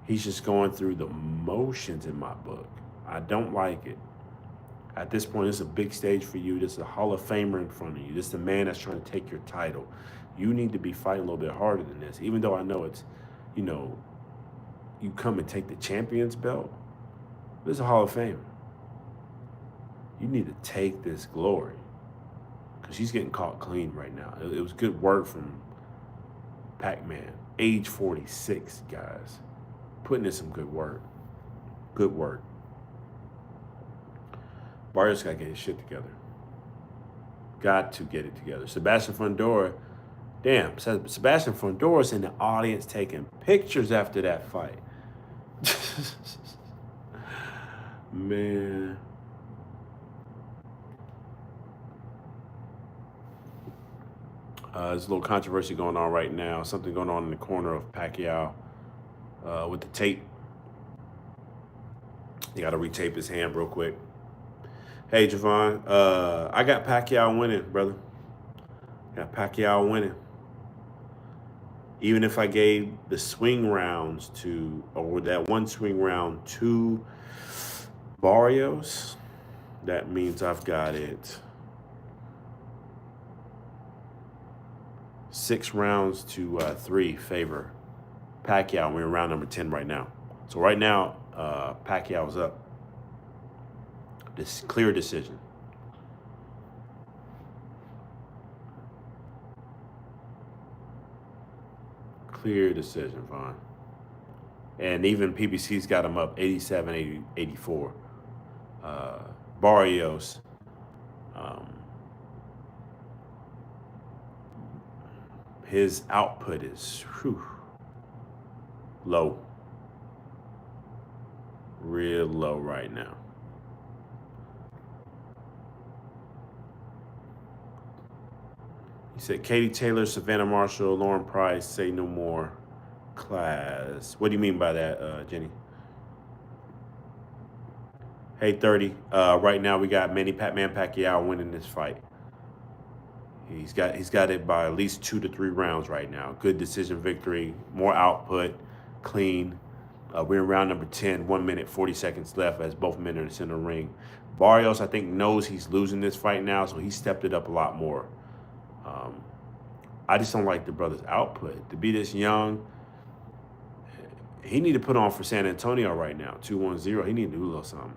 S5: he's just going through the motions in my book. I don't like it. At this point, it's a big stage for you. This is a Hall of Famer in front of you. This is the man that's trying to take your title. You need to be fighting a little bit harder than this. Even though I know it's, you know, you come and take the champion's belt. This is a Hall of Famer. You need to take this glory, because he's getting caught clean right now. It was good work from Pac-Man. Age 46, guys. Putting in some good work. Good work. Barrios got to get his shit together. Got to get it together. Sebastian Fundora, damn, Sebastian Fundora's in the audience taking pictures after that fight. Man. There's a little controversy going on right now. Something going on in the corner of Pacquiao with the tape. You got to retape his hand real quick. Hey, Javon, I got Pacquiao winning, brother. Got Pacquiao winning. Even if I gave the swing rounds to, or that one swing round to Barrios, that means I've got it 6 rounds to 3 favor Pacquiao. We're in round number 10 right now. So right now, Pacquiao's up. This clear decision. Clear decision, Vaughn. And even PBC's got him up 87, 84. Barrios, his output is low. Real low right now. He said, Katie Taylor, Savannah Marshall, Lauren Price, say no more class. What do you mean by that, Jenny? Hey, 30. Right now we got Manny Pacquiao winning this fight. He's got it by at least 2 to 3 rounds right now. Good decision victory, more output, clean. We're in round number 10, 1 minute, 40 seconds left as both men are in the center ring. Barrios, I think, knows he's losing this fight now, so he stepped it up a lot more. I just don't like the brother's output. To be this young, he need to put on for San Antonio right now, 2-1-0. He need to do a little something.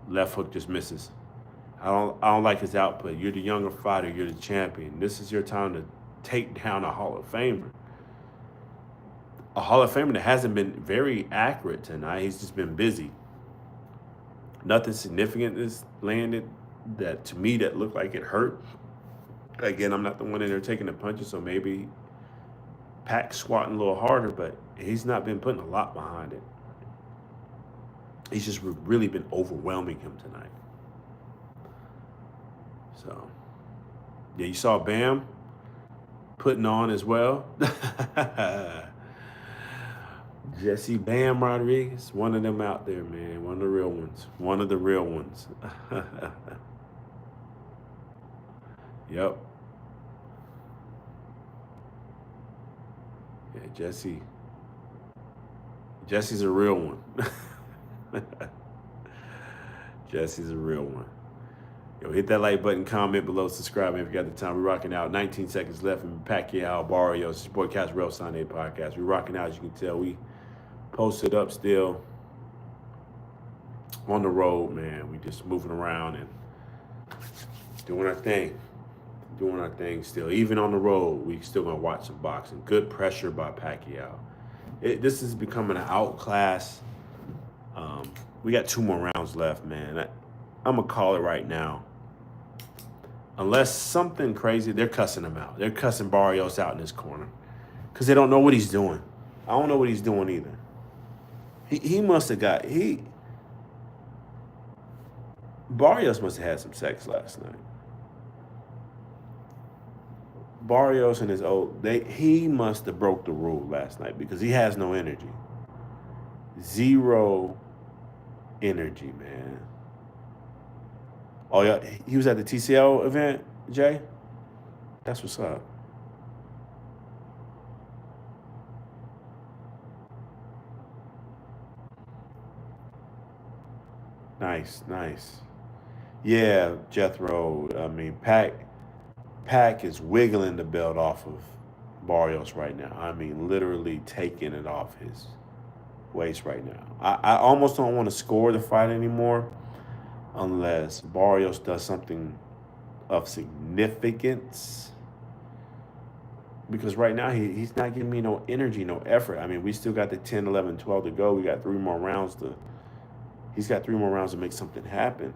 S5: Left hook just misses. I don't like his output. You're the younger fighter. You're the champion. This is your time to take down a Hall of Famer. A Hall of Famer that hasn't been very accurate tonight. He's just been busy. Nothing significant is landed that, to me, that looked like it hurt. Again, I'm not the one in there taking the punches, so maybe Pac squatting a little harder, but he's not been putting a lot behind it. He's just really been overwhelming him tonight. So, yeah, you saw Bam putting on as well. Jesse Bam Rodriguez, one of them out there, man. One of the real ones. One of the real ones. Yep. Yeah, Jesse's a real one. Jesse's a real one. Yo, hit that like button, comment below, subscribe if you got the time. We're rocking out. 19 seconds left in Pacquiao, Barrios. It's your boy Catch Real Sunday podcast. We're rocking out, as you can tell. We posted up still on the road, man. We just moving around and doing our thing. Doing our thing still. Even on the road, we still gonna watch some boxing. Good pressure by Pacquiao. This is becoming an outclass. We got 2 more rounds left, man. I'm gonna call it right now. Unless something crazy, they're cussing him out. They're cussing Barrios out in this corner because they don't know what he's doing. I don't know what he's doing either. He must have got Barrios must have had some sex last night. Barrios and his he must have broke the rule last night because he has no energy. Zero energy, man. Oh, yeah, he was at the TCL event, Jay? That's what's up. Nice, nice. Yeah, Jethro. I mean, Pac is wiggling the belt off of Barrios right now. I mean, literally taking it off his waist right now. I almost don't want to score the fight anymore unless Barrios does something of significance. Because right now, he's not giving me no energy, no effort. I mean, we still got the 10, 11, 12 to go. We got 3 more rounds to... He's got 3 more rounds to make something happen.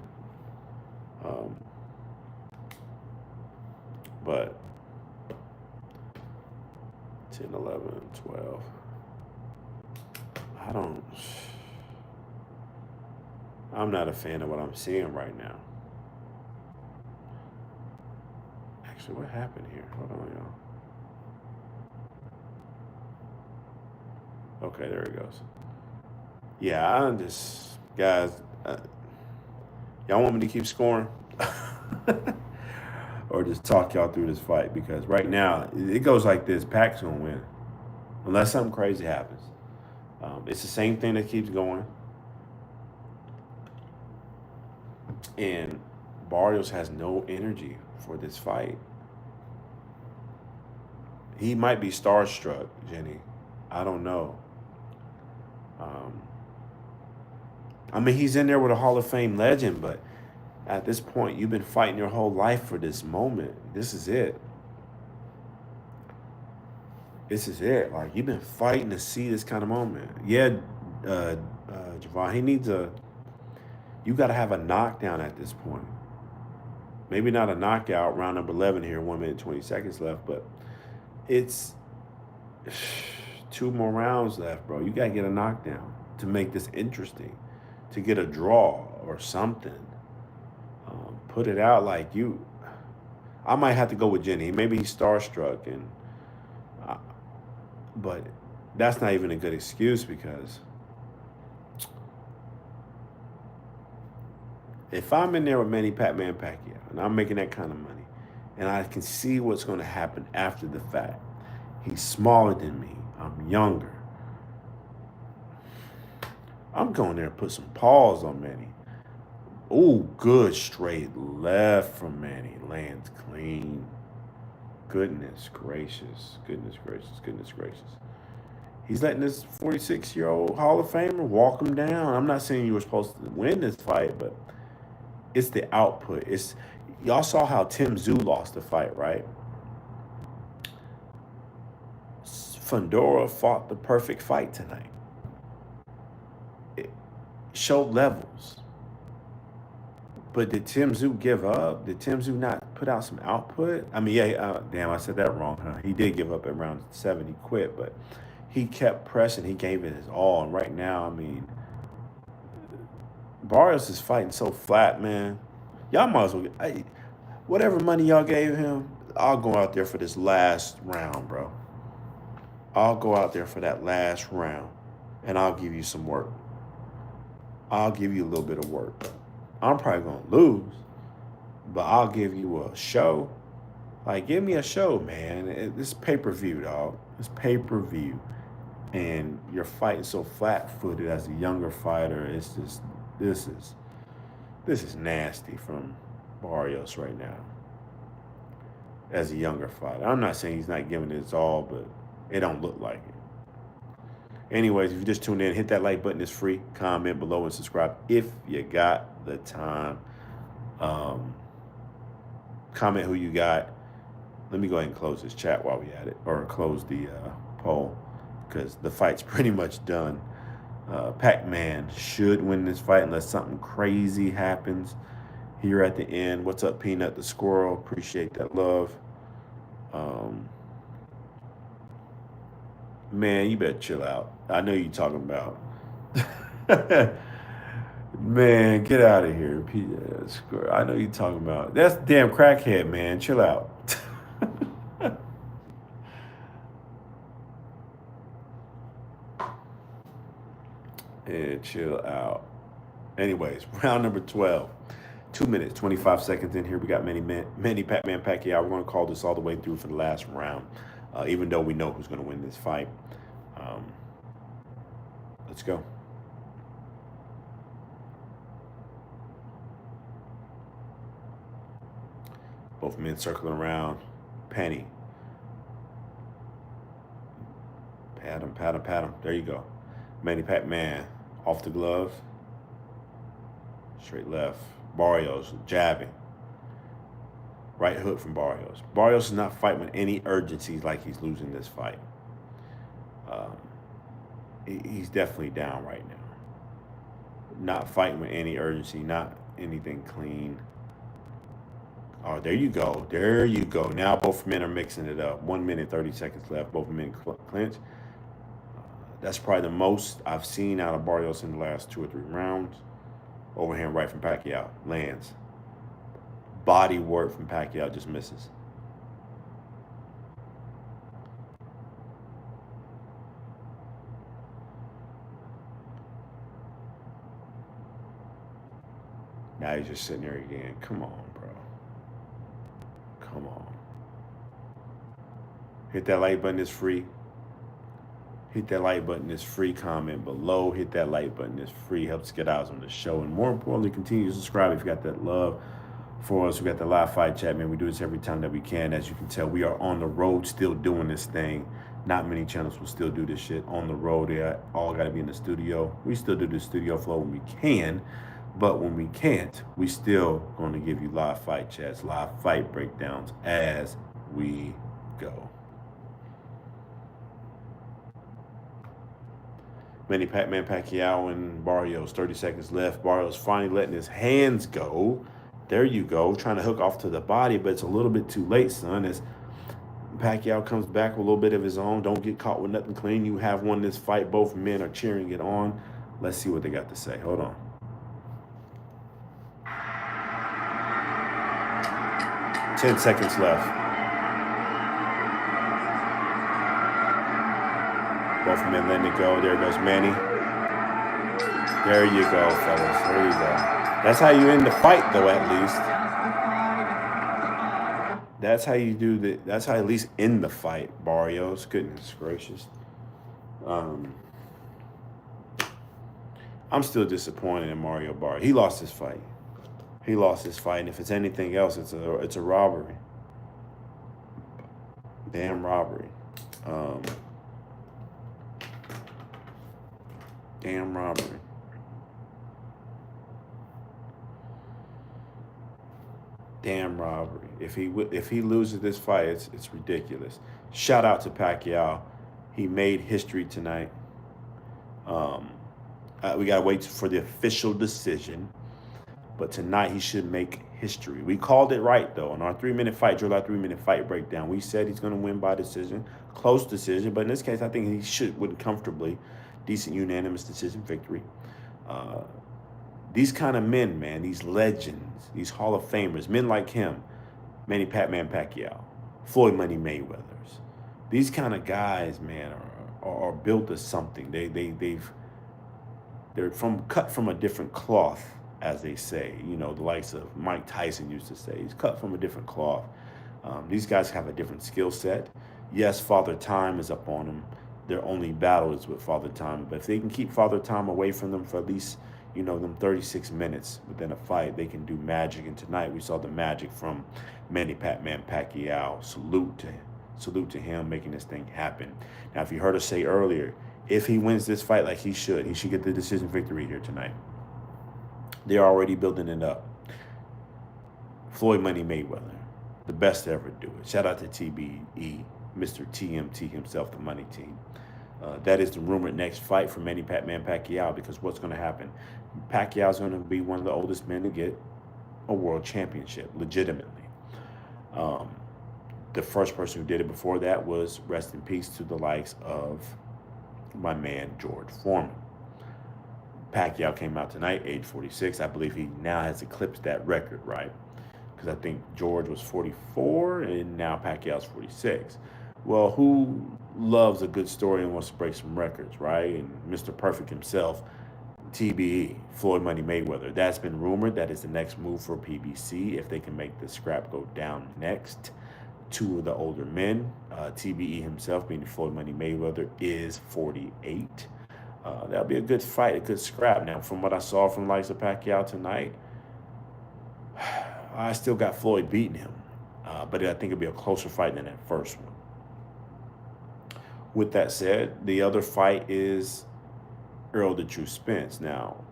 S5: But 10, 11, 12. I'm not a fan of what I'm seeing right now. Actually, what happened here? Hold on, y'all. Okay, there it goes. Yeah, I'm just, guys, y'all want me to keep scoring? Or just talk y'all through this fight? Because right now, it goes like this. Pac's going to win. Unless something crazy happens. It's the same thing that keeps going. And Barrios has no energy for this fight. He might be starstruck, Jenny. I don't know. I mean, he's in there with a Hall of Fame legend, but at this point, you've been fighting your whole life for this moment. This is it. This is it. Like, you've been fighting to see this kind of moment. Yeah, Javon, he needs you got to have a knockdown at this point. Maybe not a knockout, round number 11 here, 1 minute, 20 seconds left, but it's 2 more rounds left, bro. You got to get a knockdown to make this interesting, to get a draw or something. Put it out like you. I might have to go with Jenny. Maybe he's starstruck, but that's not even a good excuse because If I'm in there with Manny Pacquiao and I'm making that kind of money, and I can see what's going to happen after the fact, he's smaller than me, I'm younger, I'm going there and put some paws on Manny. Ooh, good straight left from Manny. Lands clean. Goodness gracious. Goodness gracious. Goodness gracious. He's letting this 46-year-old Hall of Famer walk him down. I'm not saying you were supposed to win this fight, but it's the output. Y'all saw how Tszyu lost the fight, right? Fundora fought the perfect fight tonight. It showed levels. But did Tszyu give up? Did Tszyu not put out some output? I mean, yeah, damn, I said that wrong, huh? He did give up at round 7. He quit, but he kept pressing. He gave it his all. And right now, I mean, Barrios is fighting so flat, man. Y'all might as well, whatever money y'all gave him, I'll go out there for this last round, bro. I'll go out there for that last round, and I'll give you some work. I'll give you a little bit of work. I'm probably going to lose, but I'll give you a show. Like, give me a show, man. This pay-per-view, dog. It's pay-per-view. And you're fighting so flat-footed as a younger fighter. It's just, this is nasty from Barrios right now as a younger fighter. I'm not saying he's not giving it his all, but it don't look like it. Anyways, if you just tuned in, hit that like button. It's free. Comment below and subscribe if you got the time. Comment who you got. Let me go ahead and close this chat while we at it, or close the poll, because the fight's pretty much done. Pac-Man should win this fight unless something crazy happens here at the end. What's up, Peanut the Squirrel? Appreciate that love. Man, you better chill out. I know you're talking about. Man, get out of here. I know you're talking about. That's damn crackhead, man. Chill out. Yeah, chill out. Anyways, round number 12. 2 minutes, 25 seconds in here. We got Manny Pacquiao. We're going to call this all the way through for the last round, even though we know who's going to win this fight. Let's go. Both men circling around. Penny. Pat him, pat him, pat him. There you go. Manny Pac-Man off the glove. Straight left. Barrios jabbing. Right hook from Barrios. Barrios is not fighting with any urgency like he's losing this fight. He's definitely down right now. Not fighting with any urgency, not anything clean. Oh, there you go. There you go. Now both men are mixing it up. 1 minute, 30 seconds left. Both men clinch. That's probably the most I've seen out of Barrios in the last 2 or 3 rounds. Overhand right from Pacquiao. Lands. Body work from Pacquiao just misses. Now he's just sitting there again. Come on, bro. Come on. Hit that like button. It's free. Hit that like button. It's free. Comment below. Hit that like button. It's free. Helps get eyes on the show. And more importantly, continue to subscribe if you got that love for us. We got the live fight chat, man. We do this every time that we can. As you can tell, we are on the road still doing this thing. Not many channels will still do this shit on the road. They all got to be in the studio. We still do the studio flow when we can. But when we can't, we still going to give you live fight chats, live fight breakdowns as we go. Manny Pacquiao and Barrios, 30 seconds left. Barrios finally letting his hands go. There you go, trying to hook off to the body, but it's a little bit too late, son. As Pacquiao comes back with a little bit of his own. Don't get caught with nothing clean. You have won this fight. Both men are cheering it on. Let's see what they got to say. Hold on. 10 seconds left. Both men letting it go. There goes Manny. There you go, fellas. There you go. That's how you end the fight, though, at least. That's how you do the. That's how at least end the fight, Barrios. Goodness gracious. I'm still disappointed in Mario Barrios. He lost his fight. He lost his fight, and if it's anything else, it's a robbery. Damn robbery. Damn robbery. Damn robbery. If he loses this fight, it's ridiculous. Shout out to Pacquiao. He made history tonight. We gotta wait for the official decision, but tonight he should make history. We called it right though in our 3-minute fight drill, our 3-minute fight breakdown. We said he's gonna win by decision, close decision, but in this case, I think he should win comfortably, decent unanimous decision victory. These kind of men, man, these legends, these Hall of Famers, men like him, Manny Pacquiao, Floyd Money Mayweathers, these kind of guys, man, are built as something. They're cut from a different cloth, as they say. You know, the likes of Mike Tyson used to say, he's cut from a different cloth. These guys have a different skill set. Yes, Father Time is up on them. Their only battle is with Father Time, but if they can keep Father Time away from them for at least, you know, them 36 minutes within a fight, they can do magic. And tonight we saw the magic from Manny Pacquiao. Salute to him making this thing happen. Now, if you heard us say earlier, if he wins this fight like he should get the decision victory here tonight. They're already building it up. Floyd Money Mayweather, the best to ever do it. Shout out to TBE, Mr. TMT himself, the money team. That is the rumored next fight for Manny Pacquiao, because what's going to happen? Pacquiao's going to be one of the oldest men to get a world championship, legitimately. The first person who did it before that was, rest in peace to the likes of my man, George Foreman. Pacquiao came out tonight, age 46. I believe he now has eclipsed that record, right? Because I think George was 44 and now Pacquiao's 46. Well, who loves a good story and wants to break some records, right? And Mr. Perfect himself, TBE, Floyd Money Mayweather. That's been rumored. That is the next move for PBC if they can make the scrap go down next. Two of the older men, TBE himself, being Floyd Money Mayweather, is 48. That'll be a good fight, a good scrap. Now, from what I saw from the likes of Pacquiao tonight, I still got Floyd beating him. But I think it'll be a closer fight than that first one. With that said, the other fight is Earl the True Spence. Now,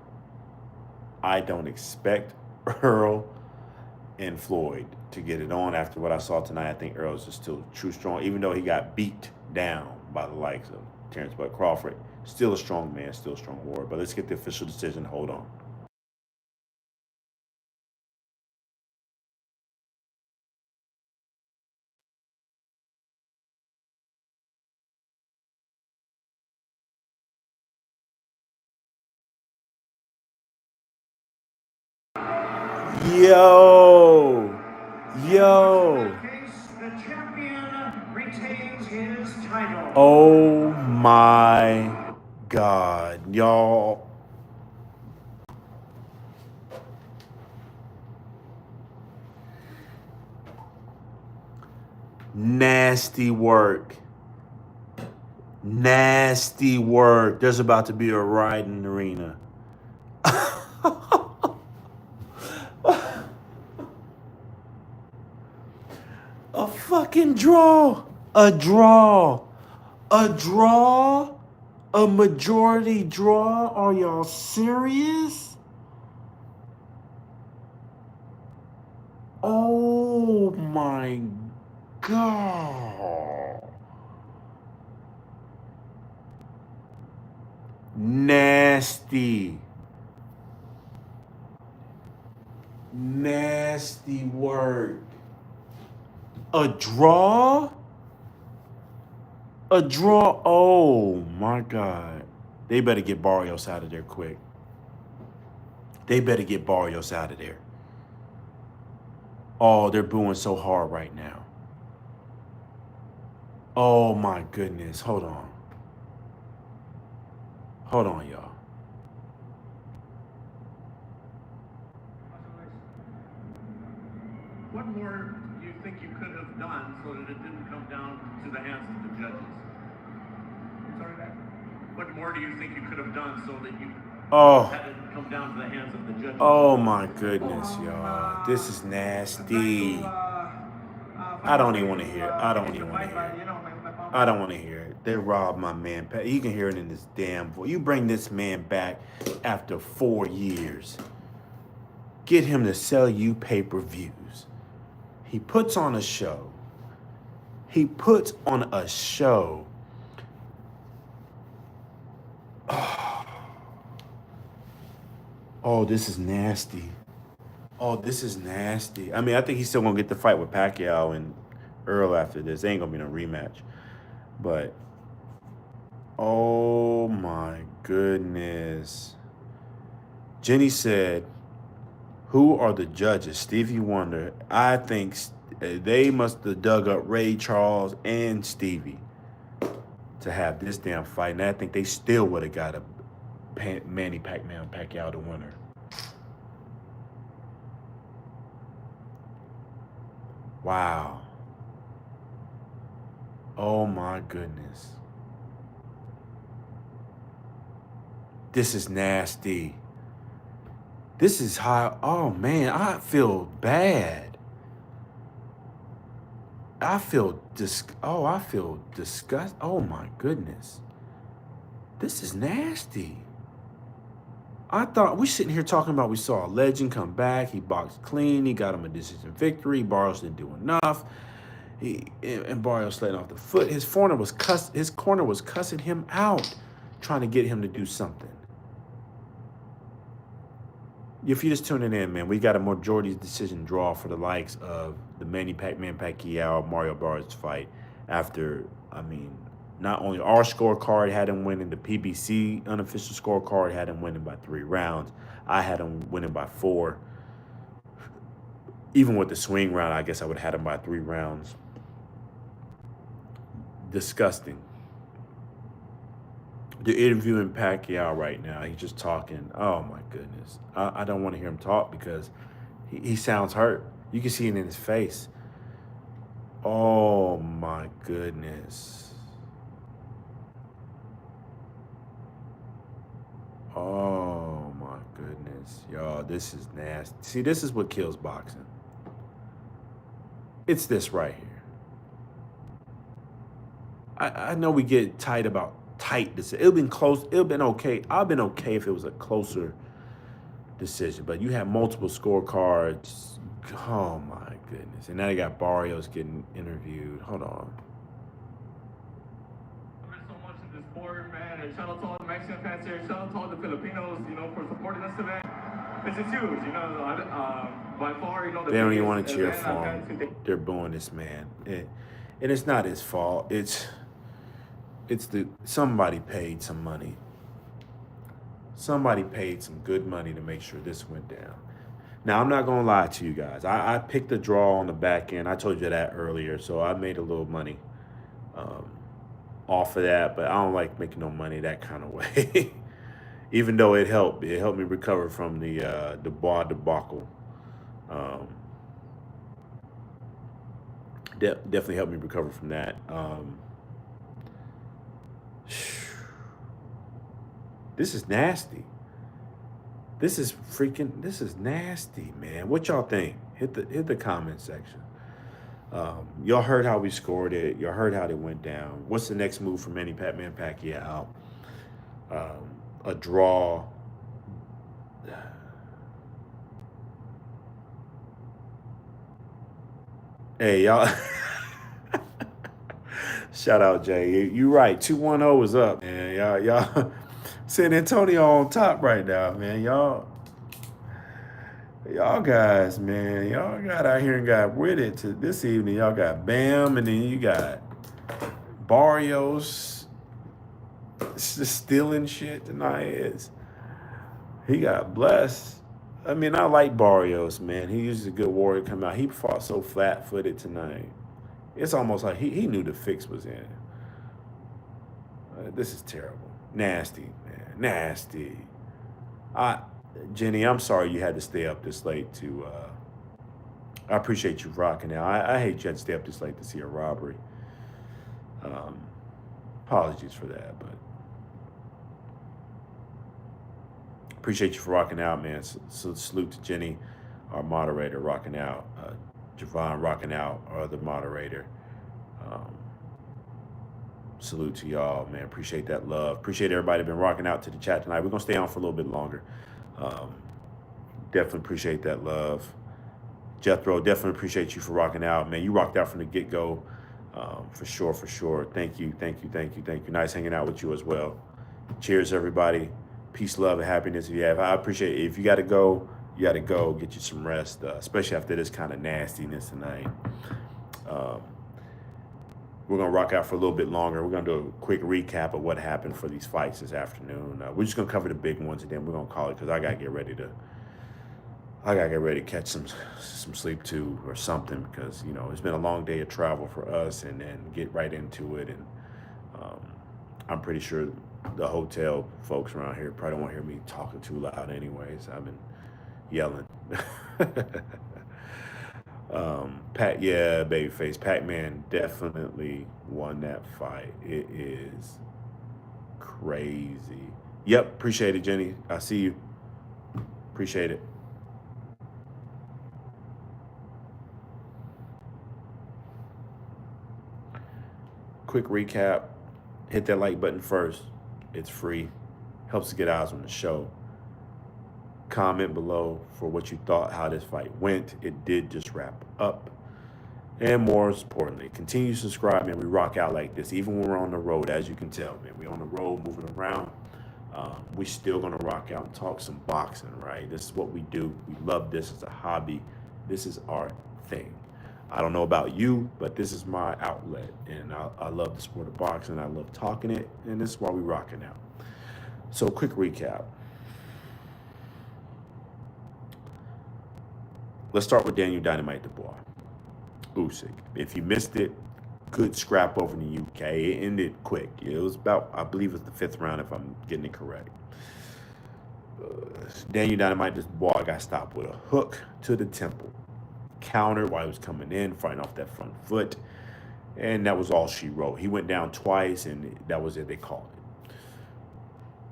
S5: I don't expect Earl and Floyd to get it on after what I saw tonight. I think Earl's is still true strong, even though he got beat down by the likes of Terrence Bud Crawford. Still a strong man, still a strong warrior. But let's get the official decision. Hold on. Yo.
S2: The champion retains his title.
S5: Oh my God, y'all. Nasty work. Nasty work. There's about to be a riot in the arena. A fucking draw. A draw. A draw? A majority draw? Are y'all serious? Oh my God. Nasty. Nasty work. A draw? A draw? Oh my God. They better get Barrios out of there quick. They better get Barrios out of there. Oh, they're booing so hard right now. Oh my goodness. Hold on. Hold on, y'all.
S2: more do you think you could have done so that it didn't come down to the hands of the judges? Sorry, that. What more do you think you could have done so that you had it come down to the hands of the judges?
S5: Oh my goodness, y'all. This is nasty. I don't even want to hear it. I don't even want to hear it. I don't want to hear it. They robbed my man. You can hear it in this damn voice. You bring this man back after 4 years. Get him to sell you pay-per-views. He puts on a show. He puts on a show. Oh, this is nasty. Oh, this is nasty. I mean, I think he's still going to get the fight with Pacquiao and Earl after this. Ain't going to be no rematch. But, oh my goodness. Jenny said, who are the judges? Stevie Wonder. I think they must have dug up Ray Charles and Stevie to have this damn fight. And I think they still would have got a Manny Pacquiao the winner. Wow. Oh my goodness. This is nasty. This is how, oh man, I feel bad. I feel disgust. Oh my goodness. This is nasty. I thought we sitting here talking about we saw a legend come back. He boxed clean. He got him a decision victory. Barrios didn't do enough. And Barrios letting off the foot. His corner was cussing him out, trying to get him to do something. If you're just tuning in, man, we got a majority decision draw for the likes of the Manny Pacquiao Mario Barrios fight after, I mean, not only our scorecard had him winning, the PBC unofficial scorecard had him winning by 3 rounds. I had him winning by 4. Even with the swing round, I guess I would have had him by 3 rounds. Disgusting. They're interviewing Pacquiao right now. He's just talking. Oh, my goodness. I don't want to hear him talk because he sounds hurt. You can see it in his face. Oh, my goodness. Oh, my goodness. Y'all, this is nasty. See, this is what kills boxing. It's this right here. I know we get tight about tight decision. It would have been close. It would have been okay. I've been okay if it was a closer decision. But you have multiple scorecards. Oh, my goodness. And now you got Barrios getting interviewed. Hold on.
S4: So much in this sport, man, and shout out to all the Mexican fans here, shout out to all the Filipinos, for supporting us today. It's huge, by far,
S5: they don't even want to cheer for him. They're booing this man, and it's not his fault. It's somebody paid some money. Somebody paid some good money to make sure this went down. Now, I'm not gonna lie to you guys. I picked the draw on the back end. I told you that earlier, so I made a little money off of that, but I don't like making no money that kind of way. Even though it helped me recover from the Dubois debacle. Definitely helped me recover from that. This is nasty. This is nasty, man. What y'all think? Hit the comment section. Y'all heard how we scored it. Y'all heard how it went down. What's the next move for Manny Pacquiao? A draw. Hey, y'all. Shout out, Jay. You right. 2-1-0 is up, man. Y'all. San Antonio on top right now, man. Y'all guys, man. Y'all got out here and got with it to this evening. Y'all got Bam, and then you got Barrios stealing shit tonight. He got blessed. I mean, I like Barrios, man. He was a good warrior come out. He fought so flat-footed tonight. It's almost like he knew the fix was in. This is terrible. Nasty, man. Nasty. Jenny, I'm sorry you had to stay up this late to I appreciate you rocking out. I hate Jet stay up this late to see a robbery. Apologies for that, but appreciate you for rocking out, man. So salute to Jenny, our moderator, rocking out. Javon rocking out, our other moderator. Salute to y'all, man. Appreciate that love. Appreciate everybody been rocking out to the chat tonight. We're gonna stay on for a little bit longer. Definitely appreciate that love. Jethro, definitely appreciate you for rocking out, man. You rocked out from the get-go, for sure, for sure. Thank you, thank you, thank you, thank you. Nice hanging out with you as well. Cheers, everybody. Peace, love, and happiness. If you have, I appreciate it. If you got to go, you got to go. Get you some rest, especially after this kind of nastiness tonight. We're going to rock out for a little bit longer. We're going to do a quick recap of what happened for these fights this afternoon. We're just going to cover the big ones, and then we're going to call it because I got to get ready to catch some sleep too or something because, you know, it's been a long day of travel for us and then get right into it. And I'm pretty sure the hotel folks around here probably don't want to hear me talking too loud anyways. I've been yelling. Babyface. Pac-Man definitely won that fight. It is crazy. Yep, appreciate it, Jenny. I see you. Appreciate it. Quick recap. Hit that like button first. It's free. Helps to get eyes on the show. Comment below for what you thought, how this fight went. It did just wrap up. And more importantly, continue to subscribe, man. We rock out like this, even when we're on the road, as you can tell, man. We're on the road, moving around. We still gonna rock out and talk some boxing, right? This is what we do. We love this as a hobby. This is our thing. I don't know about you, but this is my outlet. And I love the sport of boxing. I love talking it. And this is why we rocking out. So quick recap. Let's start with Daniel Dynamite Dubois. Usyk. If you missed it, good scrap over in the UK. It ended quick. It was about, I believe it was the 5th round if I'm getting it correct. Daniel Dynamite Dubois got stopped with a hook to the temple. Countered while he was coming in, fighting off that front foot. And that was all she wrote. He went down twice, and that was it. They called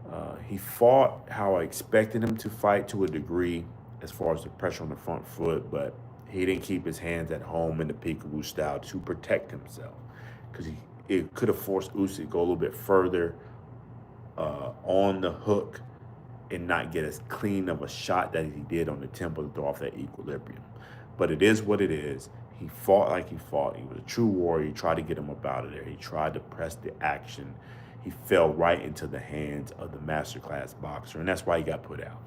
S5: it. He fought how I expected him to fight to a degree as far as the pressure on the front foot, but he didn't keep his hands at home in the peekaboo style to protect himself because it could have forced Usyk to go a little bit further on the hook and not get as clean of a shot that he did on the temple to throw off that equilibrium. But it is what it is. He fought like he fought. He was a true warrior. He tried to get him up out of there. He tried to press the action. He fell right into the hands of the masterclass boxer, and that's why he got put out.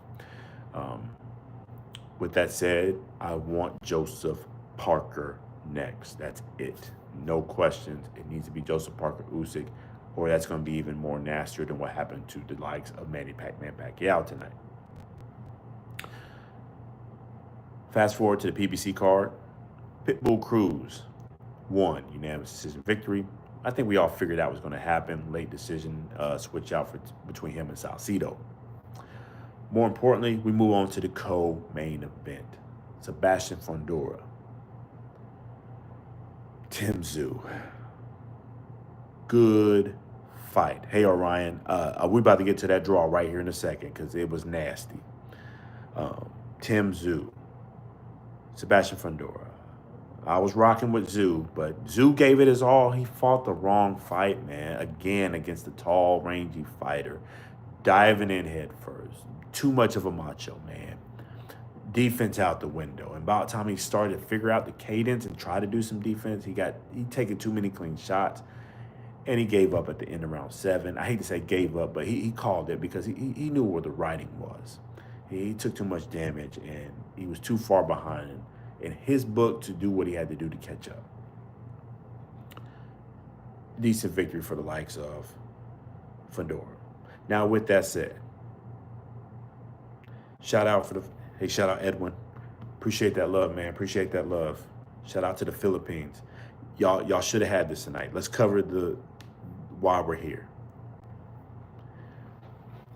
S5: With that said, I want Joseph Parker next. That's it. No questions. It needs to be Joseph Parker Usyk, or that's going to be even more nastier than what happened to the likes of Manny Pacquiao tonight. Fast forward to the PBC card. Pitbull Cruz won unanimous decision victory. I think we all figured that was going to happen. Late decision switch out between him and Salcido. More importantly, we move on to the co-main event. Sebastian Fundora. Tszyu. Good fight. Hey, Orion. We're about to get to that draw right here in a second because it was nasty. Tszyu. Sebastian Fundora. I was rocking with Tszyu, but Tszyu gave it his all. He fought the wrong fight, man. Again, against a tall, rangy fighter. Diving in head first. Too much of a macho, man. Defense out the window. And about the time he started to figure out the cadence and try to do some defense, he taken too many clean shots, and he gave up at the end of round 7. I hate to say gave up, but he called it because he knew where the writing was. He took too much damage, and he was too far behind in his book to do what he had to do to catch up. Decent victory for the likes of Fundora. Now, with that said, shout out Edwin. Appreciate that love, man. Appreciate that love. Shout out to the Philippines. Y'all should have had this tonight. Let's cover why we're here.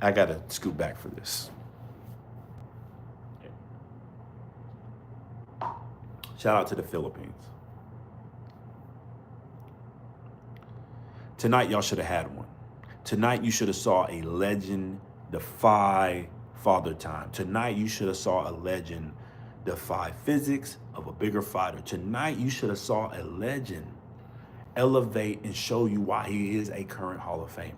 S5: I gotta scoot back for this. Shout out to the Philippines. Tonight, y'all should have had one. Tonight, you should have saw a legend defy father time. Tonight, you should have saw a legend defy physics of a bigger fighter. Tonight, you should have saw a legend elevate and show you why he is a current Hall of Famer.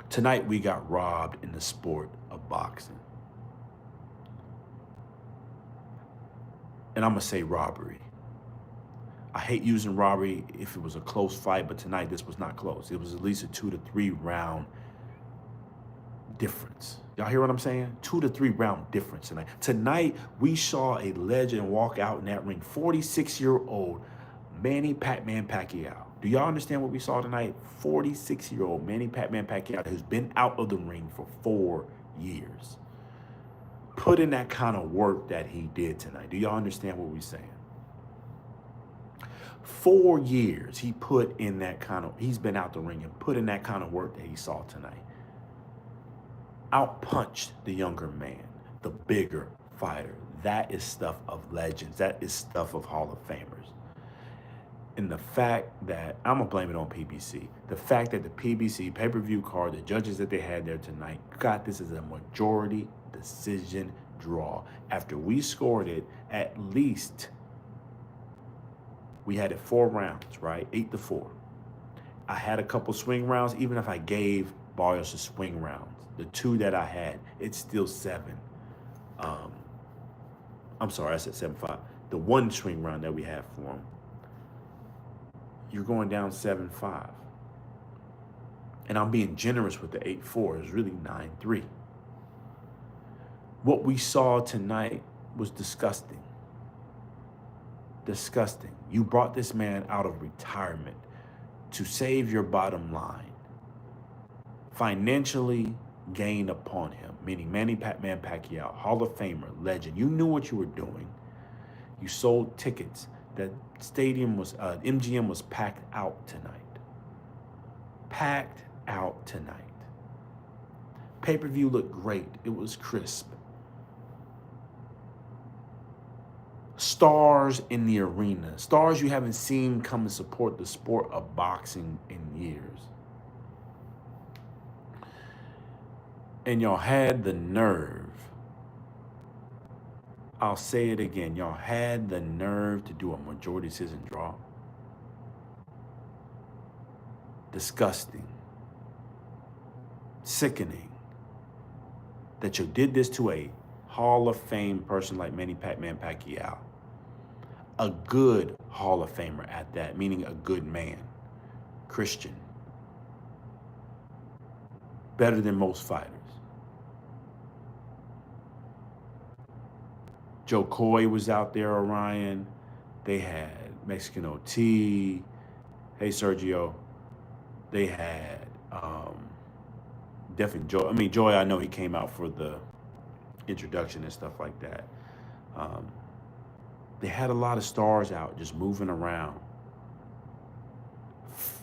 S5: Tonight, we got robbed in the sport of boxing. And I'm going to say robbery. I hate using robbery if it was a close fight, but tonight this was not close. It was at least a 2 to 3 round difference. Y'all hear what I'm saying? 2 to 3 round difference tonight. Tonight, we saw a legend walk out in that ring, 46-year-old Manny Pacquiao. Do y'all understand what we saw tonight? 46-year-old Manny Pacquiao who's been out of the ring for 4 years. Put in that kind of work that he did tonight. Do y'all understand what we're saying? 4 years he put in that kind of, he's been out the ring and put in that kind of work that he saw tonight. Outpunched the younger man, the bigger fighter. That is stuff of legends. That is stuff of Hall of Famers. And the fact that, I'm going to blame it on PBC. The fact that the PBC pay-per-view card, the judges that they had there tonight, got this as a majority decision draw. After we scored it, at least, we had it 4 rounds, right? 8-4. I had a couple swing rounds. Even if I gave Barrios the swing rounds, the 2 that I had, it's still 7. I'm sorry, I said 7-5. The 1 swing round that we had for him, you're going down 7-5. And I'm being generous with the 8-4. It's really 9-3. What we saw tonight was disgusting. Disgusting. You brought this man out of retirement to save your bottom line. Financially gain upon him, meaning Manny Pacquiao, Hall of Famer, legend. You knew what you were doing. You sold tickets. That stadium was, MGM was packed out tonight. Packed out tonight. Pay-per-view looked great. It was crisp. Stars in the arena. Stars you haven't seen come and support the sport of boxing in years. And y'all had the nerve. I'll say it again. Y'all had the nerve to do a majority decision draw. Disgusting. Sickening. That you did this to a Hall of Fame person like Manny Pacquiao. A good Hall of Famer at that, meaning a good man. Christian. Better than most fighters. Joe Coy was out there, Orion. They had Mexican OT. Hey, Sergio. They had definitely Joy. I mean, Joy, I know he came out for the introduction and stuff like that. They had a lot of stars out just moving around.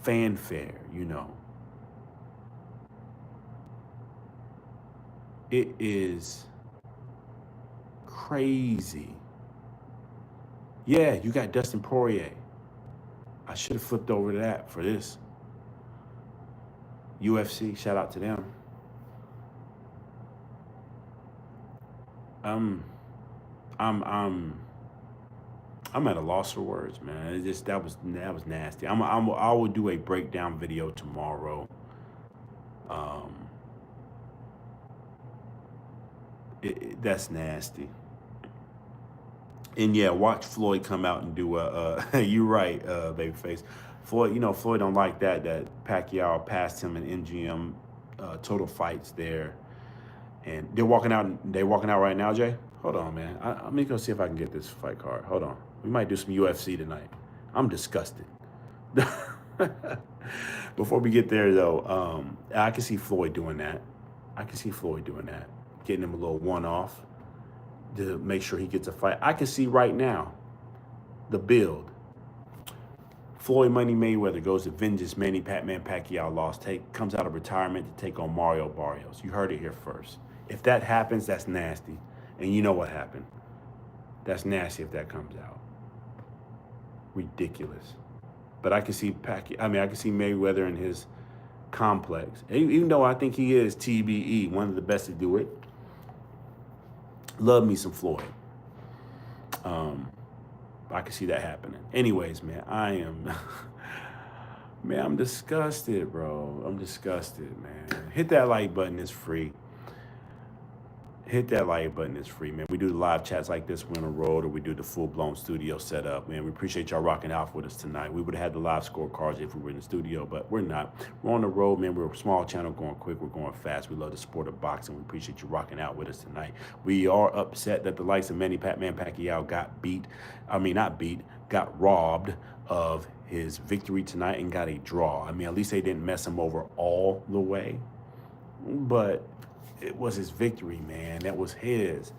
S5: Fanfare, you know. It is crazy. Yeah, you got Dustin Poirier. I should have flipped over to that for this. UFC, shout out to them. I'm at a loss for words, man. It just that was nasty. I will do a breakdown video tomorrow. That's nasty. And yeah, watch Floyd come out and do a. You're right, babyface. Floyd, you know Floyd don't like that Pacquiao passed him in MGM total fights there, and they're walking out. They're walking out right now, Jay. Hold on, man. I'm gonna go see if I can get this fight card. Hold on. We might do some UFC tonight. I'm disgusted. Before we get there, though, I can see Floyd doing that. Getting him a little one-off to make sure he gets a fight. I can see right now the build. Floyd Money Mayweather goes to vengeance. Manny Pacquiao loss. Comes out of retirement to take on Mario Barrios. You heard it here first. If that happens, that's nasty. And you know what happened. That's nasty if that comes out. Ridiculous. But I can see Pacquiao. I mean, I can see Mayweather in his complex. Even though I think he is TBE, one of the best to do it. Love me some Floyd. I can see that happening. Anyways, man, man, I'm disgusted, bro. I'm disgusted, man. Hit that like button. It's free. Hit that like button. It's free, man. We do the live chats like this. We're on the road, or we do the full-blown studio setup, man. We appreciate y'all rocking out with us tonight. We would have had the live scorecards if we were in the studio, but we're not. We're on the road, man. We're a small channel going quick. We're going fast. We love the sport of boxing. We appreciate you rocking out with us tonight. We are upset that the likes of Manny Pacquiao got beat. I mean, not beat, got robbed of his victory tonight and got a draw. I mean, at least they didn't mess him over all the way, but it was his victory, man. That was his.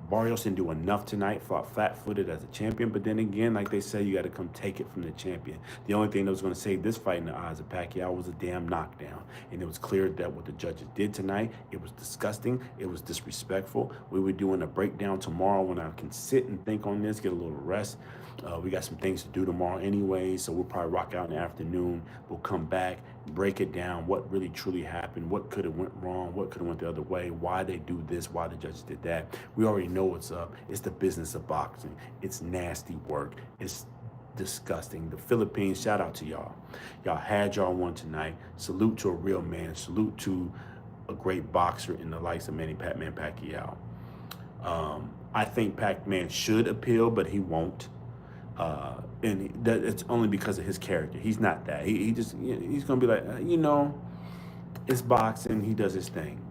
S5: Barrios didn't do enough tonight, fought flat-footed as a champion, but then again, like they say, you got to come take it from the champion. The only thing that was going to save this fight in the eyes of Pacquiao was a damn knockdown, and it was clear that what the judges did tonight, it was disgusting, it was disrespectful. We were doing a breakdown tomorrow when I can sit and think on this, get a little rest. We got some things to do tomorrow anyway, so we'll probably rock out in the afternoon. We'll come back, break it down, what really truly happened, what could have went wrong, what could have went the other way, why they do this, why the judges did that. We already know what's up. It's the business of boxing. It's nasty work. It's disgusting. The Philippines, shout out to y'all. Y'all had y'all one tonight. Salute to a real man. Salute to a great boxer in the likes of Manny Pacquiao. I think Pac-Man should appeal, but he won't. And it's only because of his character. He's not that. He just, he's going to be like, it's boxing. He does his thing.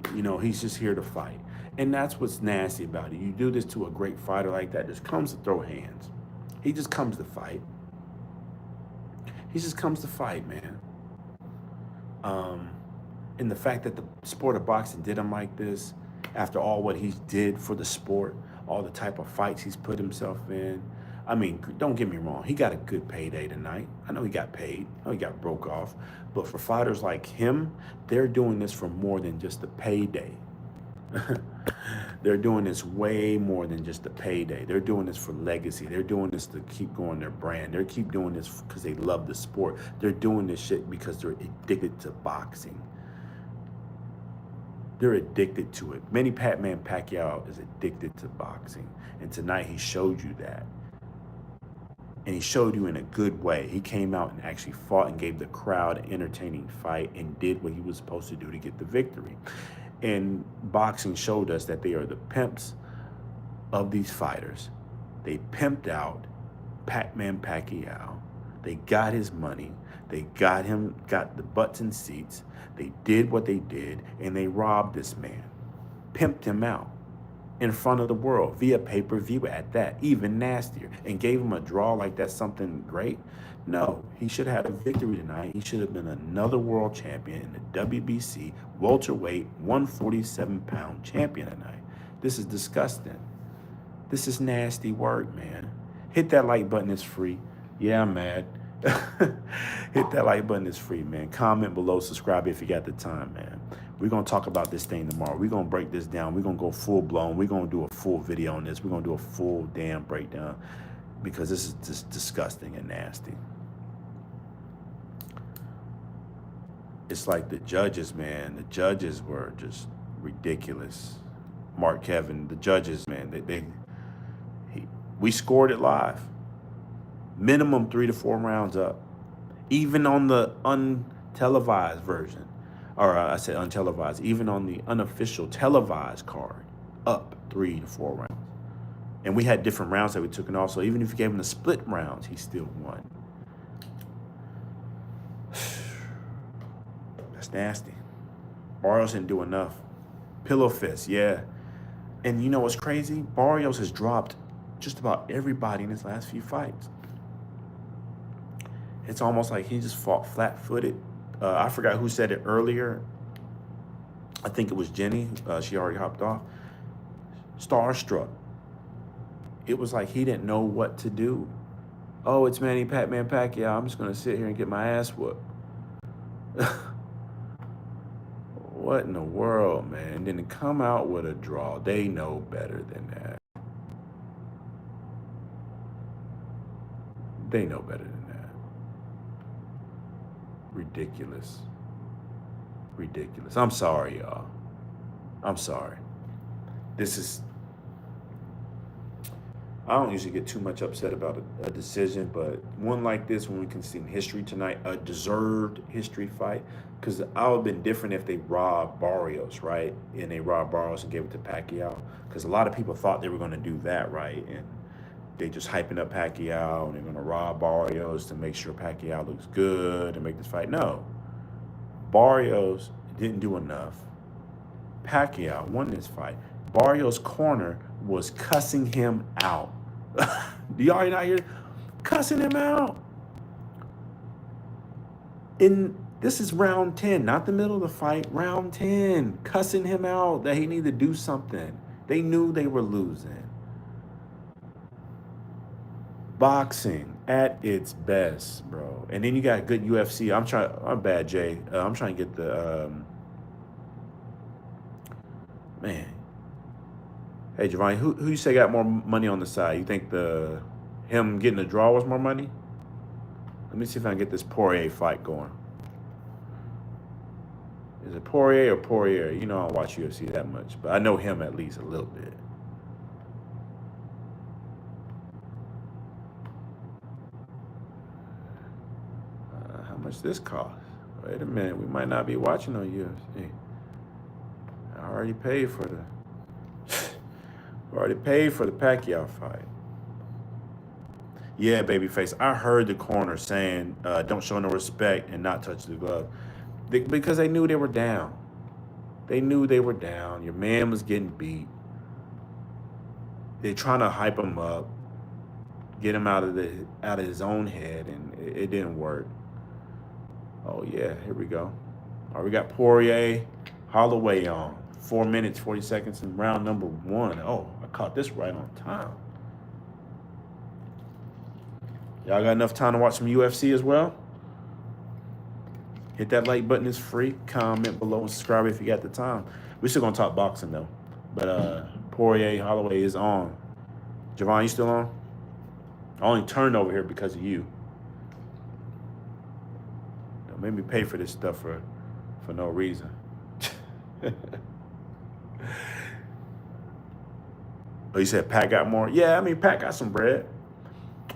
S5: He's just here to fight. And that's what's nasty about it. You do this to a great fighter like that, just comes to throw hands. He just comes to fight. He just comes to fight, man. And the fact that the sport of boxing did him like this, after all what he did for the sport, all the type of fights he's put himself in, I mean, don't get me wrong. He got a good payday tonight. I know he got paid. I know he got broke off. But for fighters like him, they're doing this for more than just the payday. They're doing this way more than just the payday. They're doing this for legacy. They're doing this to keep going their brand. They keep doing this because they love the sport. They're doing this shit because they're addicted to boxing. They're addicted to it. Manny Pacquiao is addicted to boxing. And tonight he showed you that. And he showed you in a good way. He came out and actually fought and gave the crowd an entertaining fight and did what he was supposed to do to get the victory. And boxing showed us that they are the pimps of these fighters. They pimped out Pacquiao. They got his money. They got the butts and seats. They did what they did, and they robbed this man, pimped him out in front of the world via pay-per-view at that, even nastier, and gave him a draw like that's something great. No, he should have had a victory tonight. He should have been another world champion in the WBC welterweight 147-pound champion tonight. This is disgusting. This is nasty work, man. Hit that like button. It's free. Yeah, I'm mad. Hit that like button. It's free, man. Comment below, subscribe if you got the time, man. We're going to talk about this thing tomorrow. We're going to break this down. We're going to go full blown. We're going to do a full video on this. We're going to do a full damn breakdown because this is just disgusting and nasty. It's like the judges, man. The judges were just ridiculous. Mark Kevin, the judges, man, we scored it live. Minimum 3 to 4 rounds up. Even on the untelevised version. Or I said untelevised. Even on the unofficial televised card, up 3 to 4 rounds. And we had different rounds that we took, and also even if you gave him the split rounds, he still won. That's nasty. Barrios didn't do enough. Pillow fist, yeah. And you know what's crazy? Barrios has dropped just about everybody in his last few fights. It's almost like he just fought flat-footed. I forgot who said it earlier. I think it was Jenny. She already hopped off. Starstruck. It was like he didn't know what to do. Oh, it's Manny Pacquiao. I'm just going to sit here and get my ass whooped. What in the world, man? And then to come out with a draw. They know better than that. They know better than that. Ridiculous. Ridiculous. I'm sorry, y'all. I'm sorry. I don't usually get too much upset about a decision, but one like this, when we can see in history tonight, a deserved history fight, because I would have been different if they robbed Barrios, right? And they robbed Barrios and gave it to Pacquiao, because a lot of people thought they were going to do that, right? And they just hyping up Pacquiao, and they're going to rob Barrios to make sure Pacquiao looks good and make this fight. No. Barrios didn't do enough. Pacquiao won this fight. Barrios' corner was cussing him out. Do y'all not hear? Cussing him out. This is round 10, not the middle of the fight. Round 10, cussing him out that he needed to do something. They knew they were losing. Boxing at its best, bro. And then you got good UFC. I'm bad, Jay. I'm trying to get the man. Hey, Giovanni, who you say got more money on the side? You think him getting the draw was more money? Let me see if I can get this Poirier fight going. Is it Poirier or Poirier? You know I don't watch UFC that much, but I know him at least a little bit. How much this cost? Wait a minute, we might not be watching on UFC. I already paid for the Pacquiao fight. Yeah, babyface. I heard the corner saying, don't show no respect and not touch the glove. Because they knew they were down. They knew they were down. Your man was getting beat. They're trying to hype him up, get him out of his own head, and it didn't work. Oh, yeah, here we go. All right, we got Poirier, Holloway on. 4 minutes, 40 seconds in round number 1. Oh, I caught this right on time. Y'all got enough time to watch some UFC as well? Hit that like button, it's free. Comment below and subscribe if you got the time. We're still gonna talk boxing though. But Poirier, Holloway is on. Javon, you still on? I only turned over here because of you. Don't make me pay for this stuff for no reason. Oh, you said Pat got more? Yeah, I mean, Pat got some bread.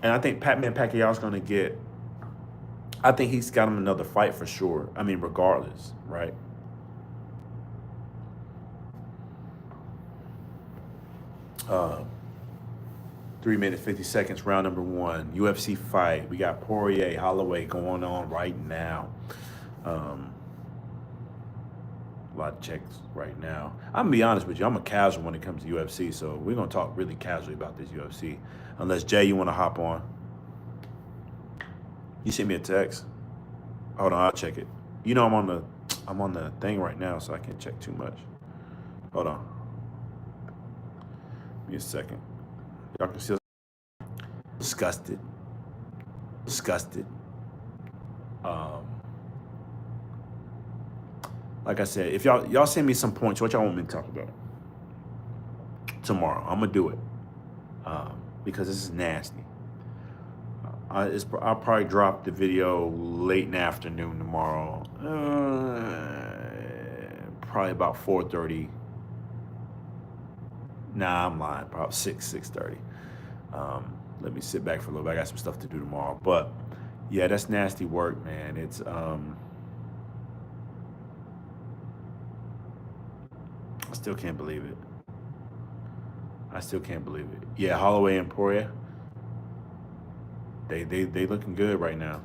S5: And I think Pacquiao's going to get, I think he's got him another fight for sure. I mean, regardless, right? Uh, 3 minutes, 50 seconds, round number 1. UFC fight. We got Poirier, Holloway going on right now. A lot of checks right now. I'm gonna be honest with you, I'm a casual when it comes to UFC, so we're gonna talk really casually about this UFC. Unless Jay, you wanna hop on. You sent me a text. Hold on, I'll check it. You know I'm on the thing right now, so I can't check too much. Hold on. Give me a second. Y'all can still disgusted. Like I said, if y'all send me some points, what y'all want me to talk about tomorrow, I'm gonna do it because this is nasty. I'll probably drop the video late in the afternoon tomorrow, probably about 4:30. Nah, I'm lying. Probably 6:30. Let me sit back for a little bit. I got some stuff to do tomorrow, but yeah, that's nasty work, man. It's I still can't believe it. Yeah, Holloway and Poirier. They looking good right now.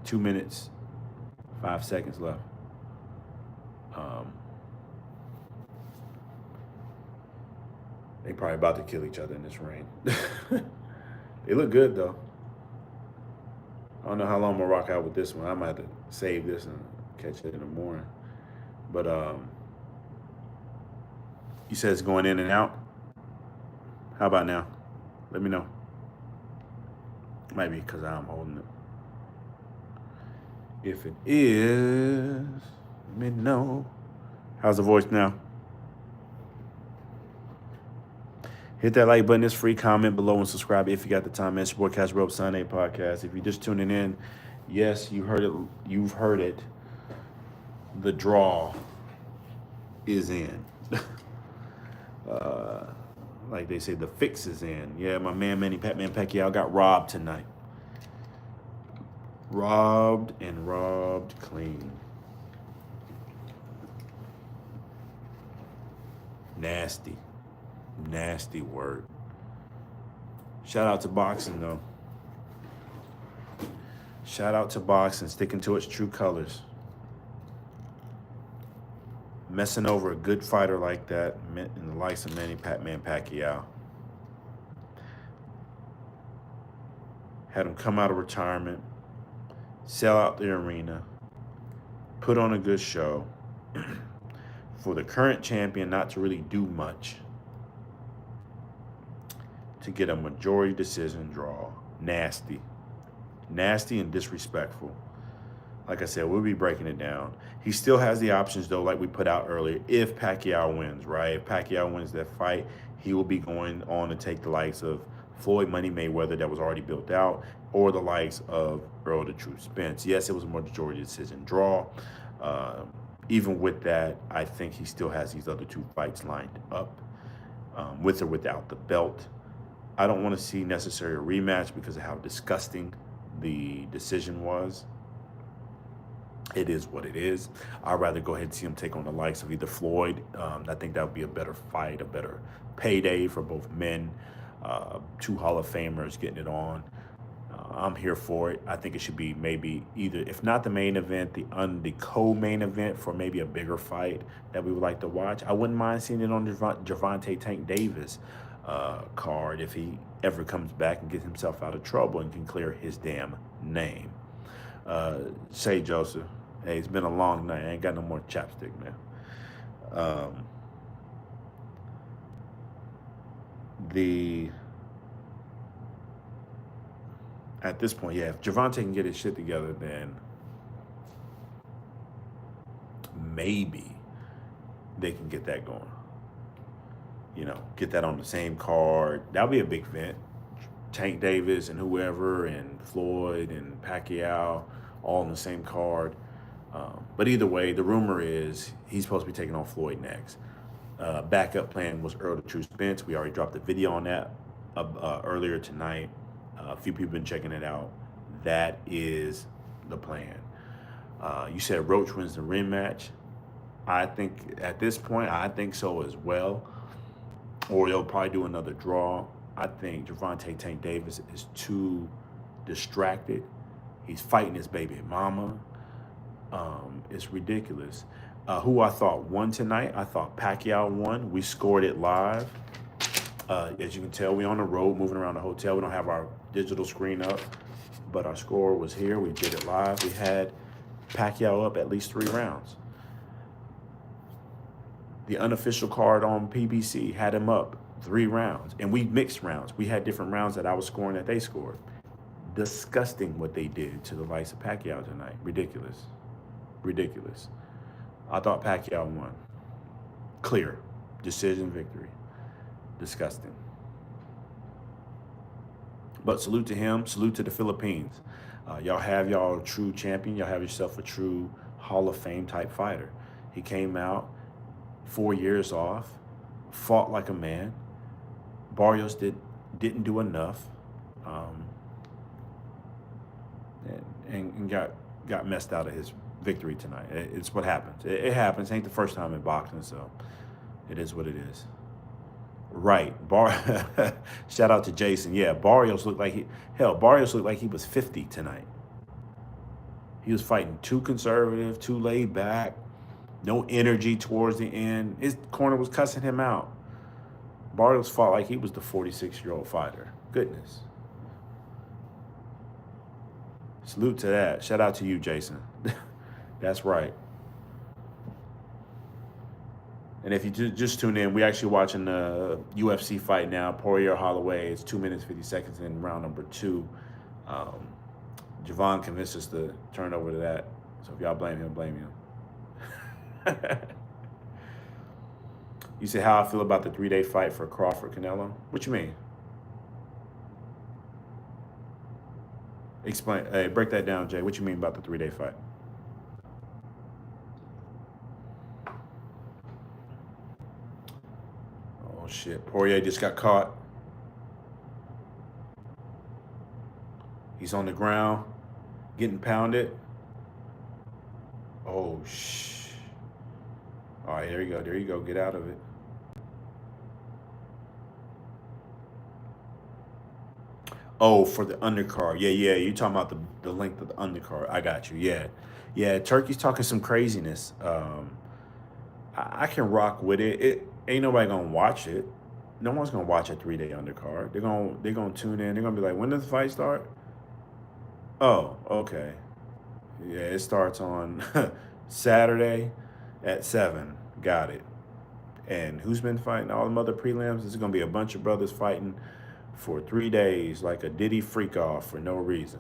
S5: 2 minutes, 5 seconds left. They probably about to kill each other in this ring. They look good though. I don't know how long I'm gonna rock out with this one. I might have to save this and catch it in the morning. But you said it's going in and out. How about now? Let me know. Might be because I'm holding it. If it is, let me know. How's the voice now? Hit that like button. It's free. Comment below and subscribe if you got the time. It's your boy Cash Rope Sunday Podcast. If you're just tuning in, yes, you heard it. You've heard it. The draw is in. Like they say, the fix is in. Yeah, my man Manny Pacquiao got robbed tonight. Robbed and robbed clean. Nasty. Nasty word. Shout out to boxing, though. Shout out to boxing, sticking to its true colors. Messing over a good fighter like that in the likes of Manny Pacquiao. Had him come out of retirement, sell out the arena, put on a good show. For the current champion not to really do much, to get a majority decision draw. Nasty. Nasty and disrespectful. Like I said, we'll be breaking it down. He still has the options, though, like we put out earlier, if Pacquiao wins, right? If Pacquiao wins that fight, he will be going on to take the likes of Floyd Money Mayweather that was already built out, or the likes of Earl the Truth Spence. Yes, it was a majority decision draw. Even with that, I think he still has these other two fights lined up, with or without the belt. I don't want to see necessarily a rematch because of how disgusting the decision was. It is what it is. I'd rather go ahead and see him take on the likes of either Floyd. I think that would be a better fight, a better payday for both men. Two Hall of Famers getting it on. I'm here for it. I think it should be maybe either, if not the main event, the co-main event for maybe a bigger fight that we would like to watch. I wouldn't mind seeing it on Gervonta Tank Davis card if he ever comes back and gets himself out of trouble and can clear his damn name. Say Joseph, hey, it's been a long night. I ain't got no more chapstick, man. At this point, yeah, if Gervonta can get his shit together, then maybe they can get that going. You know, get that on the same card. That'll be a big event. Tank Davis and whoever, and Floyd and Pacquiao, all on the same card. But either way, the rumor is he's supposed to be taking on Floyd next. Backup plan was Earl the Truth Spence. We already dropped a video on that earlier tonight. A few people have been checking it out. That is the plan. You said Roach wins the rematch. I think at this point, I think so as well. Or they'll probably do another draw. I think Gervonta Tank Davis is too distracted. He's fighting his baby mama. It's ridiculous. Who I thought won tonight, I thought Pacquiao won. We scored it live. As you can tell, we're on the road, moving around the hotel. We don't have our digital screen up, but our score was here. We did it live. We had Pacquiao up at least 3 rounds. The unofficial card on PBC had him up 3 rounds, and we mixed rounds. We had different rounds that I was scoring that they scored. Disgusting what they did to the likes of Pacquiao tonight. Ridiculous. Ridiculous. I thought Pacquiao won. Clear. Decision victory. Disgusting. But salute to him. Salute to the Philippines. Y'all have y'all a true champion. Y'all have yourself a true Hall of Fame type fighter. He came out 4 years off, fought like a man. Barrios didn't do enough, and got messed out of his victory tonight. It's what happens. It happens. It ain't the first time in boxing, so it is what it is. Right. Shout out to Jason. Yeah, Barrios looked like he was 50 tonight. He was fighting too conservative, too laid back, no energy towards the end. His corner was cussing him out. Barrios fought like he was the 46-year-old fighter. Goodness. Salute to that. Shout out to you, Jason. That's right. And if you just tune in, we're actually watching the UFC fight now. Poirier Holloway. It's 2 minutes, 50 seconds in round number 2. Javon convinced us to turn over to that. So if y'all blame him, blame him. You say how I feel about the 3-day fight for Crawford Canelo? What you mean? Explain. Hey, break that down, Jay. What you mean about the 3-day fight? Oh shit! Poirier just got caught. He's on the ground, getting pounded. Oh shh! All right, there you go. There you go. Get out of it. Oh, for the undercard. Yeah, yeah. You talking about the length of the undercard. I got you. Yeah. Yeah, Turkey's talking some craziness. I can rock with it. It ain't nobody gonna watch it. No one's gonna watch a 3-day undercard. They're gonna tune in. They're gonna be like, when does the fight start? Oh, okay. Yeah, it starts on Saturday at 7. Got it. And who's been fighting all them other prelims? There's gonna be a bunch of brothers fighting for 3 days like a Diddy freak off for no reason.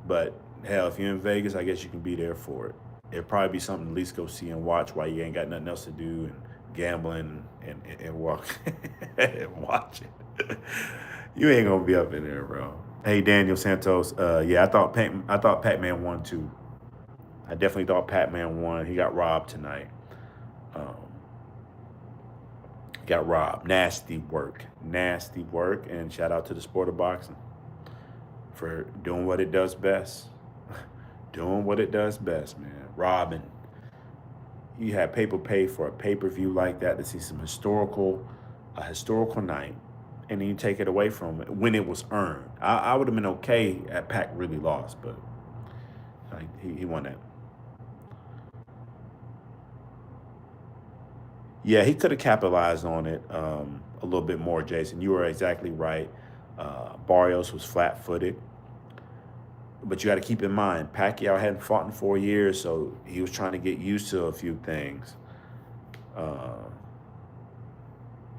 S5: But hell, if you're in Vegas, I guess you can be there for it. It'd probably be something to at least go see and watch while you ain't got nothing else to do and gambling and walk and watch it. You ain't gonna be up in there, bro. Hey, Daniel Santos. Yeah, I thought Pac-Man won too. I definitely thought Pac-Man won. He got robbed tonight. Got robbed. Nasty work. Nasty work. And shout out to the sport of boxing for doing what it does best. Doing what it does best, man. Robbing. You have people pay for a pay-per-view like that to see some historical night, and then you take it away from it when it was earned. I would have been okay at Pac really lost, but he won that. Yeah, he could have capitalized on it a little bit more, Jason. You were exactly right. Barrios was flat-footed. But you got to keep in mind, Pacquiao hadn't fought in 4 years, so he was trying to get used to a few things.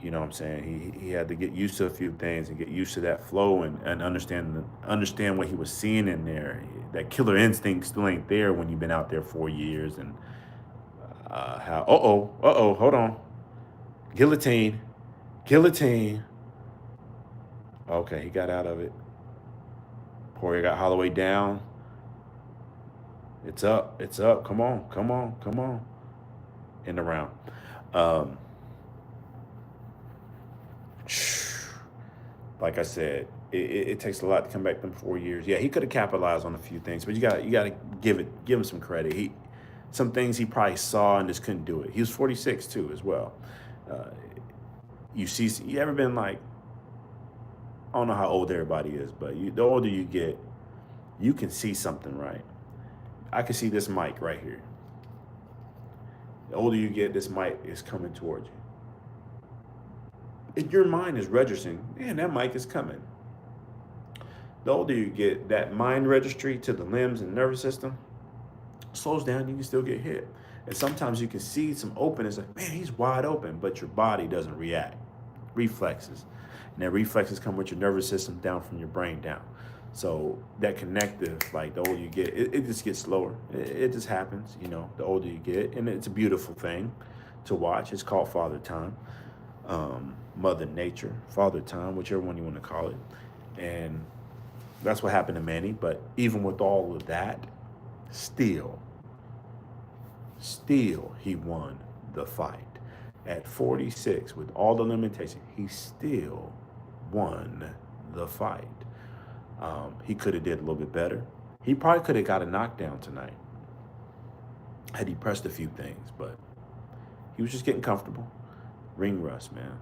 S5: You know what I'm saying? He had to get used to a few things and get used to that flow and understand what he was seeing in there. That killer instinct still ain't there when you've been out there 4 years. And hold on. Guillotine. Okay, he got out of it. Poirier got Holloway down. It's up. Come on. In the round. Like I said, it takes a lot to come back from 4 years. Yeah, he could have capitalized on a few things, but you got to give him some credit. Some things he probably saw and just couldn't do it. He was 46 too, as well. You ever been like, I don't know how old everybody is, but the older you get, you can see something, right? I can see this mic right here. The older you get, this mic is coming towards you. Your mind is registering, man, that mic is coming. The older you get, that mind registry to the limbs and nervous system slows down, you can still get hit. And sometimes you can see some openness, like, man, he's wide open, but your body doesn't react. Reflexes. And that reflexes come with your nervous system down from your brain down. So that connective, like the older you get, it just gets slower. It just happens, the older you get. And it's a beautiful thing to watch. It's called Father Time. Mother Nature, Father Time, whichever one you want to call it. And that's what happened to Manny. But even with all of that, still he won the fight. At 46, with all the limitations, he still won the fight. He could have did a little bit better. He probably could have got a knockdown tonight had he pressed a few things, but he was just getting comfortable. Ring rust, man.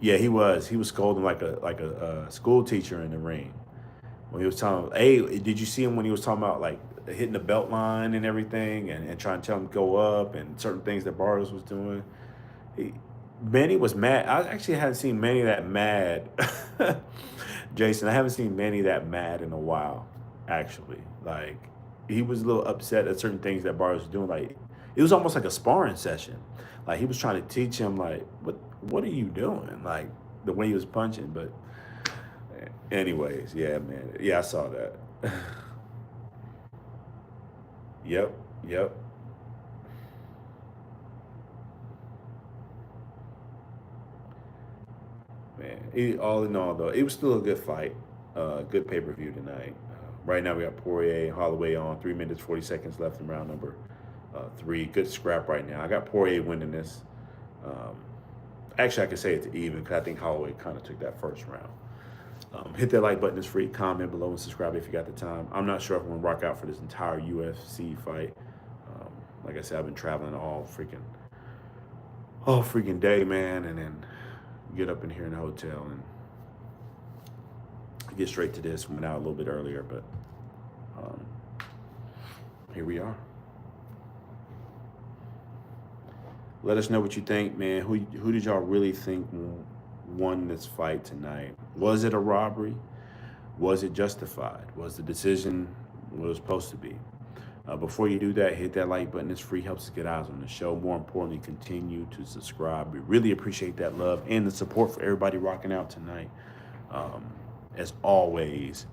S5: Yeah, he was scolding like a school teacher in the ring. When he was telling, hey, did you see him when he was talking about like hitting the belt line and everything and trying to tell him to go up and certain things that Barrios was doing? Manny was mad. I actually hadn't seen Manny that mad. Jason, I haven't seen Manny that mad in a while, actually. Like, he was a little upset at certain things that Barrios was doing. Like, it was almost like a sparring session. Like, he was trying to teach him, like, what are you doing? Like, the way he was punching. But anyways, yeah, man. Yeah, I saw that. Yep. man. All in all, though, it was still a good fight. Good pay-per-view tonight. Right now, we got Poirier and Holloway on. 3 minutes, 40 seconds left in round number 3. Good scrap right now. I got Poirier winning this. Actually, I could say it's even because I think Holloway kind of took that first round. Hit that like button. It's free. Comment below and subscribe if you got the time. I'm not sure if I'm going to rock out for this entire UFC fight. Like I said, I've been traveling all freaking day, man, and then get up in here in the hotel and get straight to this. Went out a little bit earlier, but here we are. Let us know what you think, man. Who did y'all really think won this fight tonight? Was it a robbery? Was it justified? Was the decision what it was supposed to be? Before you do that, hit that like button. It's free, helps us get eyes on the show. More importantly, continue to subscribe. We really appreciate that love and the support for everybody rocking out tonight. As always,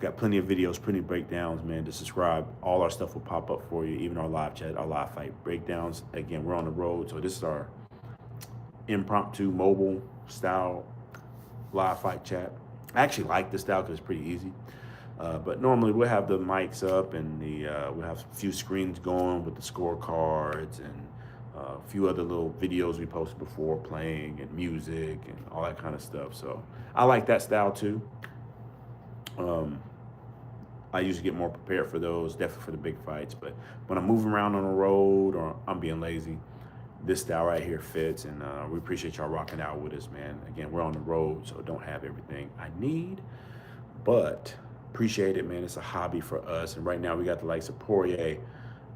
S5: got plenty of videos, plenty of breakdowns, man. To subscribe, all our stuff will pop up for you, even our live chat, our live fight breakdowns. Again, we're on the road, so this is our impromptu mobile style live fight chat. I actually like this style because it's pretty easy. But normally we'll have the mics up and we'll have a few screens going with the scorecards and a few other little videos we posted before playing and music and all that kind of stuff. So I like that style too. I usually get more prepared for those, definitely for the big fights. But when I'm moving around on the road or I'm being lazy, this style right here fits. And we appreciate y'all rocking out with us, man. Again, we're on the road, so don't have everything I need, but appreciate it, man. It's a hobby for us. And right now we got the likes of Poirier.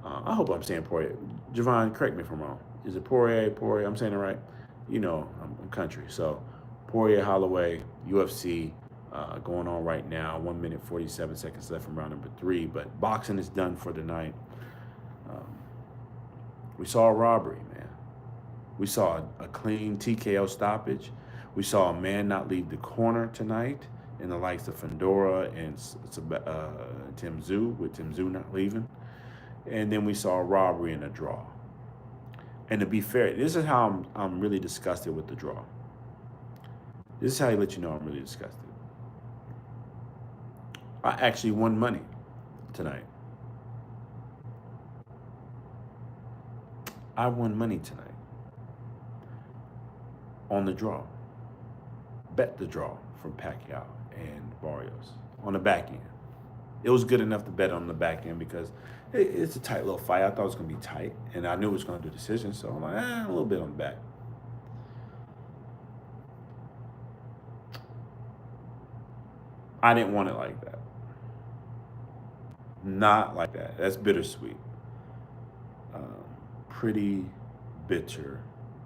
S5: I hope I'm saying Poirier. Javon, correct me if I'm wrong. Is it Poirier? I'm saying it right? You know, I'm country. So Poirier, Holloway, UFC going on right now. 1 minute, 47 seconds left from round number 3. But boxing is done for the night. We saw a robbery, man. We saw a clean TKO stoppage. We saw a man not leave the corner tonight in the likes of Fundora and Tszyu, with Tszyu not leaving. And then we saw a robbery and a draw. And to be fair, this is how I'm really disgusted with the draw. This is how you let you know I'm really disgusted. I actually won money tonight. I won money tonight on the draw. Bet the draw from Pacquiao and Barrios on the back end. It was good enough to bet on the back end because it's a tight little fight. I thought it was going to be tight, and I knew it was going to do a decision, so I'm like, a little bit on the back. I didn't want it like that. Not like that. That's bittersweet. Pretty bitter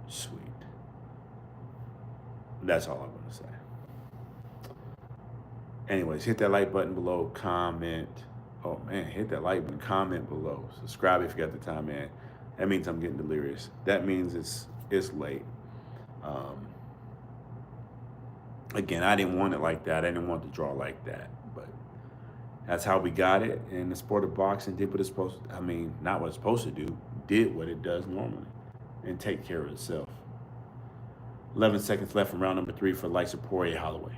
S5: sweet. That's all I'm going to say. Anyways, hit that like button below, comment. Oh man, hit that like button, comment below. Subscribe if you got the time, man. That means I'm getting delirious. That means it's late. Again, I didn't want it like that. I didn't want to draw like that, but that's how we got it. And the sport of boxing did what it's supposed to, not what it's supposed to do, did what it does normally and take care of itself. 11 seconds left from round number 3 for the likes of Poirier, Holloway.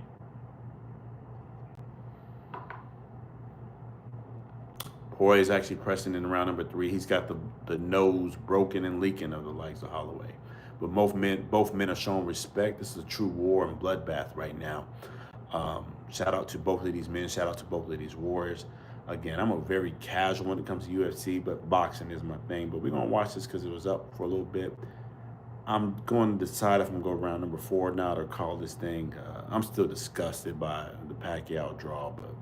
S5: Poirier is actually pressing in round number 3. He's got the nose broken and leaking of the likes of Holloway. But both men are showing respect. This is a true war and bloodbath right now. Shout out to both of these men. Shout out to both of these warriors. Again, I'm a very casual when it comes to UFC, but boxing is my thing. But we're going to watch this because it was up for a little bit. I'm going to decide if I'm going to go round number 4 now to call this thing. I'm still disgusted by the Pacquiao draw, but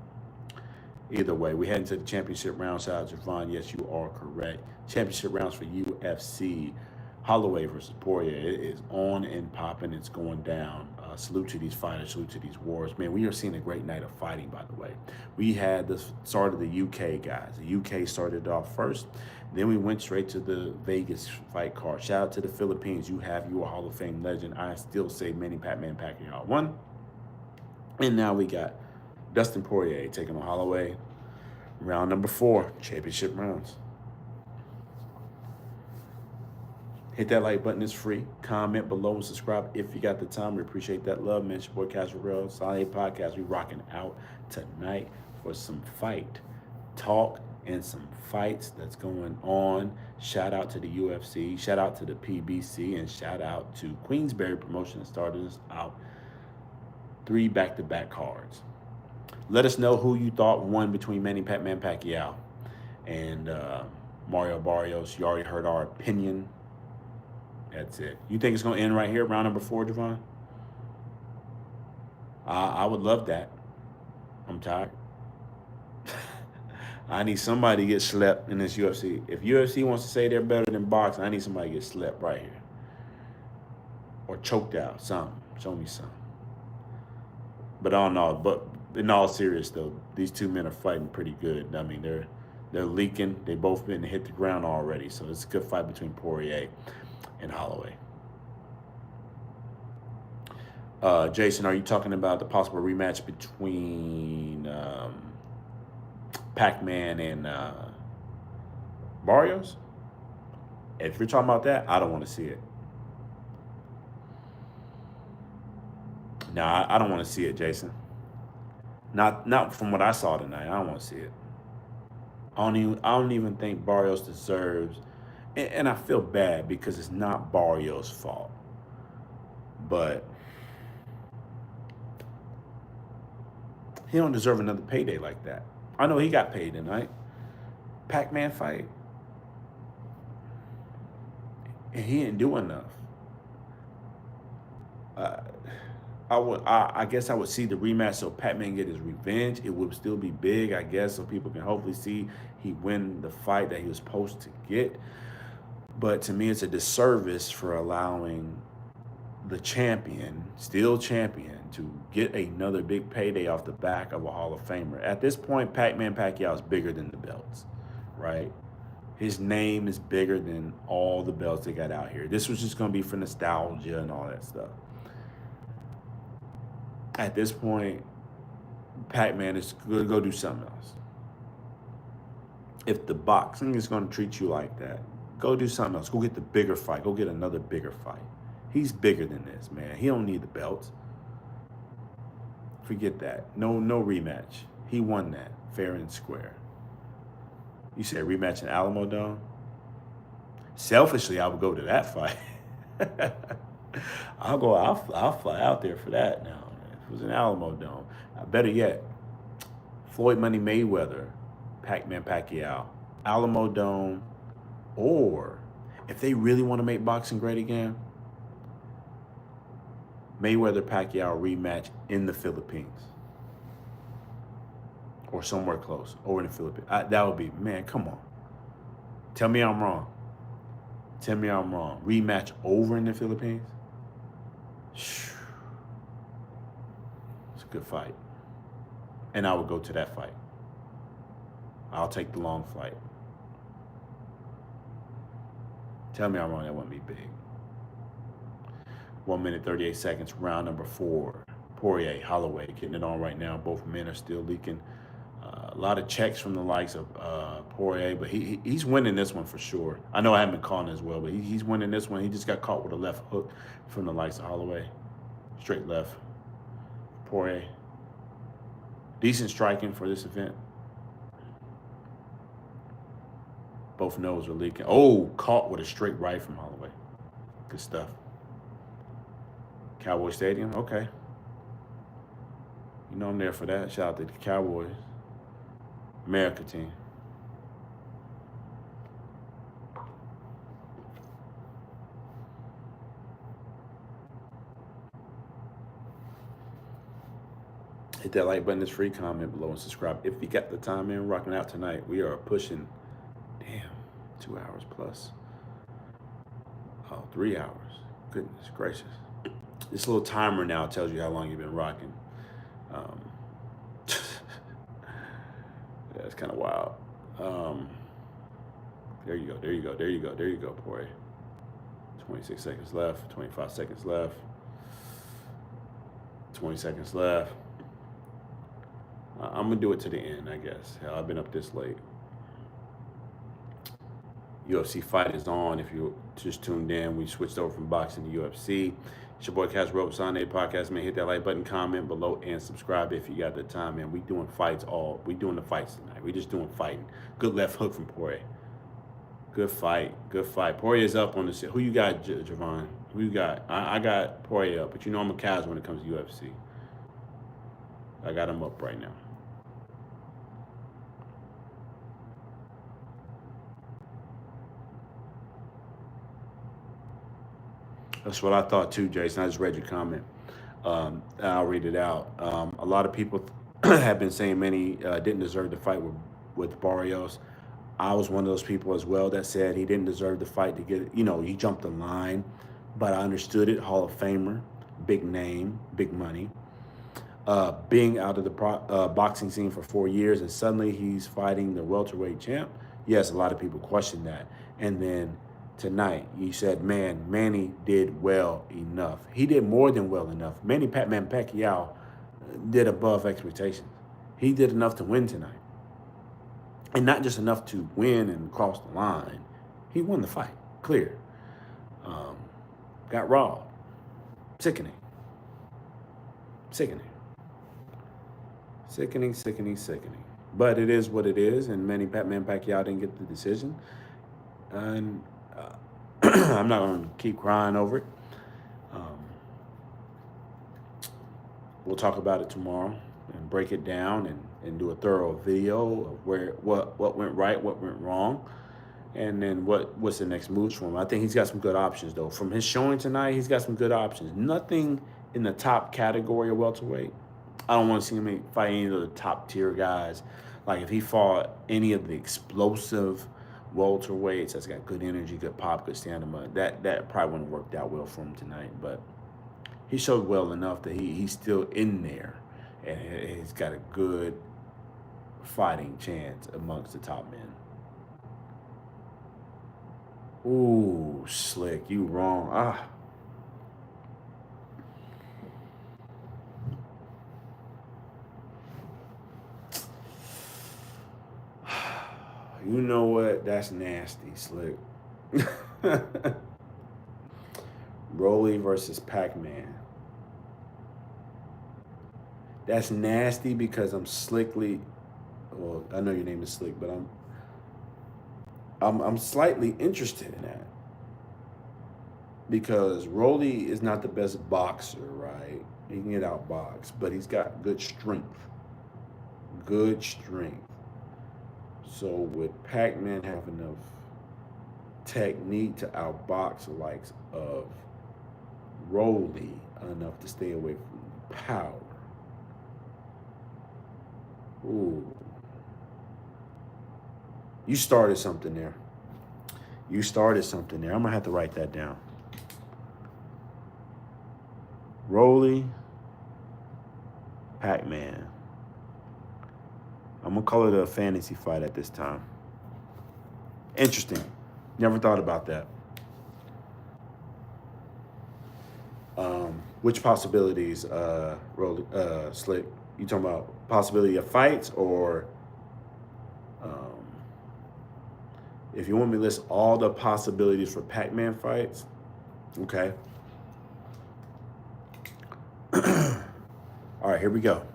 S5: either way, we head into the championship round. Shout out to Javon. Yes, you are correct. Championship rounds for UFC. Holloway versus Poirier. It is on and popping. It's going down. Salute to these fighters. Salute to these wars. Man, we are seeing a great night of fighting, by the way. We had the start of the UK, guys. The UK started off first. Then we went straight to the Vegas fight card. Shout out to the Philippines. You have your Hall of Fame legend. I still say Manny Pacquiao won. And now we got Dustin Poirier taking on Holloway. Round number 4, championship rounds. Hit that like button. It's free. Comment below and subscribe if you got the time. We appreciate that love, man. It's your boy Casual Real Solid Podcast. We rocking out tonight for some fight talk and some fights that's going on. Shout out to the UFC. Shout out to the PBC. And shout out to Queensberry Promotion that started us out 3 back-to-back cards. Let us know who you thought won between Manny Pacquiao and Mario Barrios. You already heard our opinion. That's it. You think it's going to end right here, round number 4, Javon? I would love that. I'm tired. I need somebody to get slept in this UFC. If UFC wants to say they're better than boxing, I need somebody to get slept right here. Or choked out, something. Show me something. But I don't know. But in all seriousness, though, these two men are fighting pretty good. I mean, they're leaking. They both been hit the ground already. So it's a good fight between Poirier and Holloway. Jason, are you talking about the possible rematch between Pac-Man and Barrios? If you're talking about that, I don't want to see it. No, I don't want to see it, Jason. Not from what I saw tonight. I don't want to see it. I don't even think Barrios deserves. And I feel bad because it's not Barrios' fault. But he don't deserve another payday like that. I know he got paid tonight. Pac-Man fight. And he didn't do enough. I guess I would see the rematch so Pac-Man get his revenge. It would still be big, I guess, so people can hopefully see he win the fight that he was supposed to get. But to me, it's a disservice for allowing the champion, still champion, to get another big payday off the back of a Hall of Famer. At this point, Pac-Man Pacquiao is bigger than the belts, right? His name is bigger than all the belts they got out here. This was just going to be for nostalgia and all that stuff. At this point, Pac-Man is going to go do something else. If the boxing is going to treat you like that, go do something else. Go get the bigger fight. Go get another bigger fight. He's bigger than this, man. He don't need the belts. Forget that. No rematch. He won that fair and square. You said rematch in Alamo Dome? Selfishly, I would go to that fight. I'll fly out there for that now. If it was in Alamo Dome. Better yet, Floyd Money Mayweather, Pac-Man Pacquiao, Alamo Dome, or if they really want to make boxing great again, Mayweather-Pacquiao rematch in the Philippines. Or somewhere close, or in the Philippines. That would be, man, come on. Tell me I'm wrong. Tell me I'm wrong. Rematch over in the Philippines? It's a good fight. And I would go to that fight. I'll take the long flight. Tell me I'm wrong, that wouldn't be big. 1 minute, 38 seconds, round number 4. Poirier, Holloway, getting it on right now. Both men are still leaking. A lot of checks from the likes of Poirier, but he's winning this one for sure. I know I haven't been calling as well, but he's winning this one. He just got caught with a left hook from the likes of Holloway. Straight left. Poirier. Decent striking for this event. Both noses are leaking. Oh, caught with a straight right from Holloway. Good stuff. Cowboy Stadium, okay. You know I'm there for that. Shout out to the Cowboys. America team. Hit that like button. It's free. Comment below and subscribe if you got the time in. Rocking out tonight. We are pushing, 2 hours plus. Oh, 3 hours. Goodness gracious. This little timer now tells you how long you've been rocking. Yeah, it's kind of wild. There you go, boy. 26 seconds left, 25 seconds left, 20 seconds left. I'm gonna do it to the end, I guess. Hell, I've been up this late. UFC fight is on. If you just tuned in, we switched over from boxing to UFC. It's your boy Cash Rope Sunday podcast, man. Hit that like button, comment below, and subscribe if you got the time, man. We doing fights we doing the fights tonight. We just doing fighting. Good left hook from Poirier. Good fight. Good fight. Poirier's up on the set. Who you got, Javon? Who you got? I got Poirier up, but you know I'm a casual when it comes to UFC. I got him up right now. That's what I thought too, Jason. I just read your comment. I'll read it out. A lot of people have been saying Manny didn't deserve the fight with Barrios. I was one of those people as well that said he didn't deserve the fight to get it. You know, he jumped the line, but I understood it. Hall of Famer, big name, big money. Being out of the boxing scene for 4 years and suddenly he's fighting the welterweight champ. Yes, a lot of people question that. And then tonight, you said, man, Manny did well enough. He did more than well enough. Manny Pacquiao did above expectations. He did enough to win tonight. And not just enough to win and cross the line. He won the fight, clear. Got robbed. Sickening. Sickening. Sickening, sickening, sickening. But it is what it is, and Manny Pacquiao didn't get the decision. And I'm not going to keep crying over it. We'll talk about it tomorrow and break it down and do a thorough video of what went right, what went wrong, and then what's the next moves for him. I think he's got some good options, though. From his showing tonight, he's got some good options. Nothing in the top category of welterweight. I don't want to see him fight any of the top-tier guys. Like, if he fought any of the explosive welterweights that's got good energy, good pop, good stamina, that probably wouldn't have worked out well for him tonight. But he showed well enough that he's still in there, and he's got a good fighting chance amongst the top men. Ooh, Slick, you wrong. You know what? That's nasty, Slick. Broly versus Pac-Man. That's nasty because I'm slickly. Well, I know your name is Slick, but I'm slightly interested in that because Broly is not the best boxer, right? He can get outboxed, but he's got good strength. Good strength. So would Pac-Man have enough technique to outbox the likes of Broly enough to stay away from power? Ooh. You started something there. You started something there. I'm going to have to write that down. Broly, Pac-Man. I'm going to call it a fantasy fight at this time. Interesting. Never thought about that. Which possibilities, Slick? You talking about possibility of fights or if you want me to list all the possibilities for Pac-Man fights? Okay. All right, here we go.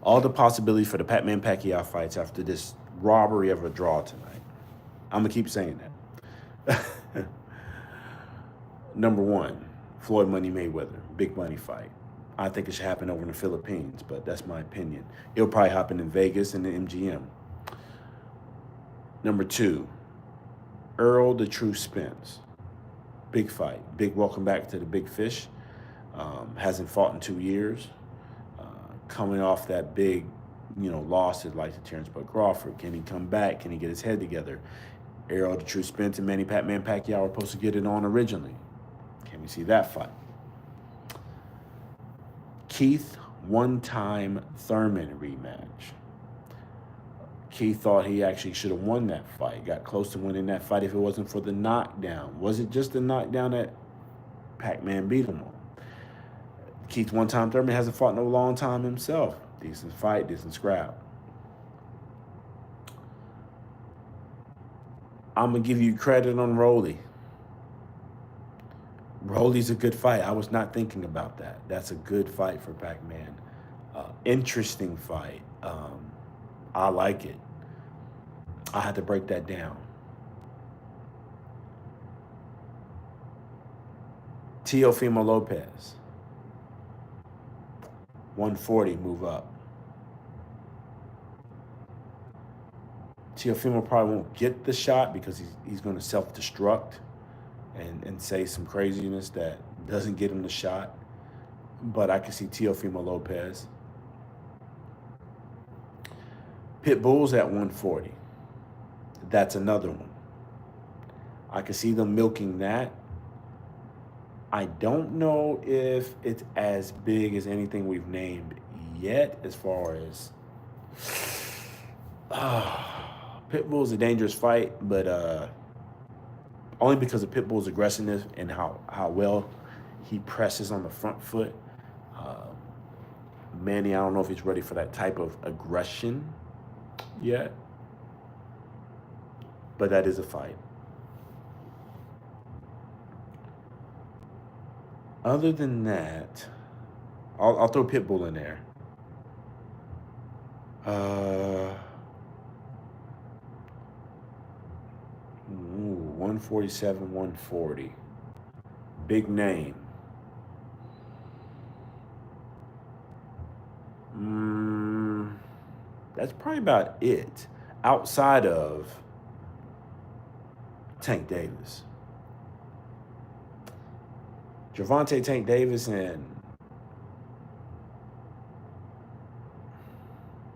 S5: All the possibilities for the Pac-Man Pacquiao fights after this robbery of a draw tonight. I'm going to keep saying that. Number one, Floyd Money Mayweather, big money fight. I think it should happen over in the Philippines, but that's my opinion. It'll probably happen in Vegas and the MGM. Number two, Earl the True Spence. Big fight. Big welcome back to the big fish. Hasn't fought in 2 years. Coming off that big, loss to like Terrence Bud Crawford. Can he come back? Can he get his head together? Earl the True Spence and Manny Pacquiao were supposed to get it on originally. Can we see that fight? Keith one-time Thurman rematch. Keith thought he actually should have won that fight. Got close to winning that fight if it wasn't for the knockdown. Was it just the knockdown that Pac-Man beat him on? Keith one-time Thurman hasn't fought in a long time himself. Decent fight, decent scrap. I'm going to give you credit on Rolly. Rolly's a good fight. I was not thinking about that. That's a good fight for Pac-Man. Interesting fight. I like it. I had to break that down. Teofimo Lopez. 140, move up. Teofimo probably won't get the shot because he's going to self-destruct and say some craziness that doesn't get him the shot. But I can see Teofimo Lopez. Pitbull's at 140. That's another one. I can see them milking that. I don't know if it's as big as anything we've named yet as far as... Pitbull's a dangerous fight, but only because of Pitbull's aggressiveness and how well he presses on the front foot. Manny, I don't know if he's ready for that type of aggression yet, but that is a fight. Other than that, I'll throw Pitbull in there. 147, 140. Big name. That's probably about it. Outside of Tank Davis. Gervonta Tank Davis and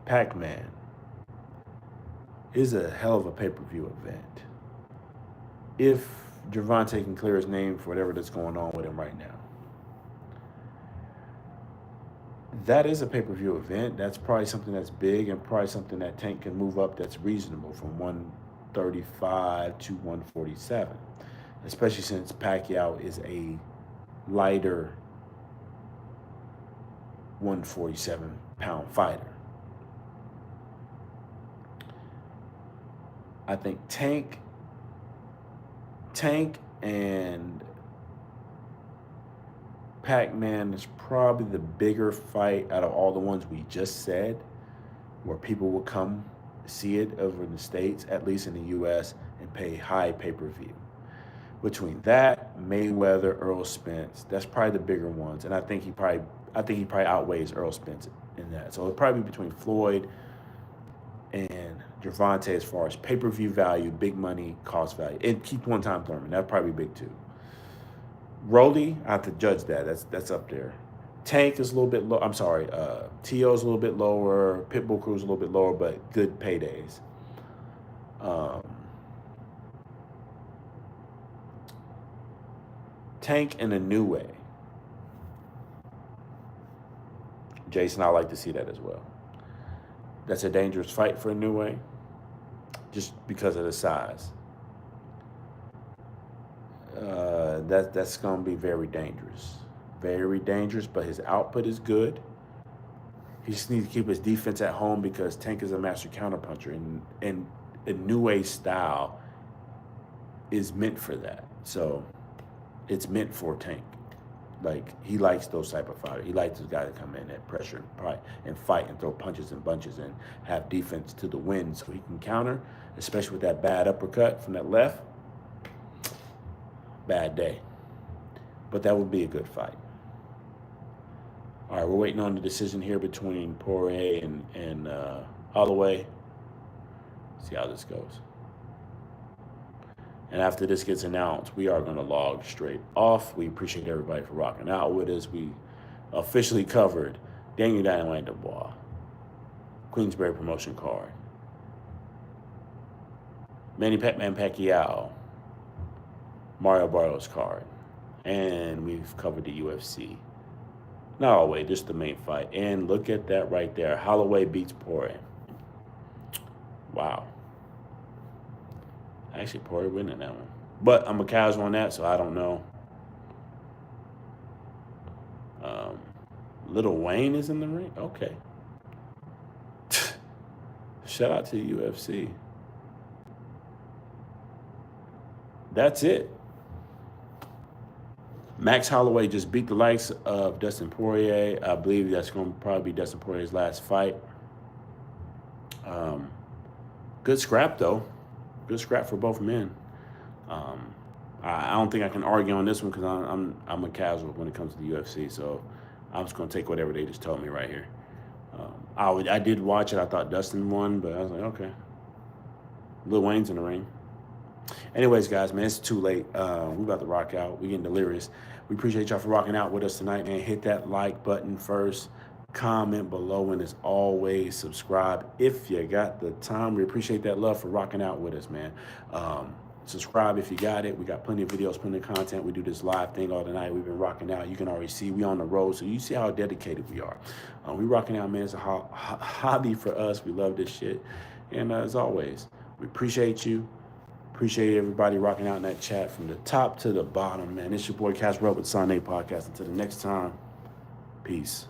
S5: Pac-Man is a hell of a pay-per-view event. If Gervonta can clear his name for whatever that's going on with him right now. That is a pay-per-view event. That's probably something that's big and probably something that Tank can move up that's reasonable from 135 to 147. Especially since Pacquiao is a lighter 147-pound fighter. I think Tank and Pac-Man is probably the bigger fight out of all the ones we just said, where people will come see it over in the States, at least in the U.S., and pay high pay-per-view. Between that, Mayweather, Earl Spence, that's probably the bigger ones, and I think he probably outweighs Earl Spence in that. So it'll probably be between Floyd and Gervonta as far as pay-per-view value, big money, cost value, and keep one-time Thurman. That'd probably be big too. Rolly, I have to judge that. That's up there. Tank is a little bit low. I'm sorry. Tszyu is a little bit lower. Pitbull Cruz a little bit lower, but good paydays. Tank in a new way. Jason, I like to see that as well. That's a dangerous fight for a new way, just because of the size. That's going to be very dangerous. Very dangerous, but his output is good. He just needs to keep his defense at home because Tank is a master counterpuncher, and a new way style is meant for that. So it's meant for Tank. Like, he likes those type of fighters. He likes those guys that come in at pressure and fight and throw punches and bunches and have defense to the win so he can counter, especially with that bad uppercut from that left. Bad day. But that would be a good fight. All right, we're waiting on the decision here between Poirier and Holloway. See how this goes. And after this gets announced, we are going to log straight off. We appreciate everybody for rocking out with us. We officially covered Daniel Dubois, Queensberry promotion card, Manny Pacquiao, Mario Barrios card, and we've covered the UFC. Not all the way, just the main fight. And look at that right there. Holloway beats Poirier. Wow. Actually, Poirier winning that one. But I'm a casual on that, so I don't know. Lil Wayne is in the ring? Okay. Shout out to the UFC. that's it. Max Holloway just beat the likes of Dustin Poirier. I believe that's going to probably be Dustin Poirier's last fight. Good scrap, though. Good scrap for both men. I don't think I can argue on this one because I'm a casual when it comes to the UFC. So I'm just going to take whatever they just told me right here. I did watch it. I thought Dustin won, but I was like, okay. Lil Wayne's in the ring. Anyways, guys, man, it's too late. We about to rock out. We getting delirious. We appreciate y'all for rocking out with us tonight, man. Hit that like button first. Comment below, and as always, subscribe if you got the time. We appreciate that love for rocking out with us, man. Subscribe if you got it. We got plenty of videos, plenty of content. We do this live thing all the night. We've been rocking out. You can already see we on the road, so you see how dedicated we are. We rocking out, man. It's a hobby for us. We love this shit. And as always, we appreciate you. Appreciate everybody rocking out in that chat from the top to the bottom, man. It's your boy Cash Rub with Son 8 Podcast. Until the next time, peace.